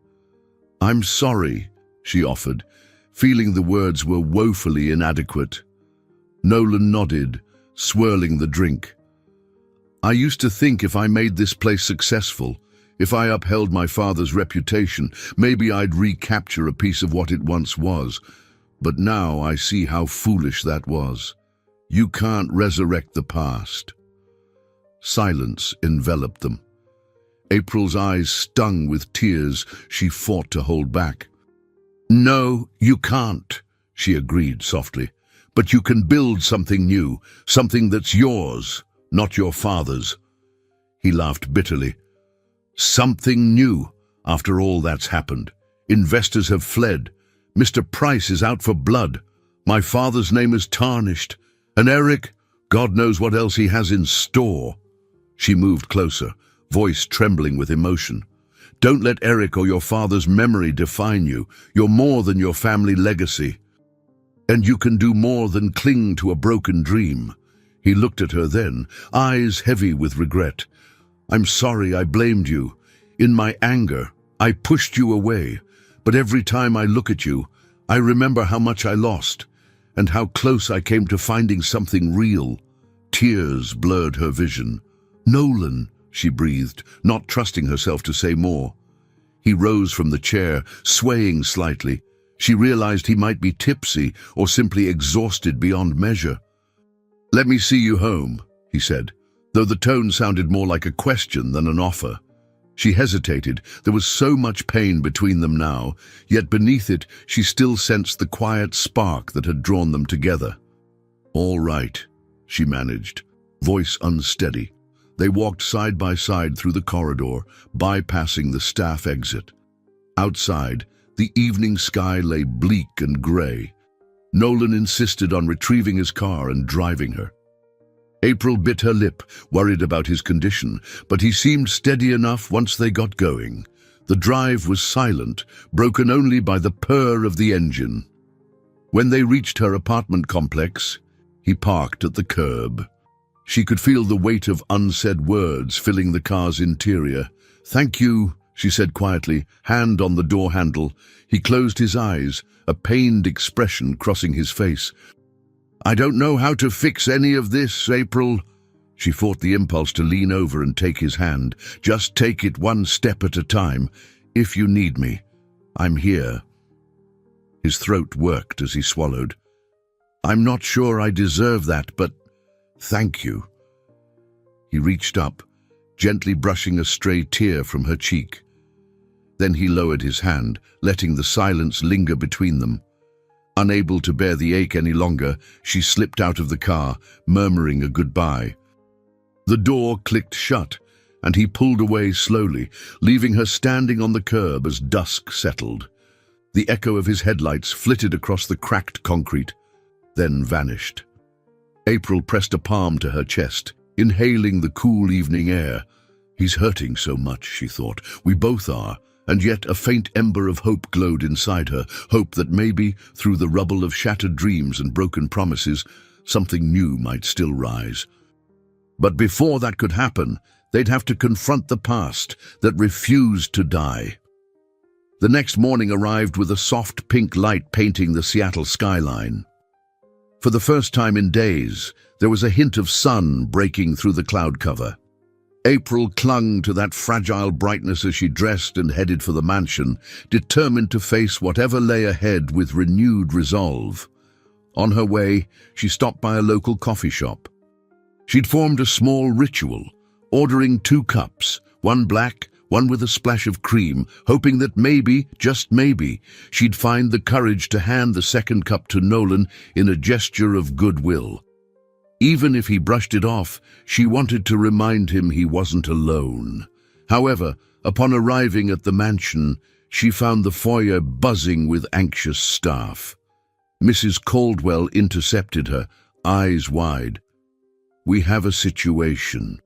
"I'm sorry," she offered, feeling the words were woefully inadequate. Nolan nodded, swirling the drink. "I used to think if I made this place successful, if I upheld my father's reputation, maybe I'd recapture a piece of what it once was. But now I see how foolish that was. You can't resurrect the past." Silence enveloped them. April's eyes stung with tears she fought to hold back. "No, you can't," she agreed softly. "But you can build something new, something that's yours, not your father's." He laughed bitterly. "Something new, after all that's happened. Investors have fled. Mr. Price is out for blood. My father's name is tarnished. And Eric, God knows what else he has in store." She moved closer, voice trembling with emotion. "Don't let Eric or your father's memory define you. You're more than your family legacy. And you can do more than cling to a broken dream." He looked at her then, eyes heavy with regret. "I'm sorry I blamed you. In my anger, I pushed you away. But every time I look at you, I remember how much I lost, and how close I came to finding something real." Tears blurred her vision. "Nolan," she breathed, not trusting herself to say more. He rose from the chair, swaying slightly. She realized he might be tipsy or simply exhausted beyond measure. "Let me see you home," he said, though the tone sounded more like a question than an offer. She hesitated. There was so much pain between them now, yet beneath it she still sensed the quiet spark that had drawn them together. "All right," she managed, voice unsteady. They walked side by side through the corridor, bypassing the staff exit. Outside, the evening sky lay bleak and grey. Nolan insisted on retrieving his car and driving her. April bit her lip, worried about his condition, but he seemed steady enough once they got going. The drive was silent, broken only by the purr of the engine. When they reached her apartment complex, he parked at the curb. She could feel the weight of unsaid words filling the car's interior. "Thank you," she said quietly, hand on the door handle. He closed his eyes, a pained expression crossing his face. "I don't know how to fix any of this, April." She fought the impulse to lean over and take his hand. "Just take it one step at a time. If you need me, I'm here." His throat worked as he swallowed. "I'm not sure I deserve that, but thank you." He reached up, gently brushing a stray tear from her cheek. Then he lowered his hand, letting the silence linger between them. Unable to bear the ache any longer, she slipped out of the car, murmuring a goodbye. The door clicked shut, and he pulled away slowly, leaving her standing on the curb as dusk settled. The echo of his headlights flitted across the cracked concrete, then vanished. April pressed a palm to her chest, inhaling the cool evening air. "He's hurting so much," she thought. "We both are." And yet a faint ember of hope glowed inside her, hope that maybe, through the rubble of shattered dreams and broken promises, something new might still rise. But before that could happen, they'd have to confront the past that refused to die. The next morning arrived with a soft pink light painting the Seattle skyline. For the first time in days, there was a hint of sun breaking through the cloud cover. April clung to that fragile brightness as she dressed and headed for the mansion, determined to face whatever lay ahead with renewed resolve. On her way, she stopped by a local coffee shop. She'd formed a small ritual, ordering 2 cups, one black, one with a splash of cream, hoping that maybe, just maybe, she'd find the courage to hand the second cup to Nolan in a gesture of goodwill. Even if he brushed it off, she wanted to remind him he wasn't alone. However, upon arriving at the mansion, she found the foyer buzzing with anxious staff. Mrs. Caldwell intercepted her, eyes wide. "We have a situation.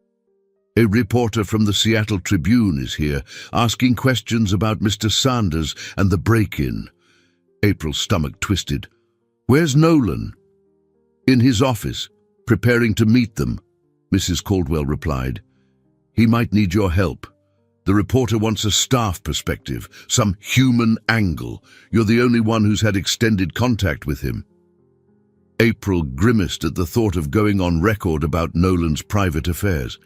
A reporter from the Seattle Tribune is here, asking questions about Mr. Sanders and the break-in." April's stomach twisted. "Where's Nolan?" "In his office." Preparing to meet them, Mrs. Caldwell replied. He might need your help. The reporter wants a staff perspective, some human angle. You're the only one who's had extended contact with him. April grimaced at the thought of going on record about Nolan's private affairs.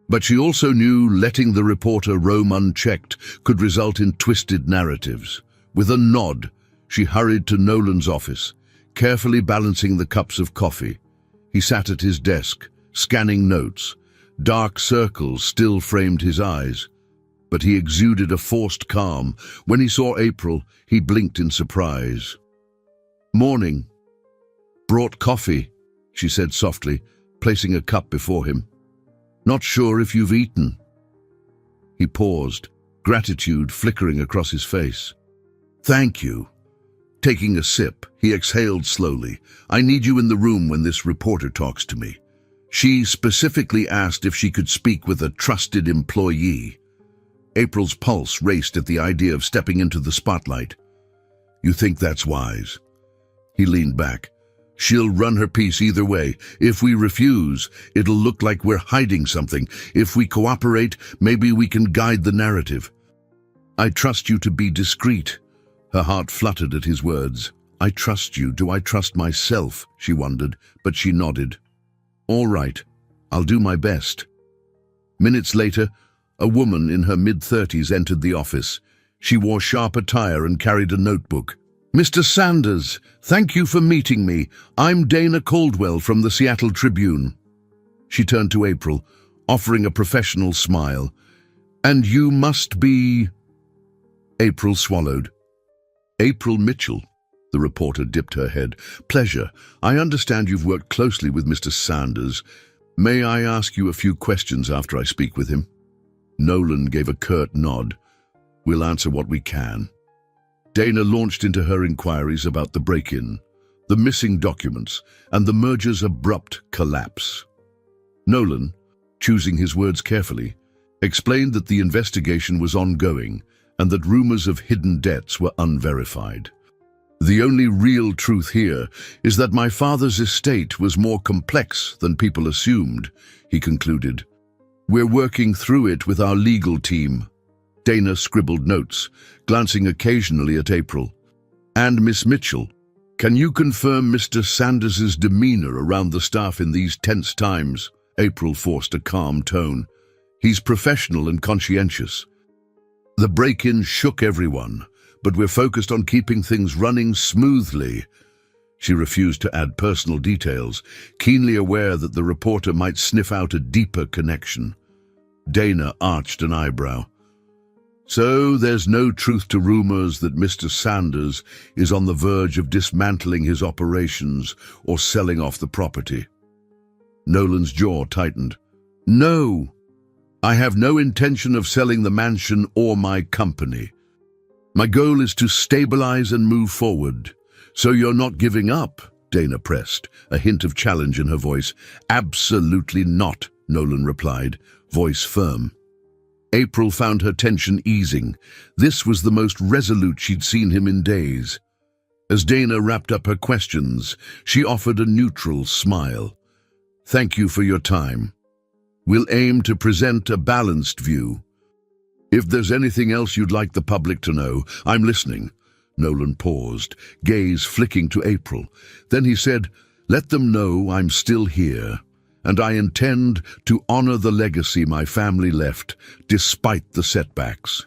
But she also knew letting the reporter roam unchecked could result in twisted narratives. With a nod, she hurried to Nolan's office, carefully balancing the cups of coffee. He sat at his desk, scanning notes. Dark circles still framed his eyes, but he exuded a forced calm. When he saw April, he blinked in surprise. "Morning." "Brought coffee," she said softly, placing a cup before him. "Not sure if you've eaten." He paused, gratitude flickering across his face. "Thank you." Taking a sip, he exhaled slowly. "I need you in the room when this reporter talks to me." She specifically asked if she could speak with a trusted employee. April's pulse raced at the idea of stepping into the spotlight. "You think that's wise?" He leaned back. "She'll run her piece either way. If we refuse, it'll look like we're hiding something. If we cooperate, maybe we can guide the narrative." "I trust you to be discreet." Her heart fluttered at his words. "I trust you. Do I trust myself?" she wondered, but she nodded. "All right, I'll do my best." Minutes later, a woman in her mid-30s entered the office. She wore sharp attire and carried a notebook. "Mr. Sanders, thank you for meeting me. I'm Dana Caldwell from the Seattle Tribune." She turned to April, offering a professional smile. "And you must be—" April swallowed. "April Mitchell." The reporter dipped her head. "Pleasure. I understand you've worked closely with Mr. Sanders. May I ask you a few questions after I speak with him?" Nolan gave a curt nod. "We'll answer what we can." Dana launched into her inquiries about the break-in, the missing documents, and the merger's abrupt collapse. Nolan, choosing his words carefully, explained that the investigation was ongoing and that rumors of hidden debts were unverified. "The only real truth here is that my father's estate was more complex than people assumed," he concluded. "We're working through it with our legal team." Dana scribbled notes, glancing occasionally at April. "And Miss Mitchell, can you confirm Mr. Sanders's demeanor around the staff in these tense times?" April forced a calm tone. "He's professional and conscientious." "The break-in shook everyone, but we're focused on keeping things running smoothly." She refused to add personal details, keenly aware that the reporter might sniff out a deeper connection. Dana arched an eyebrow. "So there's no truth to rumors that Mr. Sanders is on the verge of dismantling his operations or selling off the property?" Nolan's jaw tightened. "No, I have no intention of selling the mansion or my company. My goal is to stabilize and move forward." "So you're not giving up?" Dana pressed, a hint of challenge in her voice. "Absolutely not," Nolan replied, voice firm. April found her tension easing. This was the most resolute she'd seen him in days. As Dana wrapped up her questions, she offered a neutral smile. "Thank you for your time. We'll aim to present a balanced view. If there's anything else you'd like the public to know, I'm listening." Nolan paused, gaze flicking to April. Then he said, "Let them know I'm still here, and I intend to honor the legacy my family left, despite the setbacks."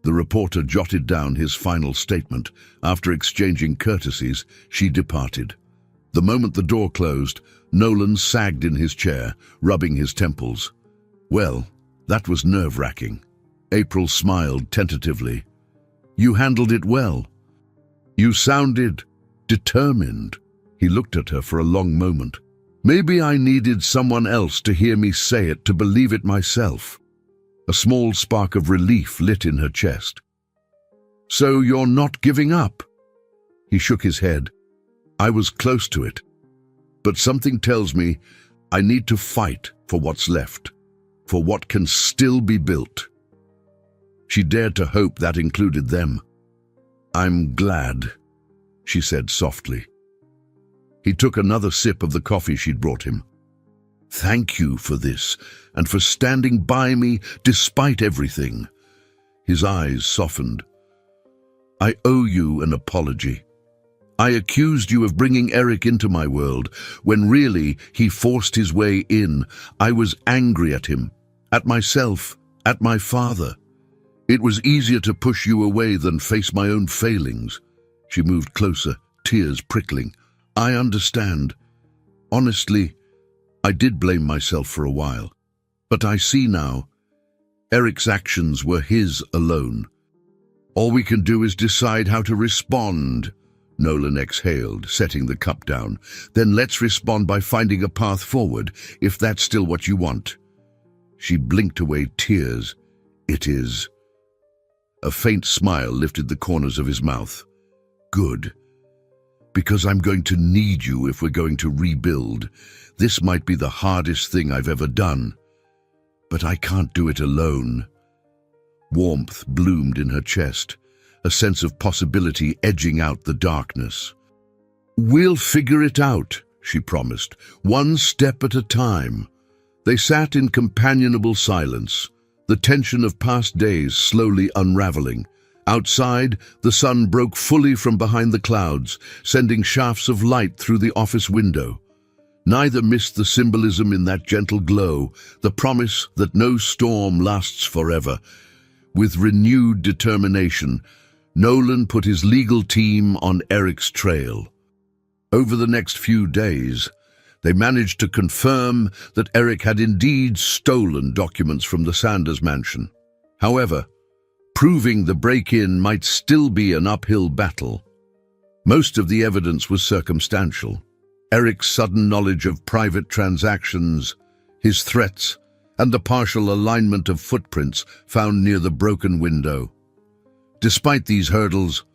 The reporter jotted down his final statement. After exchanging courtesies, she departed. The moment the door closed, Nolan sagged in his chair, rubbing his temples. Well, that was nerve-wracking. April smiled tentatively. "You handled it well. You sounded determined." He looked at her for a long moment. "Maybe I needed someone else to hear me say it to believe it myself." A small spark of relief lit in her chest. "So you're not giving up?" He shook his head. "I was close to it. But something tells me I need to fight for what's left, for what can still be built." She dared to hope that included them. "I'm glad," she said softly. He took another sip of the coffee she'd brought him. "Thank you for this, and for standing by me despite everything." His eyes softened. "I owe you an apology. I accused you of bringing Eric into my world, when really he forced his way in. I was angry at him, at myself, at my father. It was easier to push you away than face my own failings." She moved closer, tears prickling. "I understand. Honestly, I did blame myself for a while. But I see now, Eric's actions were his alone. All we can do is decide how to respond." Nolan exhaled, setting the cup down. "Then let's respond by finding a path forward, if that's still what you want." She blinked away tears. "It is." A faint smile lifted the corners of his mouth. "Good. Because I'm going to need you if we're going to rebuild. This might be the hardest thing I've ever done. But I can't do it alone." Warmth bloomed in her chest, a sense of possibility edging out the darkness. "We'll figure it out," she promised, "one step at a time." They sat in companionable silence, the tension of past days slowly unraveling. Outside, the sun broke fully from behind the clouds, sending shafts of light through the office window. Neither missed the symbolism in that gentle glow, the promise that no storm lasts forever. With renewed determination, Nolan put his legal team on Eric's trail. Over the next few days, they managed to confirm that Eric had indeed stolen documents from the Sanders mansion. However, proving the break-in might still be an uphill battle. Most of the evidence was circumstantial. Eric's sudden knowledge of private transactions, his threats, and the partial alignment of footprints found near the broken window. Despite these hurdles,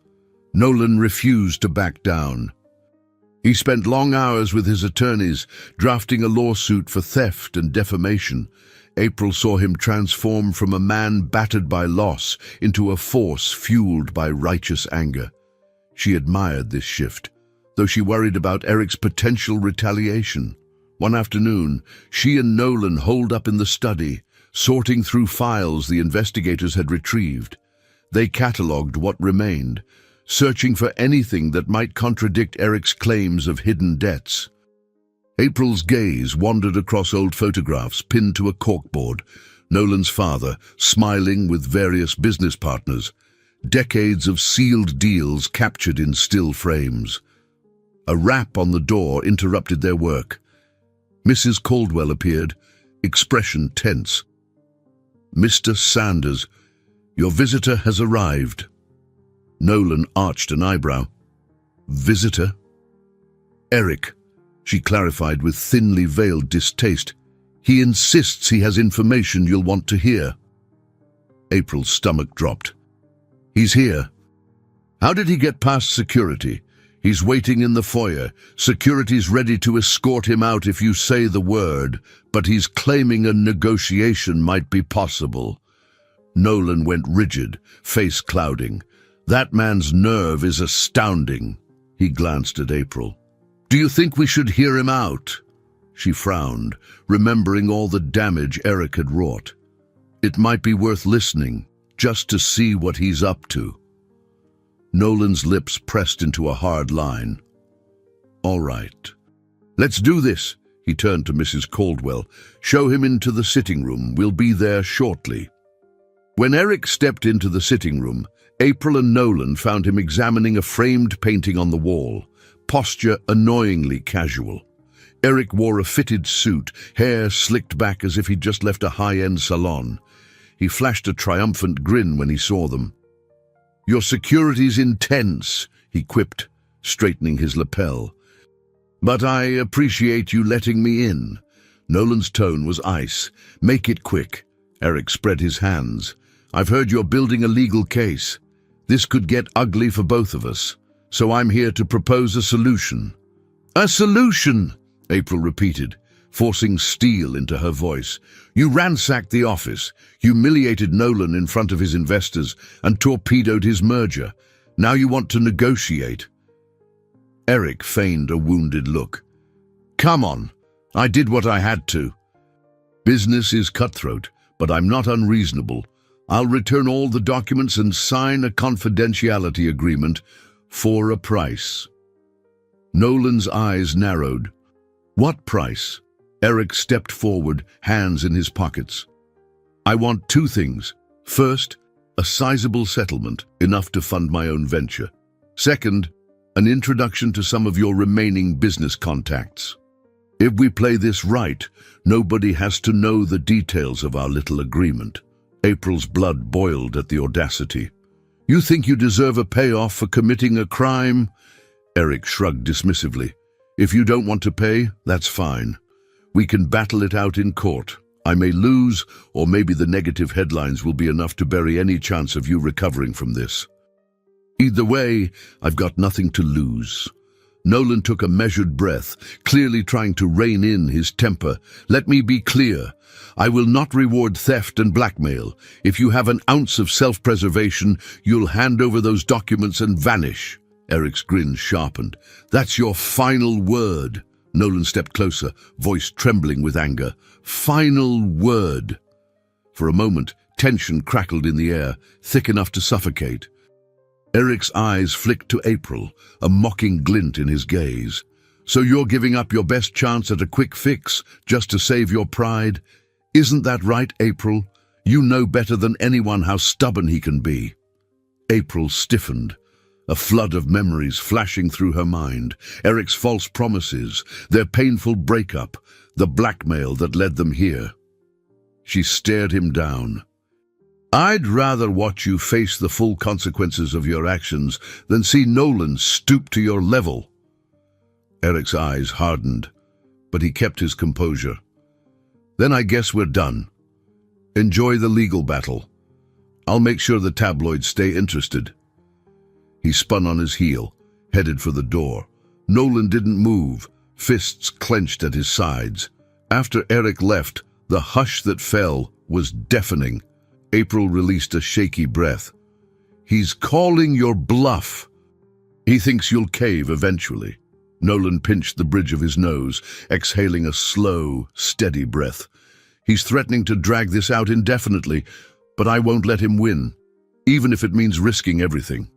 Nolan refused to back down. He spent long hours with his attorneys, drafting a lawsuit for theft and defamation. April saw him transform from a man battered by loss into a force fueled by righteous anger. She admired this shift, though she worried about Eric's potential retaliation. One afternoon, she and Nolan holed up in the study, sorting through files the investigators had retrieved. They catalogued what remained, searching for anything that might contradict Eric's claims of hidden debts. April's gaze wandered across old photographs pinned to a corkboard, Nolan's father smiling with various business partners, decades of sealed deals captured in still frames. A rap on the door interrupted their work. Mrs. Caldwell appeared, expression tense. "Mr. Sanders, your visitor has arrived." Nolan arched an eyebrow. "Visitor?" "Eric," she clarified with thinly veiled distaste. "He insists he has information you'll want to hear." April's stomach dropped. "He's here." "How did he get past security?" "He's waiting in the foyer. Security's ready to escort him out if you say the word, but he's claiming a negotiation might be possible." Nolan went rigid, face clouding. "That man's nerve is astounding." He glanced at April. "Do you think we should hear him out?" She frowned, remembering all the damage Eric had wrought. "It might be worth listening, just to see what he's up to." Nolan's lips pressed into a hard line. "All right. Let's do this." He turned to Mrs. Caldwell. "Show him into the sitting room. We'll be there shortly." When Eric stepped into the sitting room, April and Nolan found him examining a framed painting on the wall, posture annoyingly casual. Eric wore a fitted suit, hair slicked back as if he'd just left a high-end salon. He flashed a triumphant grin when he saw them. "Your security's intense," he quipped, straightening his lapel. "But I appreciate you letting me in." Nolan's tone was ice. "Make it quick." Eric spread his hands. "I've heard you're building a legal case. This could get ugly for both of us, so I'm here to propose a solution." "A solution," April repeated, forcing steel into her voice. "You ransacked the office, humiliated Nolan in front of his investors, and torpedoed his merger. Now you want to negotiate." Eric feigned a wounded look. Come on, I did what I had to. Business is cutthroat, but I'm not unreasonable. I'll return all the documents and sign a confidentiality agreement for a price. Nolan's eyes narrowed. What price? Eric stepped forward, hands in his pockets. I want two things. First, a sizable settlement, enough to fund my own venture. Second, an introduction to some of your remaining business contacts. If we play this right, nobody has to know the details of our little agreement. April's blood boiled at the audacity. You think you deserve a payoff for committing a crime? Eric shrugged dismissively. If you don't want to pay, that's fine. We can battle it out in court. I may lose, or maybe the negative headlines will be enough to bury any chance of you recovering from this. Either way, I've got nothing to lose. Nolan took a measured breath, clearly trying to rein in his temper. Let me be clear. I will not reward theft and blackmail. If you have an ounce of self-preservation, you'll hand over those documents and vanish. Eric's grin sharpened. That's your final word. Nolan stepped closer, voice trembling with anger. Final word. For a moment, tension crackled in the air, thick enough to suffocate. Eric's eyes flicked to April, a mocking glint in his gaze. So you're giving up your best chance at a quick fix, just to save your pride? Isn't that right, April? You know better than anyone how stubborn he can be. April stiffened, a flood of memories flashing through her mind. Eric's false promises, their painful breakup, the blackmail that led them here. She stared him down. I'd rather watch you face the full consequences of your actions than see Nolan stoop to your level. Eric's eyes hardened, but he kept his composure. Then I guess we're done. Enjoy the legal battle. I'll make sure the tabloids stay interested. He spun on his heel, headed for the door. Nolan didn't move, fists clenched at his sides. After Eric left, the hush that fell was deafening. April released a shaky breath. He's calling your bluff. He thinks you'll cave eventually. Nolan pinched the bridge of his nose, exhaling a slow, steady breath. He's threatening to drag this out indefinitely, but I won't let him win, even if it means risking everything.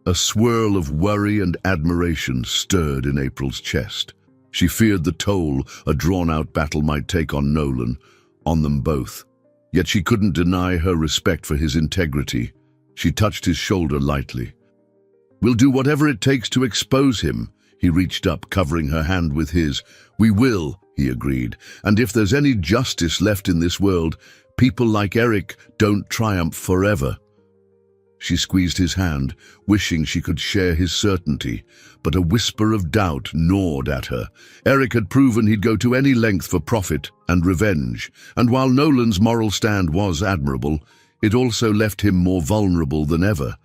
A swirl of worry and admiration stirred in April's chest. She feared the toll a drawn-out battle might take on Nolan, on them both. Yet she couldn't deny her respect for his integrity. She touched his shoulder lightly. We'll do whatever it takes to expose him. He reached up, covering her hand with his. We will, he agreed. And if there's any justice left in this world, people like Eric don't triumph forever. She squeezed his hand, wishing she could share his certainty, but a whisper of doubt gnawed at her. Eric had proven he'd go to any length for profit and revenge, and while Nolan's moral stand was admirable, it also left him more vulnerable than ever.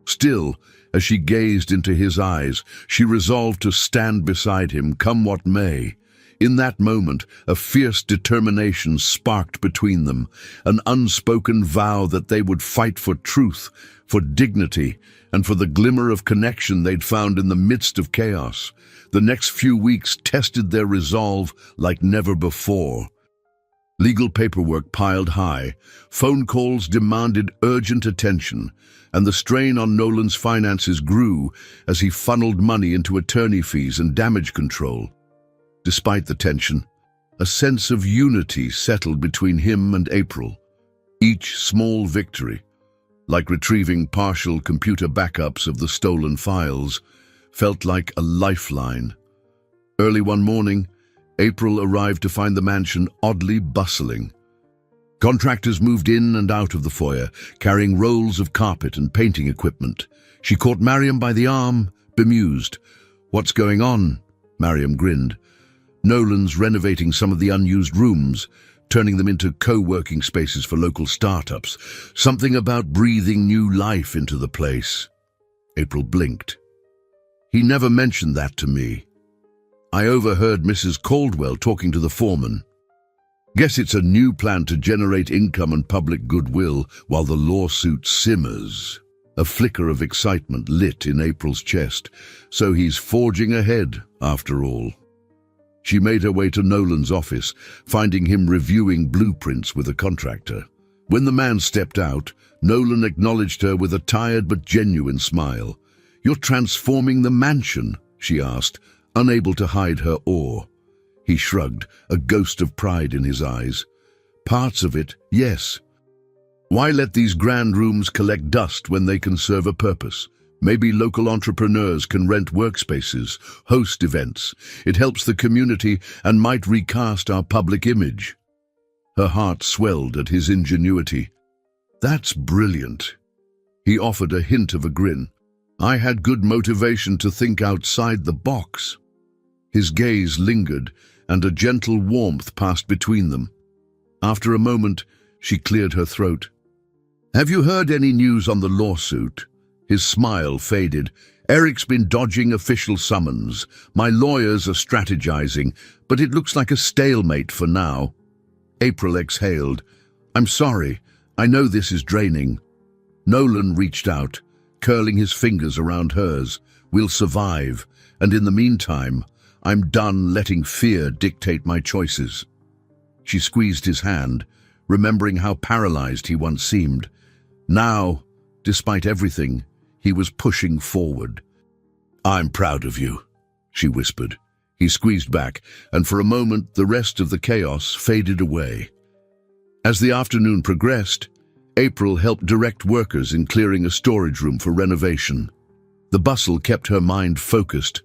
Still, as she gazed into his eyes, she resolved to stand beside him, come what may. In that moment, a fierce determination sparked between them, an unspoken vow that they would fight for truth, for dignity, and for the glimmer of connection they'd found in the midst of chaos. The next few weeks tested their resolve like never before. Legal paperwork piled high, phone calls demanded urgent attention, and the strain on Nolan's finances grew as he funneled money into attorney fees and damage control. Despite the tension, a sense of unity settled between him and April. Each small victory, like retrieving partial computer backups of the stolen files, felt like a lifeline. Early one morning, April arrived to find the mansion oddly bustling. Contractors moved in and out of the foyer, carrying rolls of carpet and painting equipment. She caught Mariam by the arm, bemused. "What's going on?" Mariam grinned. "Nolan's renovating some of the unused rooms, turning them into co-working spaces for local startups. Something about breathing new life into the place." April blinked. "He never mentioned that to me. I overheard Mrs. Caldwell talking to the foreman. Guess it's a new plan to generate income and public goodwill while the lawsuit simmers." A flicker of excitement lit in April's chest. So he's forging ahead, after all. She made her way to Nolan's office, finding him reviewing blueprints with a contractor. When the man stepped out, Nolan acknowledged her with a tired but genuine smile. "You're transforming the mansion?" she asked, unable to hide her awe. He shrugged, a ghost of pride in his eyes. "Parts of it, yes. Why let these grand rooms collect dust when they can serve a purpose? Maybe local entrepreneurs can rent workspaces, host events. It helps the community and might recast our public image." Her heart swelled at his ingenuity. "That's brilliant." He offered a hint of a grin. "I had good motivation to think outside the box." His gaze lingered, and a gentle warmth passed between them. After a moment, she cleared her throat. "Have you heard any news on the lawsuit?" His smile faded. "Eric's been dodging official summons. My lawyers are strategizing, but it looks like a stalemate for now." April exhaled. "I'm sorry. I know this is draining." Nolan reached out, curling his fingers around hers. "We'll survive, and in the meantime, I'm done letting fear dictate my choices." She squeezed his hand, remembering how paralyzed he once seemed. Now, despite everything, he was pushing forward. "I'm proud of you," she whispered. He squeezed back, and for a moment the rest of the chaos faded away. As the afternoon progressed, April helped direct workers in clearing a storage room for renovation. The bustle kept her mind focused,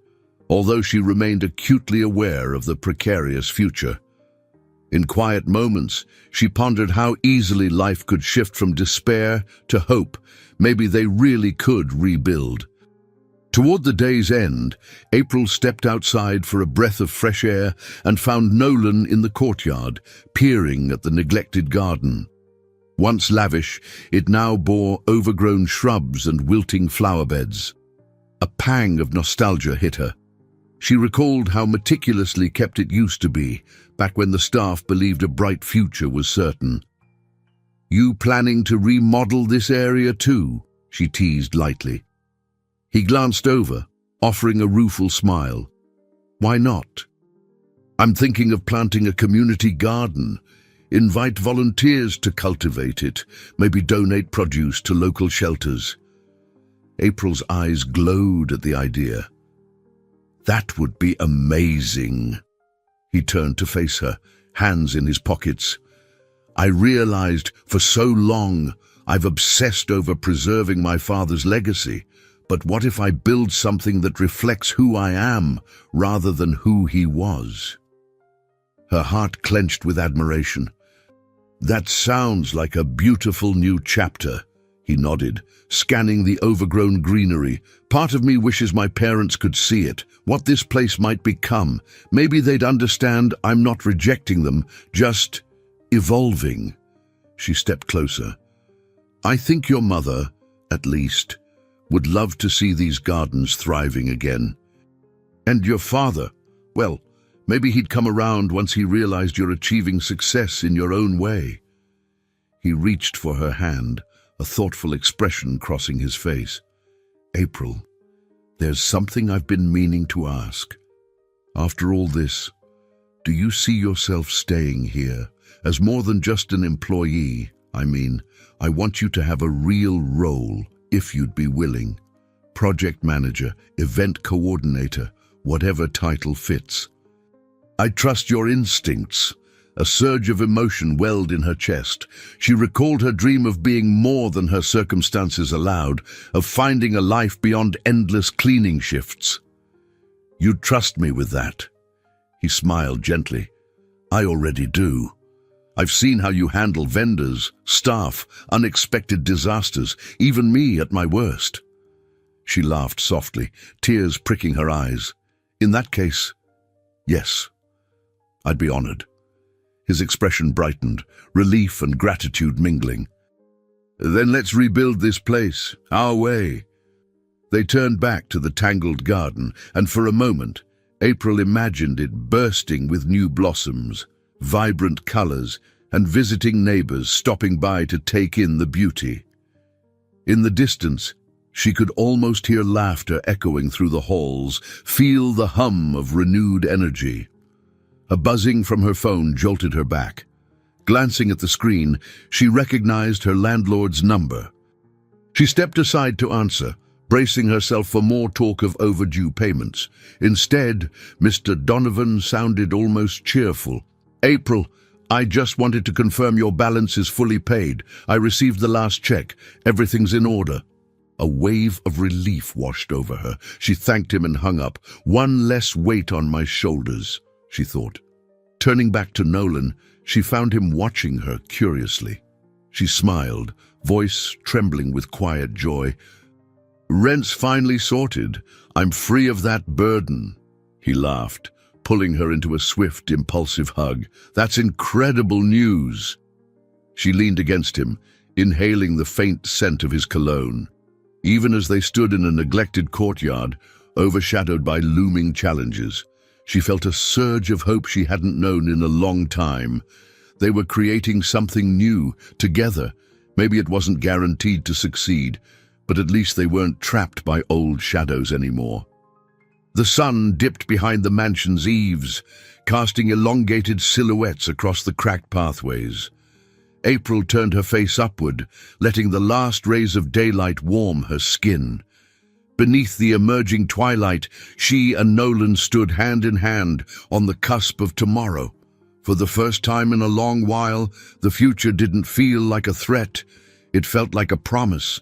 although she remained acutely aware of the precarious future. In quiet moments, she pondered how easily life could shift from despair to hope. Maybe they really could rebuild. Toward the day's end, April stepped outside for a breath of fresh air and found Nolan in the courtyard, peering at the neglected garden. Once lavish, it now bore overgrown shrubs and wilting flower beds. A pang of nostalgia hit her. She recalled how meticulously kept it used to be, back when the staff believed a bright future was certain. "You planning to remodel this area too?" she teased lightly. He glanced over, offering a rueful smile. "Why not? I'm thinking of planting a community garden. Invite volunteers to cultivate it, maybe donate produce to local shelters." April's eyes glowed at the idea. "That would be amazing." He turned to face her, hands in his pockets. "I realized for so long I've obsessed over preserving my father's legacy, but what if I build something that reflects who I am rather than who he was?" Her heart clenched with admiration. "That sounds like a beautiful new chapter," he nodded, scanning the overgrown greenery. "Part of me wishes my parents could see it, what this place might become. Maybe they'd understand I'm not rejecting them, just evolving." She stepped closer. "I think your mother, at least, would love to see these gardens thriving again. And your father, well, maybe he'd come around once he realized you're achieving success in your own way." He reached for her hand, a thoughtful expression crossing his face. "April, there's something I've been meaning to ask. After all this, do you see yourself staying here as more than just an employee? I want you to have a real role, if you'd be willing. Project manager, event coordinator, whatever title fits." "I trust your instincts." A surge of emotion welled in her chest. She recalled her dream of being more than her circumstances allowed, of finding a life beyond endless cleaning shifts. "You'd trust me with that?" He smiled gently. "I already do. I've seen how you handle vendors, staff, unexpected disasters, even me at my worst." She laughed softly, tears pricking her eyes. "In that case, yes, I'd be honored." His expression brightened, relief and gratitude mingling. "Then let's rebuild this place, our way." They turned back to the tangled garden, and for a moment, April imagined it bursting with new blossoms, vibrant colors, and visiting neighbors stopping by to take in the beauty. In the distance, She could almost hear laughter echoing through the halls, feel the hum of renewed energy. A buzzing from her phone jolted her back. Glancing at the screen, she recognized her landlord's number. She stepped aside to answer, bracing herself for more talk of overdue payments. Instead, Mr. Donovan sounded almost cheerful. "April, I just wanted to confirm your balance is fully paid. I received the last check. Everything's in order." A wave of relief washed over her. She thanked him and hung up. "One less weight on my shoulders," she thought. Turning back to Nolan, she found him watching her curiously. She smiled, voice trembling with quiet joy. "Rent's finally sorted. I'm free of that burden." He laughed, pulling her into a swift, impulsive hug. "That's incredible news." She leaned against him, inhaling the faint scent of his cologne. Even as they stood in a neglected courtyard, overshadowed by looming challenges, she felt a surge of hope she hadn't known in a long time. They were creating something new, together. Maybe it wasn't guaranteed to succeed, but at least they weren't trapped by old shadows anymore. The sun dipped behind the mansion's eaves, casting elongated silhouettes across the cracked pathways. April turned her face upward, letting the last rays of daylight warm her skin. Beneath the emerging twilight, she and Nolan stood hand in hand on the cusp of tomorrow. For the first time in a long while, the future didn't feel like a threat. It felt like a promise.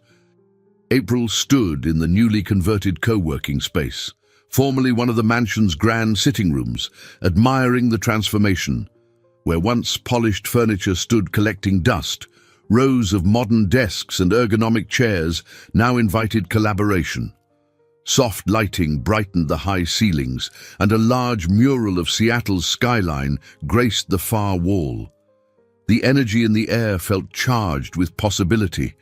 April stood in the newly converted co-working space, formerly one of the mansion's grand sitting rooms, admiring the transformation. Where once polished furniture stood collecting dust, rows of modern desks and ergonomic chairs now invited collaboration. Soft lighting brightened the high ceilings, and a large mural of Seattle's skyline graced the far wall. The energy in the air felt charged with possibility.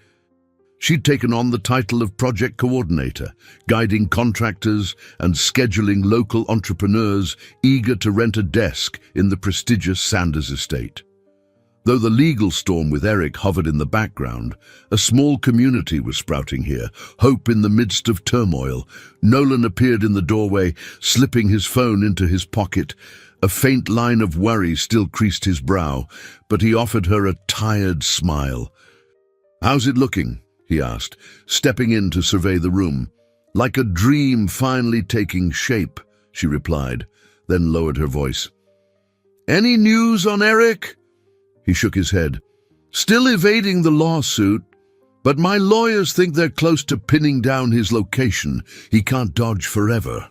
She'd taken on the title of project coordinator, guiding contractors and scheduling local entrepreneurs eager to rent a desk in the prestigious Sanders estate. Though the legal storm with Eric hovered in the background, a small community was sprouting here, hope in the midst of turmoil. Nolan appeared in the doorway, slipping his phone into his pocket. A faint line of worry still creased his brow, but he offered her a tired smile. "How's it looking?" he asked, stepping in to survey the room. "Like a dream finally taking shape," she replied, then lowered her voice. "Any news on Eric?" He shook his head. "Still evading the lawsuit, but my lawyers think they're close to pinning down his location. He can't dodge forever."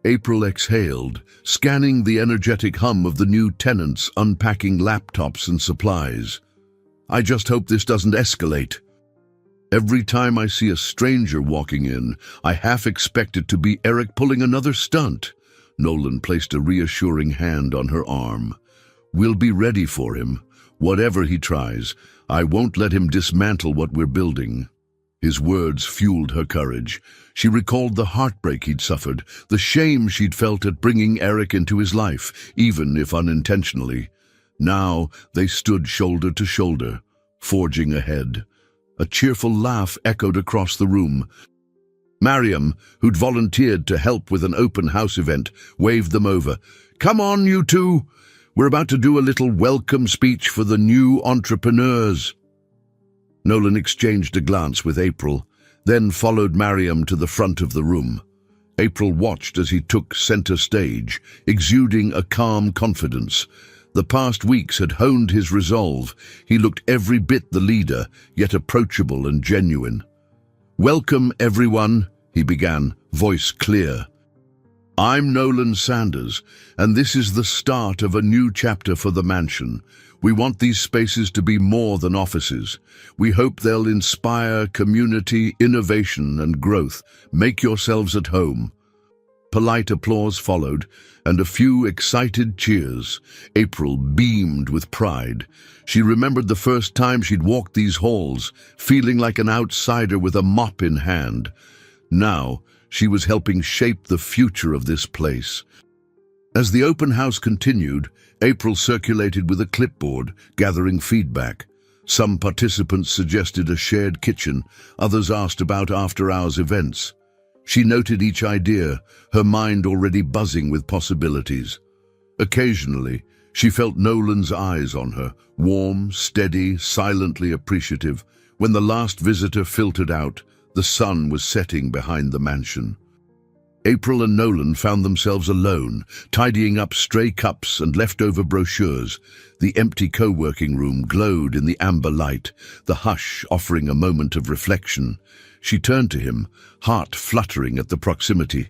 April exhaled, scanning the energetic hum of the new tenants unpacking laptops and supplies. "I just hope this doesn't escalate. Every time I see a stranger walking in, I half expect it to be Eric pulling another stunt." Nolan placed a reassuring hand on her arm. "We'll be ready for him. Whatever he tries, I won't let him dismantle what we're building." His words fueled her courage. She recalled the heartbreak he'd suffered, the shame she'd felt at bringing Eric into his life, even if unintentionally. Now they stood shoulder to shoulder, forging ahead. A cheerful laugh echoed across the room. Mariam, who'd volunteered to help with an open house event, waved them over. "Come on, you two. We're about to do a little welcome speech for the new entrepreneurs." Nolan exchanged a glance with April, then followed Mariam to the front of the room. April watched as he took center stage, exuding a calm confidence. The past weeks had honed his resolve. He looked every bit the leader, yet approachable and genuine. "Welcome, everyone," he began, voice clear. "I'm Nolan Sanders, and this is the start of a new chapter for the mansion. We want these spaces to be more than offices. We hope they'll inspire community, innovation, and growth. Make yourselves at home." Polite applause followed, and a few excited cheers. April beamed with pride. She remembered the first time she'd walked these halls, feeling like an outsider with a mop in hand. Now, she was helping shape the future of this place. As the open house continued, April circulated with a clipboard, gathering feedback. Some participants suggested a shared kitchen, others asked about after-hours events. She noted each idea, her mind already buzzing with possibilities. Occasionally, she felt Nolan's eyes on her, warm, steady, silently appreciative. When the last visitor filtered out, the sun was setting behind the mansion. April and Nolan found themselves alone, tidying up stray cups and leftover brochures. The empty co-working room glowed in the amber light, the hush offering a moment of reflection. She turned to him, heart fluttering at the proximity.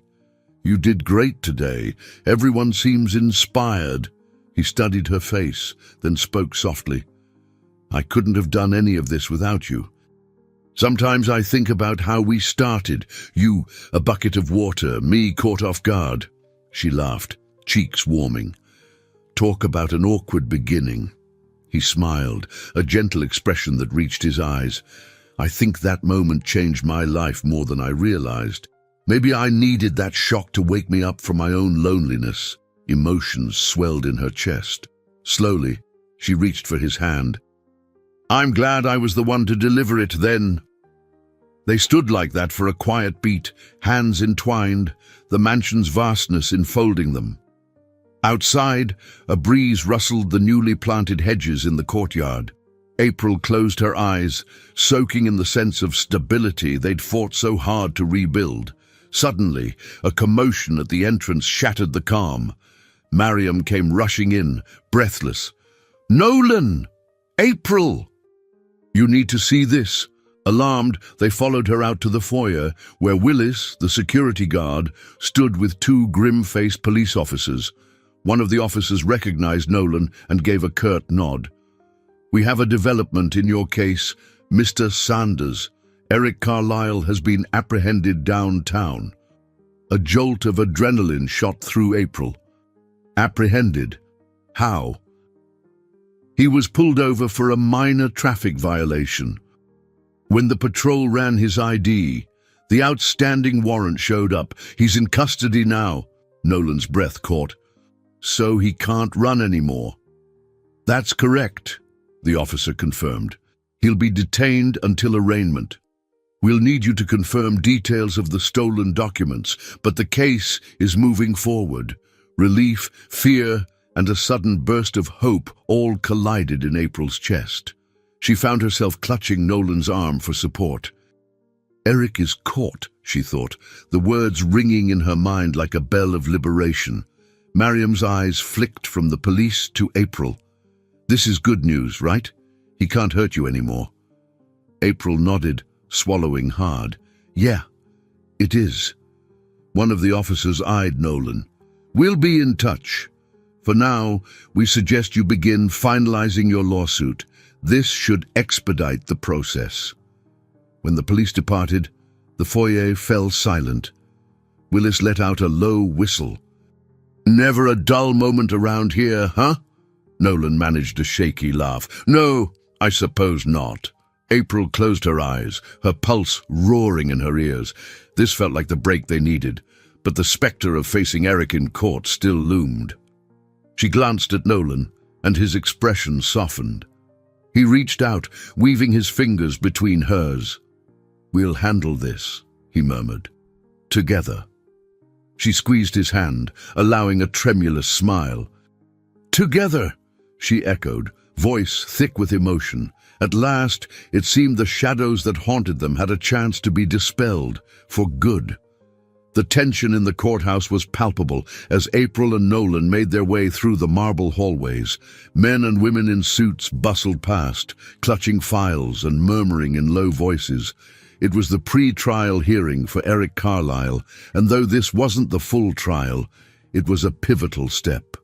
"You did great today. Everyone seems inspired." He studied her face, then spoke softly. "I couldn't have done any of this without you. Sometimes I think about how we started. You, a bucket of water, me caught off guard." She laughed, cheeks warming. "Talk about an awkward beginning." He smiled, a gentle expression that reached his eyes. "I think that moment changed my life more than I realized. Maybe I needed that shock to wake me up from my own loneliness." Emotions swelled in her chest. Slowly, she reached for his hand. "I'm glad I was the one to deliver it then." They stood like that for a quiet beat, hands entwined, the mansion's vastness enfolding them. Outside, a breeze rustled the newly planted hedges in the courtyard. April closed her eyes, soaking in the sense of stability they'd fought so hard to rebuild. Suddenly, a commotion at the entrance shattered the calm. Mariam came rushing in, breathless. "Nolan! April! You need to see this." Alarmed, they followed her out to the foyer, where Willis, the security guard, stood with two grim-faced police officers. One of the officers recognized Nolan and gave a curt nod. "We have a development in your case, Mr. Sanders. Eric Carlisle has been apprehended downtown." A jolt of adrenaline shot through April. Apprehended? How? He was pulled over for a minor traffic violation. When the patrol ran his ID, the outstanding warrant showed up. "He's in custody now." Nolan's breath caught. "So he can't run anymore?" "That's correct," the officer confirmed. "He'll be detained until arraignment. We'll need you to confirm details of the stolen documents, but the case is moving forward." Relief, fear, and a sudden burst of hope all collided in April's chest. She found herself clutching Nolan's arm for support. "Eric is caught," she thought, the words ringing in her mind like a bell of liberation. Mariam's eyes flicked from the police to April. "This is good news, right? He can't hurt you anymore." April nodded, swallowing hard. "Yeah, it is." One of the officers eyed Nolan. "We'll be in touch. For now, we suggest you begin finalizing your lawsuit. This should expedite the process." When the police departed, the foyer fell silent. Willis let out a low whistle. "Never a dull moment around here, huh?" Nolan managed a shaky laugh. "No, I suppose not." April closed her eyes, her pulse roaring in her ears. This felt like the break they needed, but the specter of facing Eric in court still loomed. She glanced at Nolan, and his expression softened. He reached out, weaving his fingers between hers. "We'll handle this," he murmured. "Together." She squeezed his hand, allowing a tremulous smile. "Together," she echoed, voice thick with emotion. At last, it seemed the shadows that haunted them had a chance to be dispelled, for good. The tension in the courthouse was palpable as April and Nolan made their way through the marble hallways. Men and women in suits bustled past, clutching files and murmuring in low voices. It was the pre-trial hearing for Eric Carlisle, and though this wasn't the full trial, it was a pivotal step.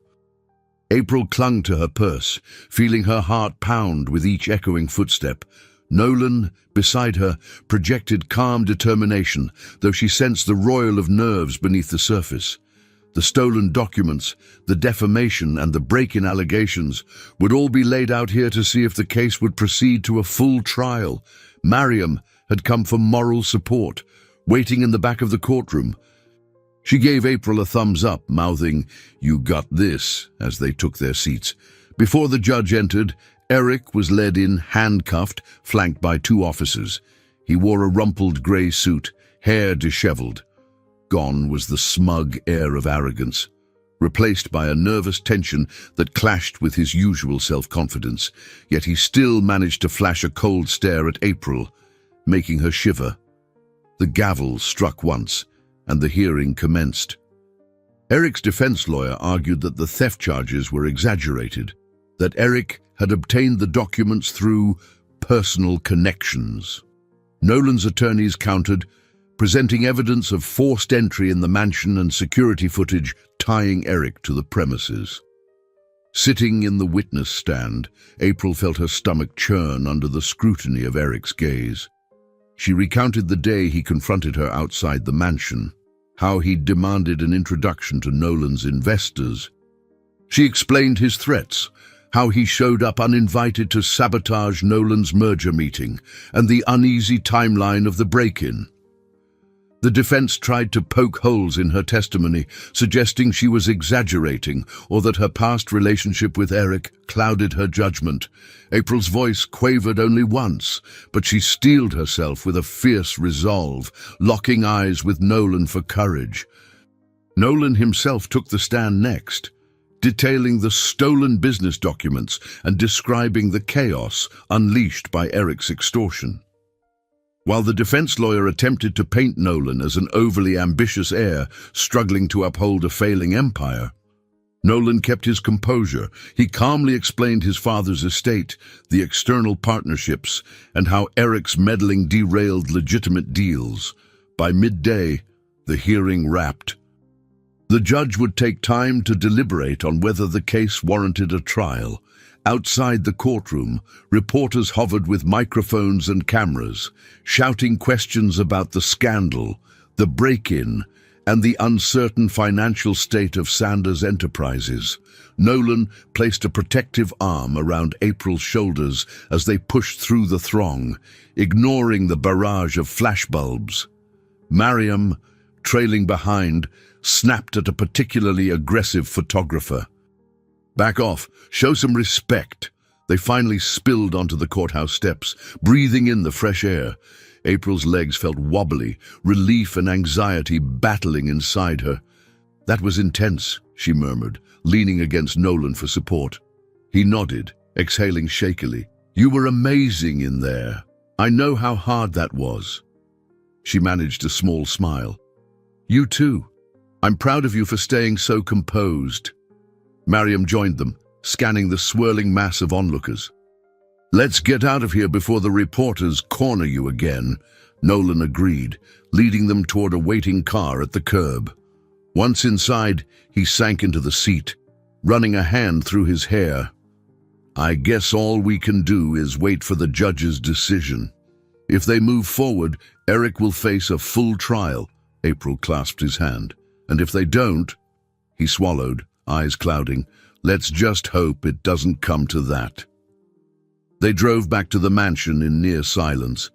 April clung to her purse, feeling her heart pound with each echoing footstep. Nolan, beside her, projected calm determination, though she sensed the roil of nerves beneath the surface. The stolen documents, the defamation, and the break-in allegations would all be laid out here to see if the case would proceed to a full trial. Mariam had come for moral support, waiting in the back of the courtroom. She gave April a thumbs up, mouthing, "You got this," as they took their seats. Before the judge entered, Eric was led in, handcuffed, flanked by two officers. He wore a rumpled grey suit, hair disheveled. Gone was the smug air of arrogance, replaced by a nervous tension that clashed with his usual self-confidence. Yet he still managed to flash a cold stare at April, making her shiver. The gavel struck once, and the hearing commenced. Eric's defense lawyer argued that the theft charges were exaggerated, that Eric had obtained the documents through personal connections. Nolan's attorneys countered, presenting evidence of forced entry in the mansion and security footage tying Eric to the premises. Sitting in the witness stand, April felt her stomach churn under the scrutiny of Eric's gaze. She recounted the day he confronted her outside the mansion, how he demanded an introduction to Nolan's investors. She explained his threats, how he showed up uninvited to sabotage Nolan's merger meeting, and the uneasy timeline of the break-in. The defense tried to poke holes in her testimony, suggesting she was exaggerating or that her past relationship with Eric clouded her judgment. April's voice quavered only once, but she steeled herself with a fierce resolve, locking eyes with Nolan for courage. Nolan himself took the stand next, detailing the stolen business documents and describing the chaos unleashed by Eric's extortion. While the defense lawyer attempted to paint Nolan as an overly ambitious heir struggling to uphold a failing empire, Nolan kept his composure. He calmly explained his father's estate, the external partnerships, and how Eric's meddling derailed legitimate deals. By midday, the hearing wrapped. The judge would take time to deliberate on whether the case warranted a trial. Outside the courtroom, reporters hovered with microphones and cameras, shouting questions about the scandal, the break-in, and the uncertain financial state of Sanders Enterprises. Nolan placed a protective arm around April's shoulders as they pushed through the throng, ignoring the barrage of flashbulbs. Mariam, trailing behind, snapped at a particularly aggressive photographer. "Back off, show some respect." They finally spilled onto the courthouse steps, breathing in the fresh air. April's legs felt wobbly, relief and anxiety battling inside her. "That was intense," she murmured, leaning against Nolan for support. He nodded, exhaling shakily. "You were amazing in there. I know how hard that was." She managed a small smile. "You too. I'm proud of you for staying so composed." Mariam joined them, scanning the swirling mass of onlookers. "Let's get out of here before the reporters corner you again," Nolan agreed, leading them toward a waiting car at the curb. Once inside, he sank into the seat, running a hand through his hair. "I guess all we can do is wait for the judge's decision. If they move forward, Eric will face a full trial." April clasped his hand. "And if they don't," he swallowed, eyes clouding, "let's just hope it doesn't come to that." They drove back to the mansion in near silence.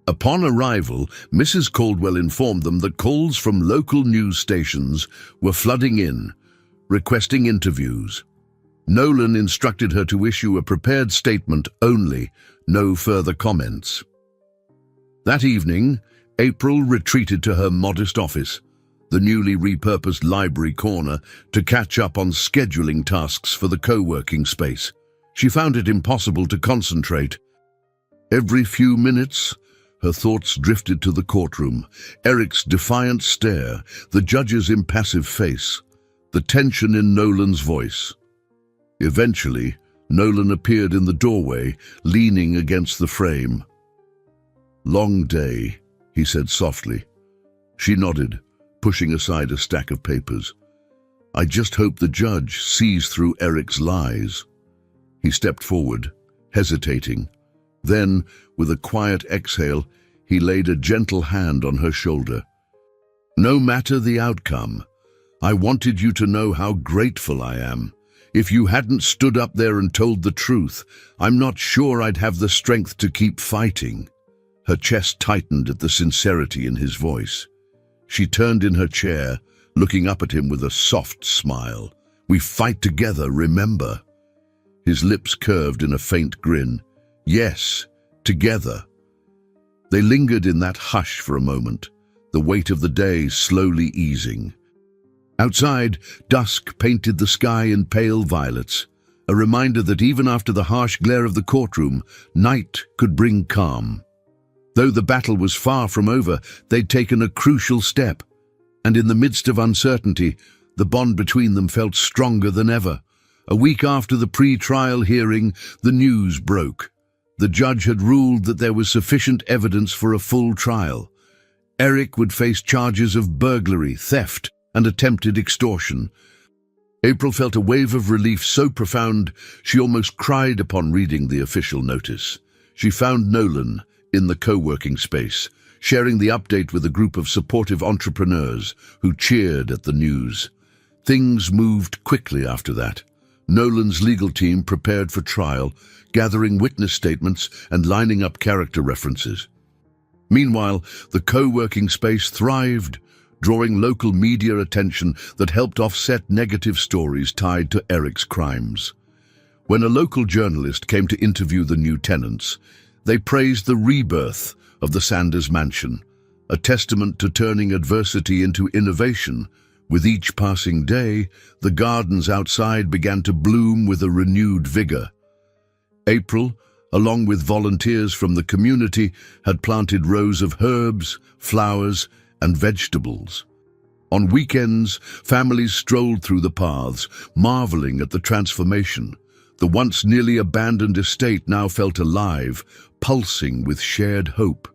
Upon arrival, Mrs. Caldwell informed them that calls from local news stations were flooding in, requesting interviews. Nolan instructed her to issue a prepared statement only, no further comments. That evening, April retreated to her modest office, the newly repurposed library corner, to catch up on scheduling tasks for the co-working space. She found it impossible to concentrate. Every few minutes, her thoughts drifted to the courtroom, Eric's defiant stare, the judge's impassive face, the tension in Nolan's voice. Eventually, Nolan appeared in the doorway, leaning against the frame. "Long day," he said softly. She nodded, pushing aside a stack of papers. "I just hope the judge sees through Eric's lies." He stepped forward, hesitating. Then, with a quiet exhale, he laid a gentle hand on her shoulder. "No matter the outcome, I wanted you to know how grateful I am. If you hadn't stood up there and told the truth, I'm not sure I'd have the strength to keep fighting." Her chest tightened at the sincerity in his voice. She turned in her chair, looking up at him with a soft smile. "We fight together, remember?" His lips curved in a faint grin. Yes, together. They lingered in that hush for a moment, the weight of the day slowly easing. Outside, dusk painted the sky in pale violets, a reminder that even after the harsh glare of the courtroom, night could bring calm. Though the battle was far from over, they'd taken a crucial step, and in the midst of uncertainty, the bond between them felt stronger than ever. A week after the pre-trial hearing, the news broke. The judge had ruled that there was sufficient evidence for a full trial. Eric would face charges of burglary, theft, and attempted extortion. April felt a wave of relief so profound she almost cried upon reading the official notice. She found Nolan in the co-working space, sharing the update with a group of supportive entrepreneurs who cheered at the news. Things moved quickly after that. Nolan's legal team prepared for trial, gathering witness statements and lining up character references. Meanwhile, the co-working space thrived, drawing local media attention that helped offset negative stories tied to Eric's crimes. When a local journalist came to interview the new tenants, they praised the rebirth of the Sanders mansion, a testament to turning adversity into innovation. With each passing day, the gardens outside began to bloom with a renewed vigor. April, along with volunteers from the community, had planted rows of herbs, flowers, and vegetables. On weekends, families strolled through the paths, marveling at the transformation. The once nearly abandoned estate now felt alive, pulsing with shared hope.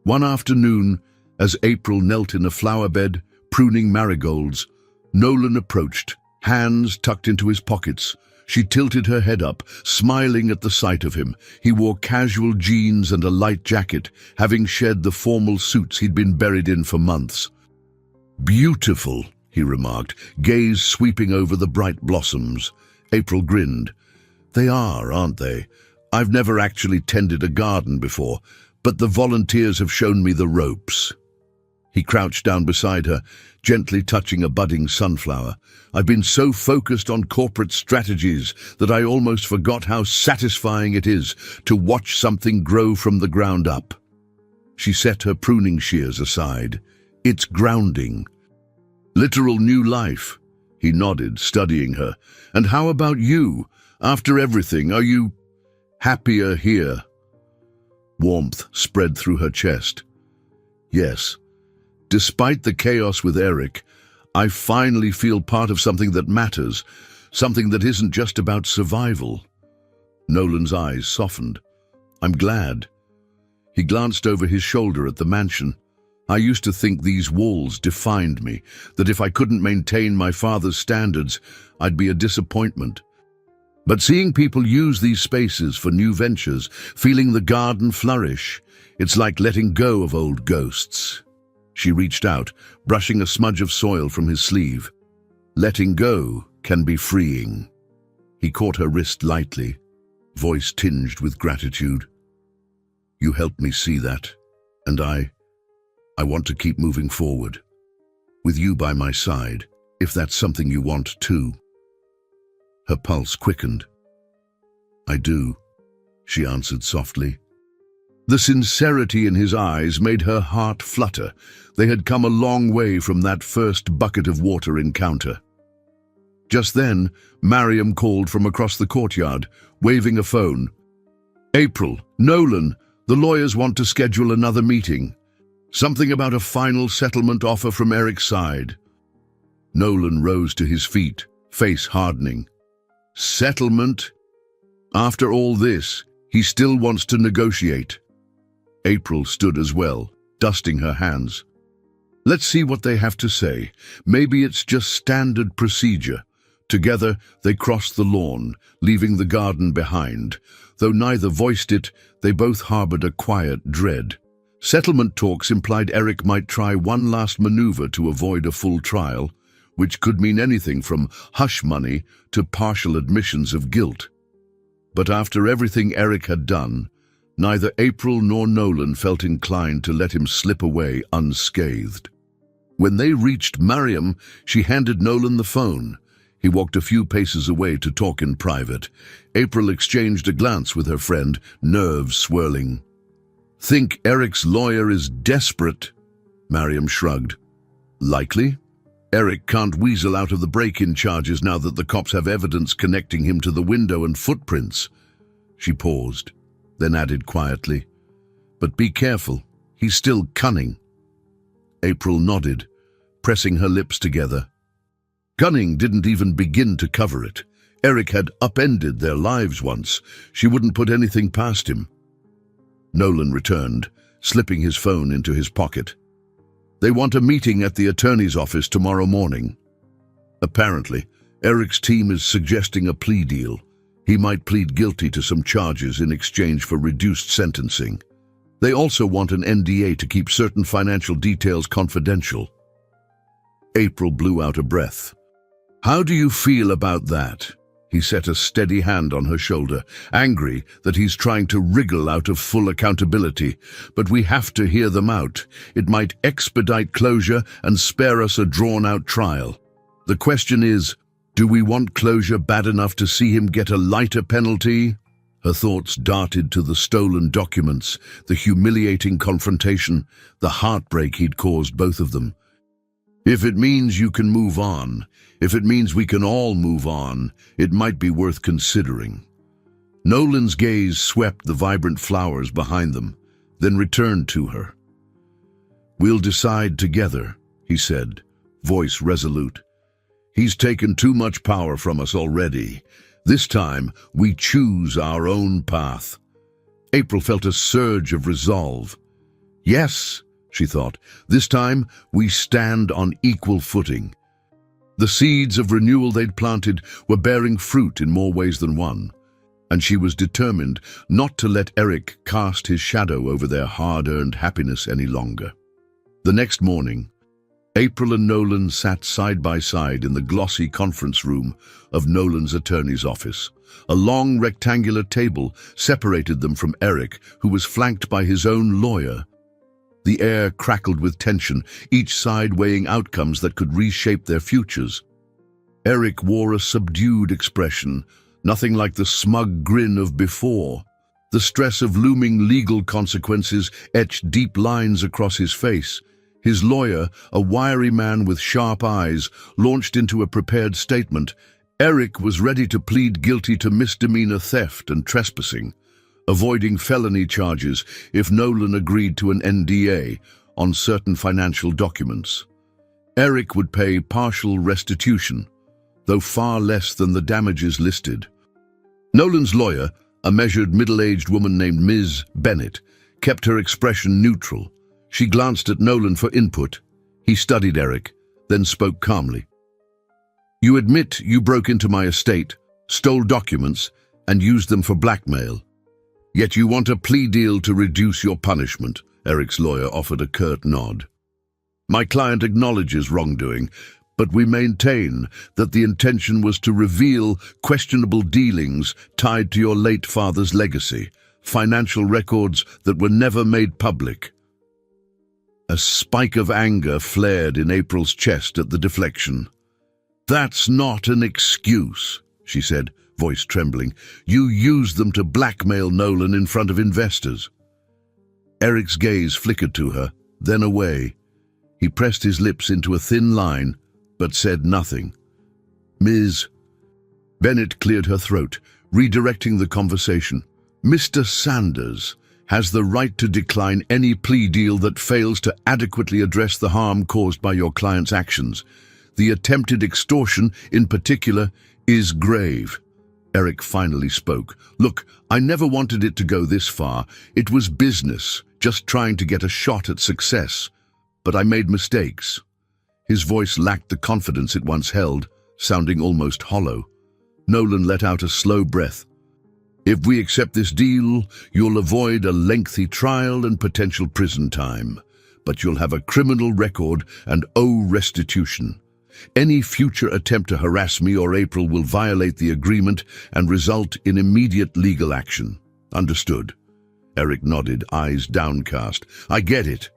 One afternoon, as April knelt in a flower bed, pruning marigolds, Nolan approached, hands tucked into his pockets. She tilted her head up, smiling at the sight of him. He wore casual jeans and a light jacket, having shed the formal suits he'd been buried in for months. "Beautiful," he remarked, gaze sweeping over the bright blossoms. April grinned. "They are, aren't they? I've never actually tended a garden before, but the volunteers have shown me the ropes." He crouched down beside her, gently touching a budding sunflower. "I've been so focused on corporate strategies that I almost forgot how satisfying it is to watch something grow from the ground up." She set her pruning shears aside. "It's grounding." "Literal new life." He nodded, studying her. "And how about you? After everything, are you happier here?" Warmth spread through her chest. "Yes. Despite the chaos with Eric, I finally feel part of something that matters, something that isn't just about survival." Nolan's eyes softened. "I'm glad." He glanced over his shoulder at the mansion. "I used to think these walls defined me, that if I couldn't maintain my father's standards, I'd be a disappointment. But seeing people use these spaces for new ventures, feeling the garden flourish, it's like letting go of old ghosts." She reached out, brushing a smudge of soil from his sleeve. "Letting go can be freeing." He caught her wrist lightly, voice tinged with gratitude. "You helped me see that, and I want to keep moving forward. With you by my side, if that's something you want too." Her pulse quickened. "I do," she answered softly. The sincerity in his eyes made her heart flutter. They had come a long way from that first bucket of water encounter. Just then, Mariam called from across the courtyard, waving a phone. "April, Nolan, the lawyers want to schedule another meeting. Something about a final settlement offer from Eric's side." Nolan rose to his feet, face hardening. "Settlement? After all this, he still wants to negotiate." April stood as well, dusting her hands. "Let's see what they have to say. Maybe it's just standard procedure." Together, they crossed the lawn, leaving the garden behind. Though neither voiced it, they both harbored a quiet dread. Settlement talks implied Eric might try one last maneuver to avoid a full trial, which could mean anything from hush money to partial admissions of guilt. But after everything Eric had done, neither April nor Nolan felt inclined to let him slip away unscathed. When they reached Mariam, she handed Nolan the phone. He walked a few paces away to talk in private. April exchanged a glance with her friend, nerves swirling. "Think Eric's lawyer is desperate?" Mariam shrugged. "Likely. Eric can't weasel out of the break-in charges now that the cops have evidence connecting him to the window and footprints." She paused, then added quietly, "But be careful, he's still cunning." April nodded, pressing her lips together. Cunning didn't even begin to cover it. Eric had upended their lives once. She wouldn't put anything past him. Nolan returned, slipping his phone into his pocket. "They want a meeting at the attorney's office tomorrow morning." Apparently, Eric's team is suggesting a plea deal. He might plead guilty to some charges in exchange for reduced sentencing. They also want an NDA to keep certain financial details confidential. April blew out a breath. "How do you feel about that?" He set a steady hand on her shoulder, angry that he's trying to wriggle out of full accountability. "But we have to hear them out. It might expedite closure and spare us a drawn-out trial. The question is, do we want closure bad enough to see him get a lighter penalty?" Her thoughts darted to the stolen documents, the humiliating confrontation, the heartbreak he'd caused both of them. "If it means you can move on, if it means we can all move on, it might be worth considering." Nolan's gaze swept the vibrant flowers behind them, then returned to her. "We'll decide together," he said, voice resolute. "He's taken too much power from us already. This time, we choose our own path." April felt a surge of resolve. "Yes," she thought, "this time we stand on equal footing." The seeds of renewal they'd planted were bearing fruit in more ways than one, and she was determined not to let Eric cast his shadow over their hard-earned happiness any longer. The next morning, April and Nolan sat side by side in the glossy conference room of Nolan's attorney's office. A long rectangular table separated them from Eric, who was flanked by his own lawyer. The air crackled with tension, each side weighing outcomes that could reshape their futures. Eric wore a subdued expression, nothing like the smug grin of before. The stress of looming legal consequences etched deep lines across his face. His lawyer, a wiry man with sharp eyes, launched into a prepared statement. Eric was ready to plead guilty to misdemeanor theft and trespassing, avoiding felony charges if Nolan agreed to an NDA on certain financial documents. Eric would pay partial restitution, though far less than the damages listed. Nolan's lawyer, a measured middle-aged woman named Ms. Bennett, kept her expression neutral. She glanced at Nolan for input. He studied Eric, then spoke calmly. "You admit you broke into my estate, stole documents, and used them for blackmail. Yet you want a plea deal to reduce your punishment," Eric's lawyer offered a curt nod. "My client acknowledges wrongdoing, but we maintain that the intention was to reveal questionable dealings tied to your late father's legacy, financial records that were never made public." A spike of anger flared in April's chest at the deflection. "That's not an excuse," she said, voice trembling. "You used them to blackmail Nolan in front of investors." Eric's gaze flickered to her, then away. He pressed his lips into a thin line, but said nothing. "Ms." Bennett cleared her throat, redirecting the conversation. "Mr. Sanders has the right to decline any plea deal that fails to adequately address the harm caused by your client's actions. The attempted extortion, in particular, is grave." Eric finally spoke. "Look, I never wanted it to go this far. It was business, just trying to get a shot at success. But I made mistakes." His voice lacked the confidence it once held, sounding almost hollow. Nolan let out a slow breath. "If we accept this deal, you'll avoid a lengthy trial and potential prison time. But you'll have a criminal record and owe restitution. Any future attempt to harass me or April will violate the agreement and result in immediate legal action. Understood?" Eric nodded, eyes downcast. "I get it."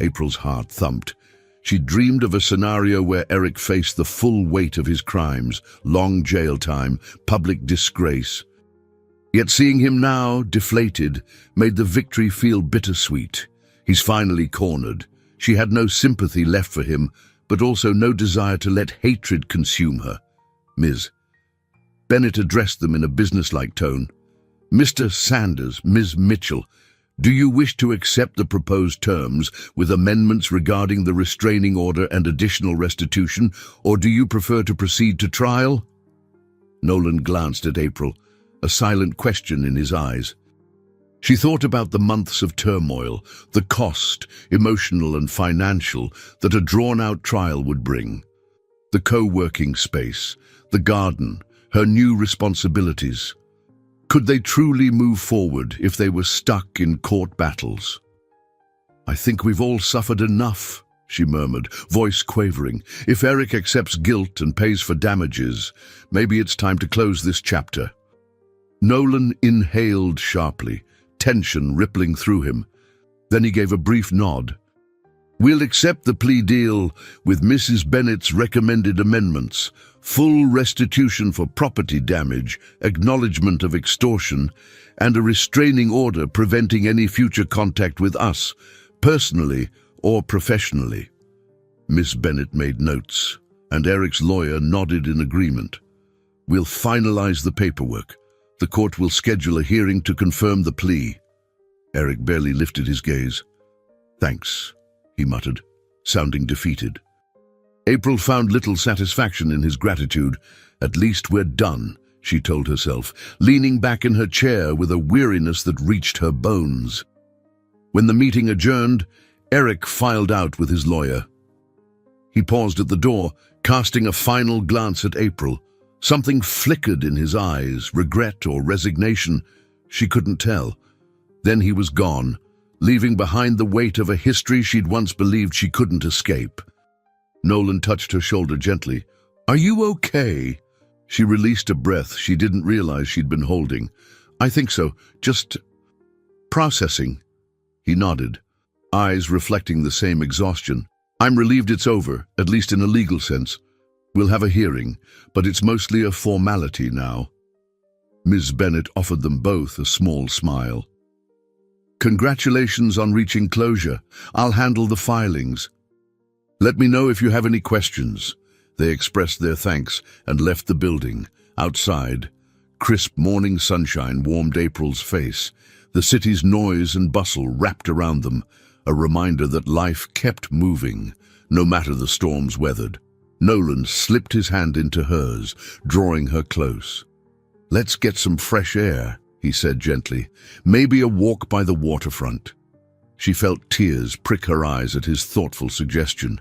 April's heart thumped. She dreamed of a scenario where Eric faced the full weight of his crimes, long jail time, public disgrace. Yet seeing him now, deflated, made the victory feel bittersweet. He's finally cornered. She had no sympathy left for him, but also no desire to let hatred consume her. Ms. Bennett addressed them in a businesslike tone. Mr. Sanders, Ms. Mitchell, do you wish to accept the proposed terms with amendments regarding the restraining order and additional restitution, or do you prefer to proceed to trial? Nolan glanced at April, a silent question in his eyes. She thought about the months of turmoil, the cost, emotional and financial, that a drawn-out trial would bring. The co-working space, the garden, her new responsibilities. Could they truly move forward if they were stuck in court battles? I think we've all suffered enough, she murmured, voice quavering. If Eric accepts guilt and pays for damages, maybe it's time to close this chapter. Nolan inhaled sharply, tension rippling through him. Then he gave a brief nod. We'll accept the plea deal with Mrs. Bennett's recommended amendments, full restitution for property damage, acknowledgement of extortion, and a restraining order preventing any future contact with us, personally or professionally. Miss Bennett made notes, and Eric's lawyer nodded in agreement. We'll finalize the paperwork. The court will schedule a hearing to confirm the plea. Eric barely lifted his gaze. Thanks, he muttered, sounding defeated. April found little satisfaction in his gratitude. At least we're done, she told herself, leaning back in her chair with a weariness that reached her bones. When the meeting adjourned, Eric filed out with his lawyer. He paused at the door, casting a final glance at April. Something flickered in his eyes, regret or resignation. She couldn't tell. Then he was gone, leaving behind the weight of a history she'd once believed she couldn't escape. Nolan touched her shoulder gently. Are you okay? She released a breath she didn't realize she'd been holding. I think so, just processing. He nodded, eyes reflecting the same exhaustion. I'm relieved it's over, at least in a legal sense. We'll have a hearing, but it's mostly a formality now. Ms. Bennett offered them both a small smile. Congratulations on reaching closure. I'll handle the filings. Let me know if you have any questions. They expressed their thanks and left the building. Outside, crisp morning sunshine warmed April's face. The city's noise and bustle wrapped around them, a reminder that life kept moving, no matter the storms weathered. Nolan slipped his hand into hers, drawing her close. Let's get some fresh air, he said gently. Maybe a walk by the waterfront. She felt tears prick her eyes at his thoughtful suggestion.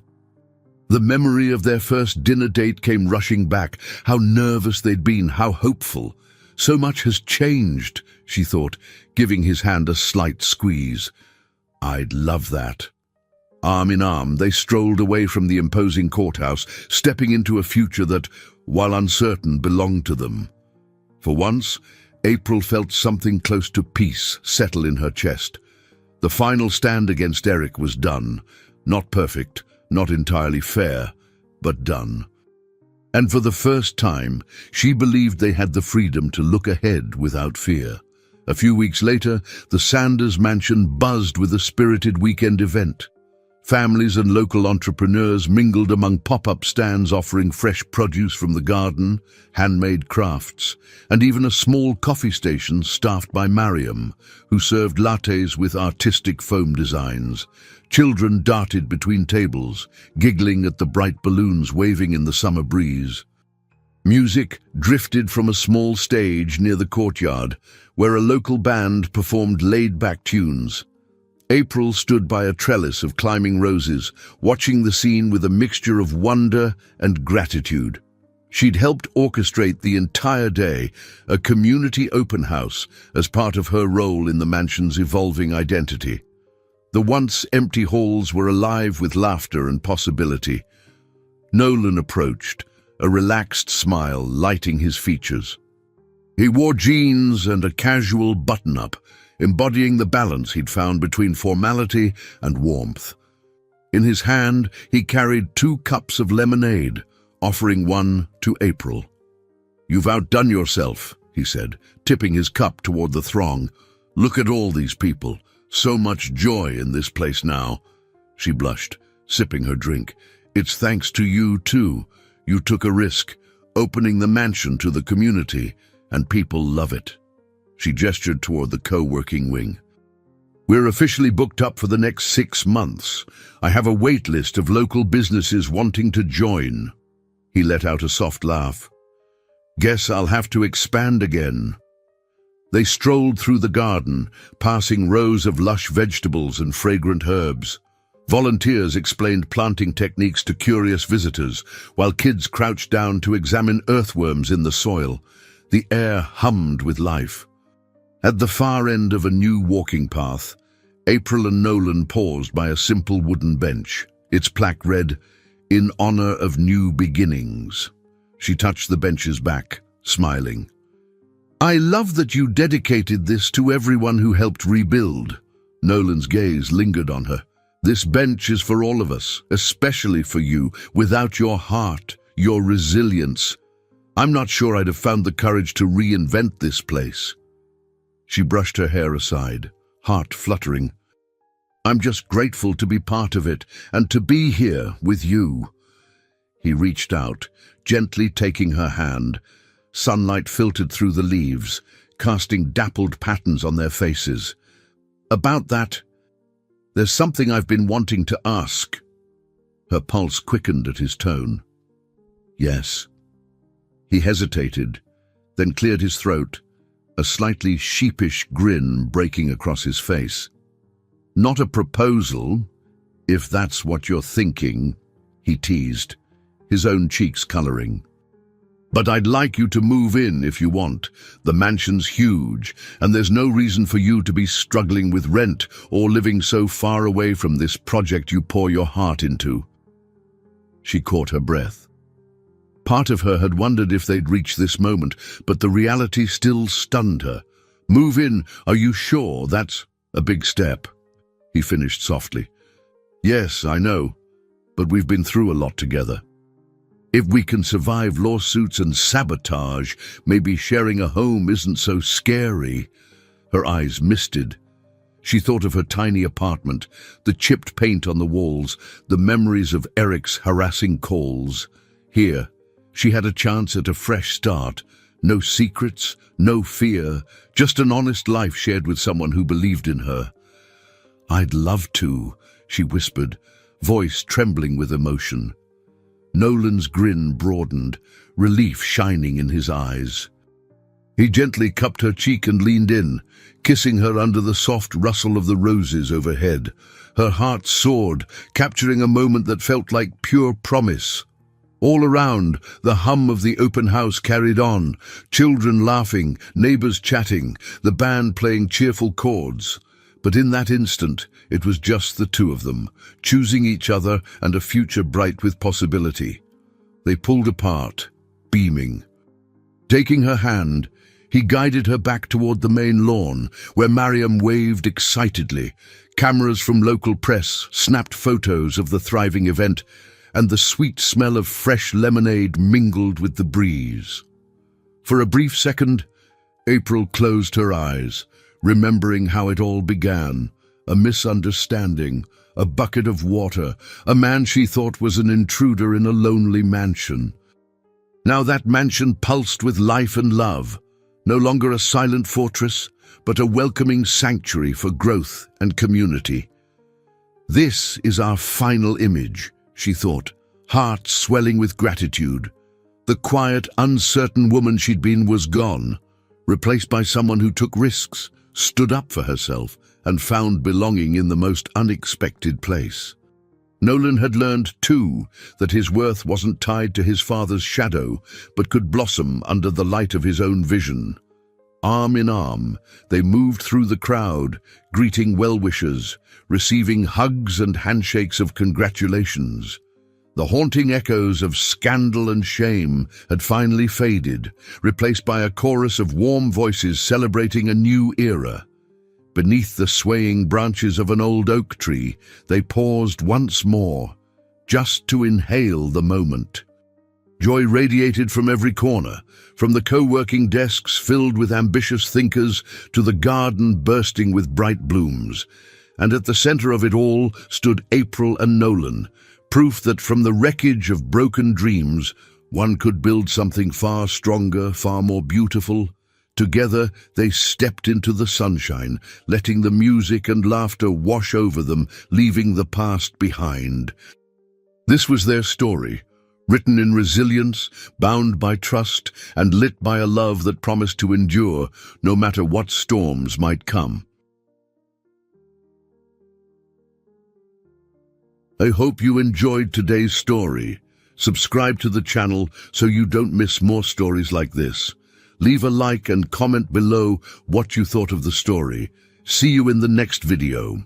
The memory of their first dinner date came rushing back. How nervous they'd been, how hopeful. So much has changed, she thought, giving his hand a slight squeeze. I'd love that. Arm in arm, they strolled away from the imposing courthouse, stepping into a future that, while uncertain, belonged to them. For once, April felt something close to peace settle in her chest. The final stand against Eric was done. Not perfect, not entirely fair, but done. And for the first time, she believed they had the freedom to look ahead without fear. A few weeks later, the Sanders mansion buzzed with a spirited weekend event. Families and local entrepreneurs mingled among pop-up stands offering fresh produce from the garden, handmade crafts, and even a small coffee station staffed by Mariam, who served lattes with artistic foam designs. Children darted between tables, giggling at the bright balloons waving in the summer breeze. Music drifted from a small stage near the courtyard, where a local band performed laid-back tunes. April stood by a trellis of climbing roses, watching the scene with a mixture of wonder and gratitude. She'd helped orchestrate the entire day, a community open house, as part of her role in the mansion's evolving identity. The once empty halls were alive with laughter and possibility. Nolan approached, a relaxed smile lighting his features. He wore jeans and a casual button-up, embodying the balance he'd found between formality and warmth. In his hand, he carried 2 cups of lemonade, offering one to April. "You've outdone yourself," he said, tipping his cup toward the throng. "Look at all these people. So much joy in this place now." She blushed, sipping her drink. "It's thanks to you, too. You took a risk, opening the mansion to the community, and people love it." She gestured toward the co-working wing. "We're officially booked up for the next 6 months. I have a wait list of local businesses wanting to join." He let out a soft laugh. "Guess I'll have to expand again." They strolled through the garden, passing rows of lush vegetables and fragrant herbs. Volunteers explained planting techniques to curious visitors, while kids crouched down to examine earthworms in the soil. The air hummed with life. At the far end of a new walking path, April and Nolan paused by a simple wooden bench. Its plaque read, "In honor of new beginnings." She touched the bench's back, smiling. "I love that you dedicated this to everyone who helped rebuild." Nolan's gaze lingered on her. "This bench is for all of us, especially for you. Without your heart, your resilience, I'm not sure I'd have found the courage to reinvent this place." She brushed her hair aside, heart fluttering. "I'm just grateful to be part of it and to be here with you." He reached out, gently taking her hand. Sunlight filtered through the leaves, casting dappled patterns on their faces. "About that, there's something I've been wanting to ask." Her pulse quickened at his tone. "Yes." He hesitated, then cleared his throat, a slightly sheepish grin breaking across his face. "Not a proposal, if that's what you're thinking," he teased, his own cheeks coloring. "But I'd like you to move in if you want. The mansion's huge, and there's no reason for you to be struggling with rent or living so far away from this project you pour your heart into." She caught her breath. Part of her had wondered if they'd reach this moment, but the reality still stunned her. "Move in, are you sure? That's a big step," he finished softly. "Yes, I know, but we've been through a lot together. If we can survive lawsuits and sabotage, maybe sharing a home isn't so scary." Her eyes misted. She thought of her tiny apartment, the chipped paint on the walls, the memories of Eric's harassing calls. Here, she had a chance at a fresh start. No secrets, no fear, just an honest life shared with someone who believed in her. "I'd love to," she whispered, voice trembling with emotion. Nolan's grin broadened, relief shining in his eyes. He gently cupped her cheek and leaned in, kissing her under the soft rustle of the roses overhead. Her heart soared, capturing a moment that felt like pure promise. All around, the hum of the open house carried on, children laughing, neighbors chatting, the band playing cheerful chords. But in that instant, it was just the two of them, choosing each other and a future bright with possibility. They pulled apart, beaming. Taking her hand, he guided her back toward the main lawn, where Mariam waved excitedly. Cameras from local press snapped photos of the thriving event, and the sweet smell of fresh lemonade mingled with the breeze. For a brief second, April closed her eyes, remembering how it all began. A misunderstanding, a bucket of water, a man she thought was an intruder in a lonely mansion. Now that mansion pulsed with life and love, no longer a silent fortress, but a welcoming sanctuary for growth and community. "This is our final image," she thought, heart swelling with gratitude. The quiet, uncertain woman she'd been was gone, replaced by someone who took risks, stood up for herself, and found belonging in the most unexpected place. Nolan had learned, too, that his worth wasn't tied to his father's shadow, but could blossom under the light of his own vision. Arm in arm, they moved through the crowd, greeting well-wishers, receiving hugs and handshakes of congratulations. The haunting echoes of scandal and shame had finally faded, replaced by a chorus of warm voices celebrating a new era. Beneath the swaying branches of an old oak tree, they paused once more, just to inhale the moment. Joy radiated from every corner, from the co-working desks filled with ambitious thinkers to the garden bursting with bright blooms. And at the center of it all stood April and Nolan, proof that from the wreckage of broken dreams, one could build something far stronger, far more beautiful. Together, they stepped into the sunshine, letting the music and laughter wash over them, leaving the past behind. This was their story, written in resilience, bound by trust, and lit by a love that promised to endure no matter what storms might come. I hope you enjoyed today's story. Subscribe to the channel so you don't miss more stories like this. Leave a like and comment below what you thought of the story. See you in the next video.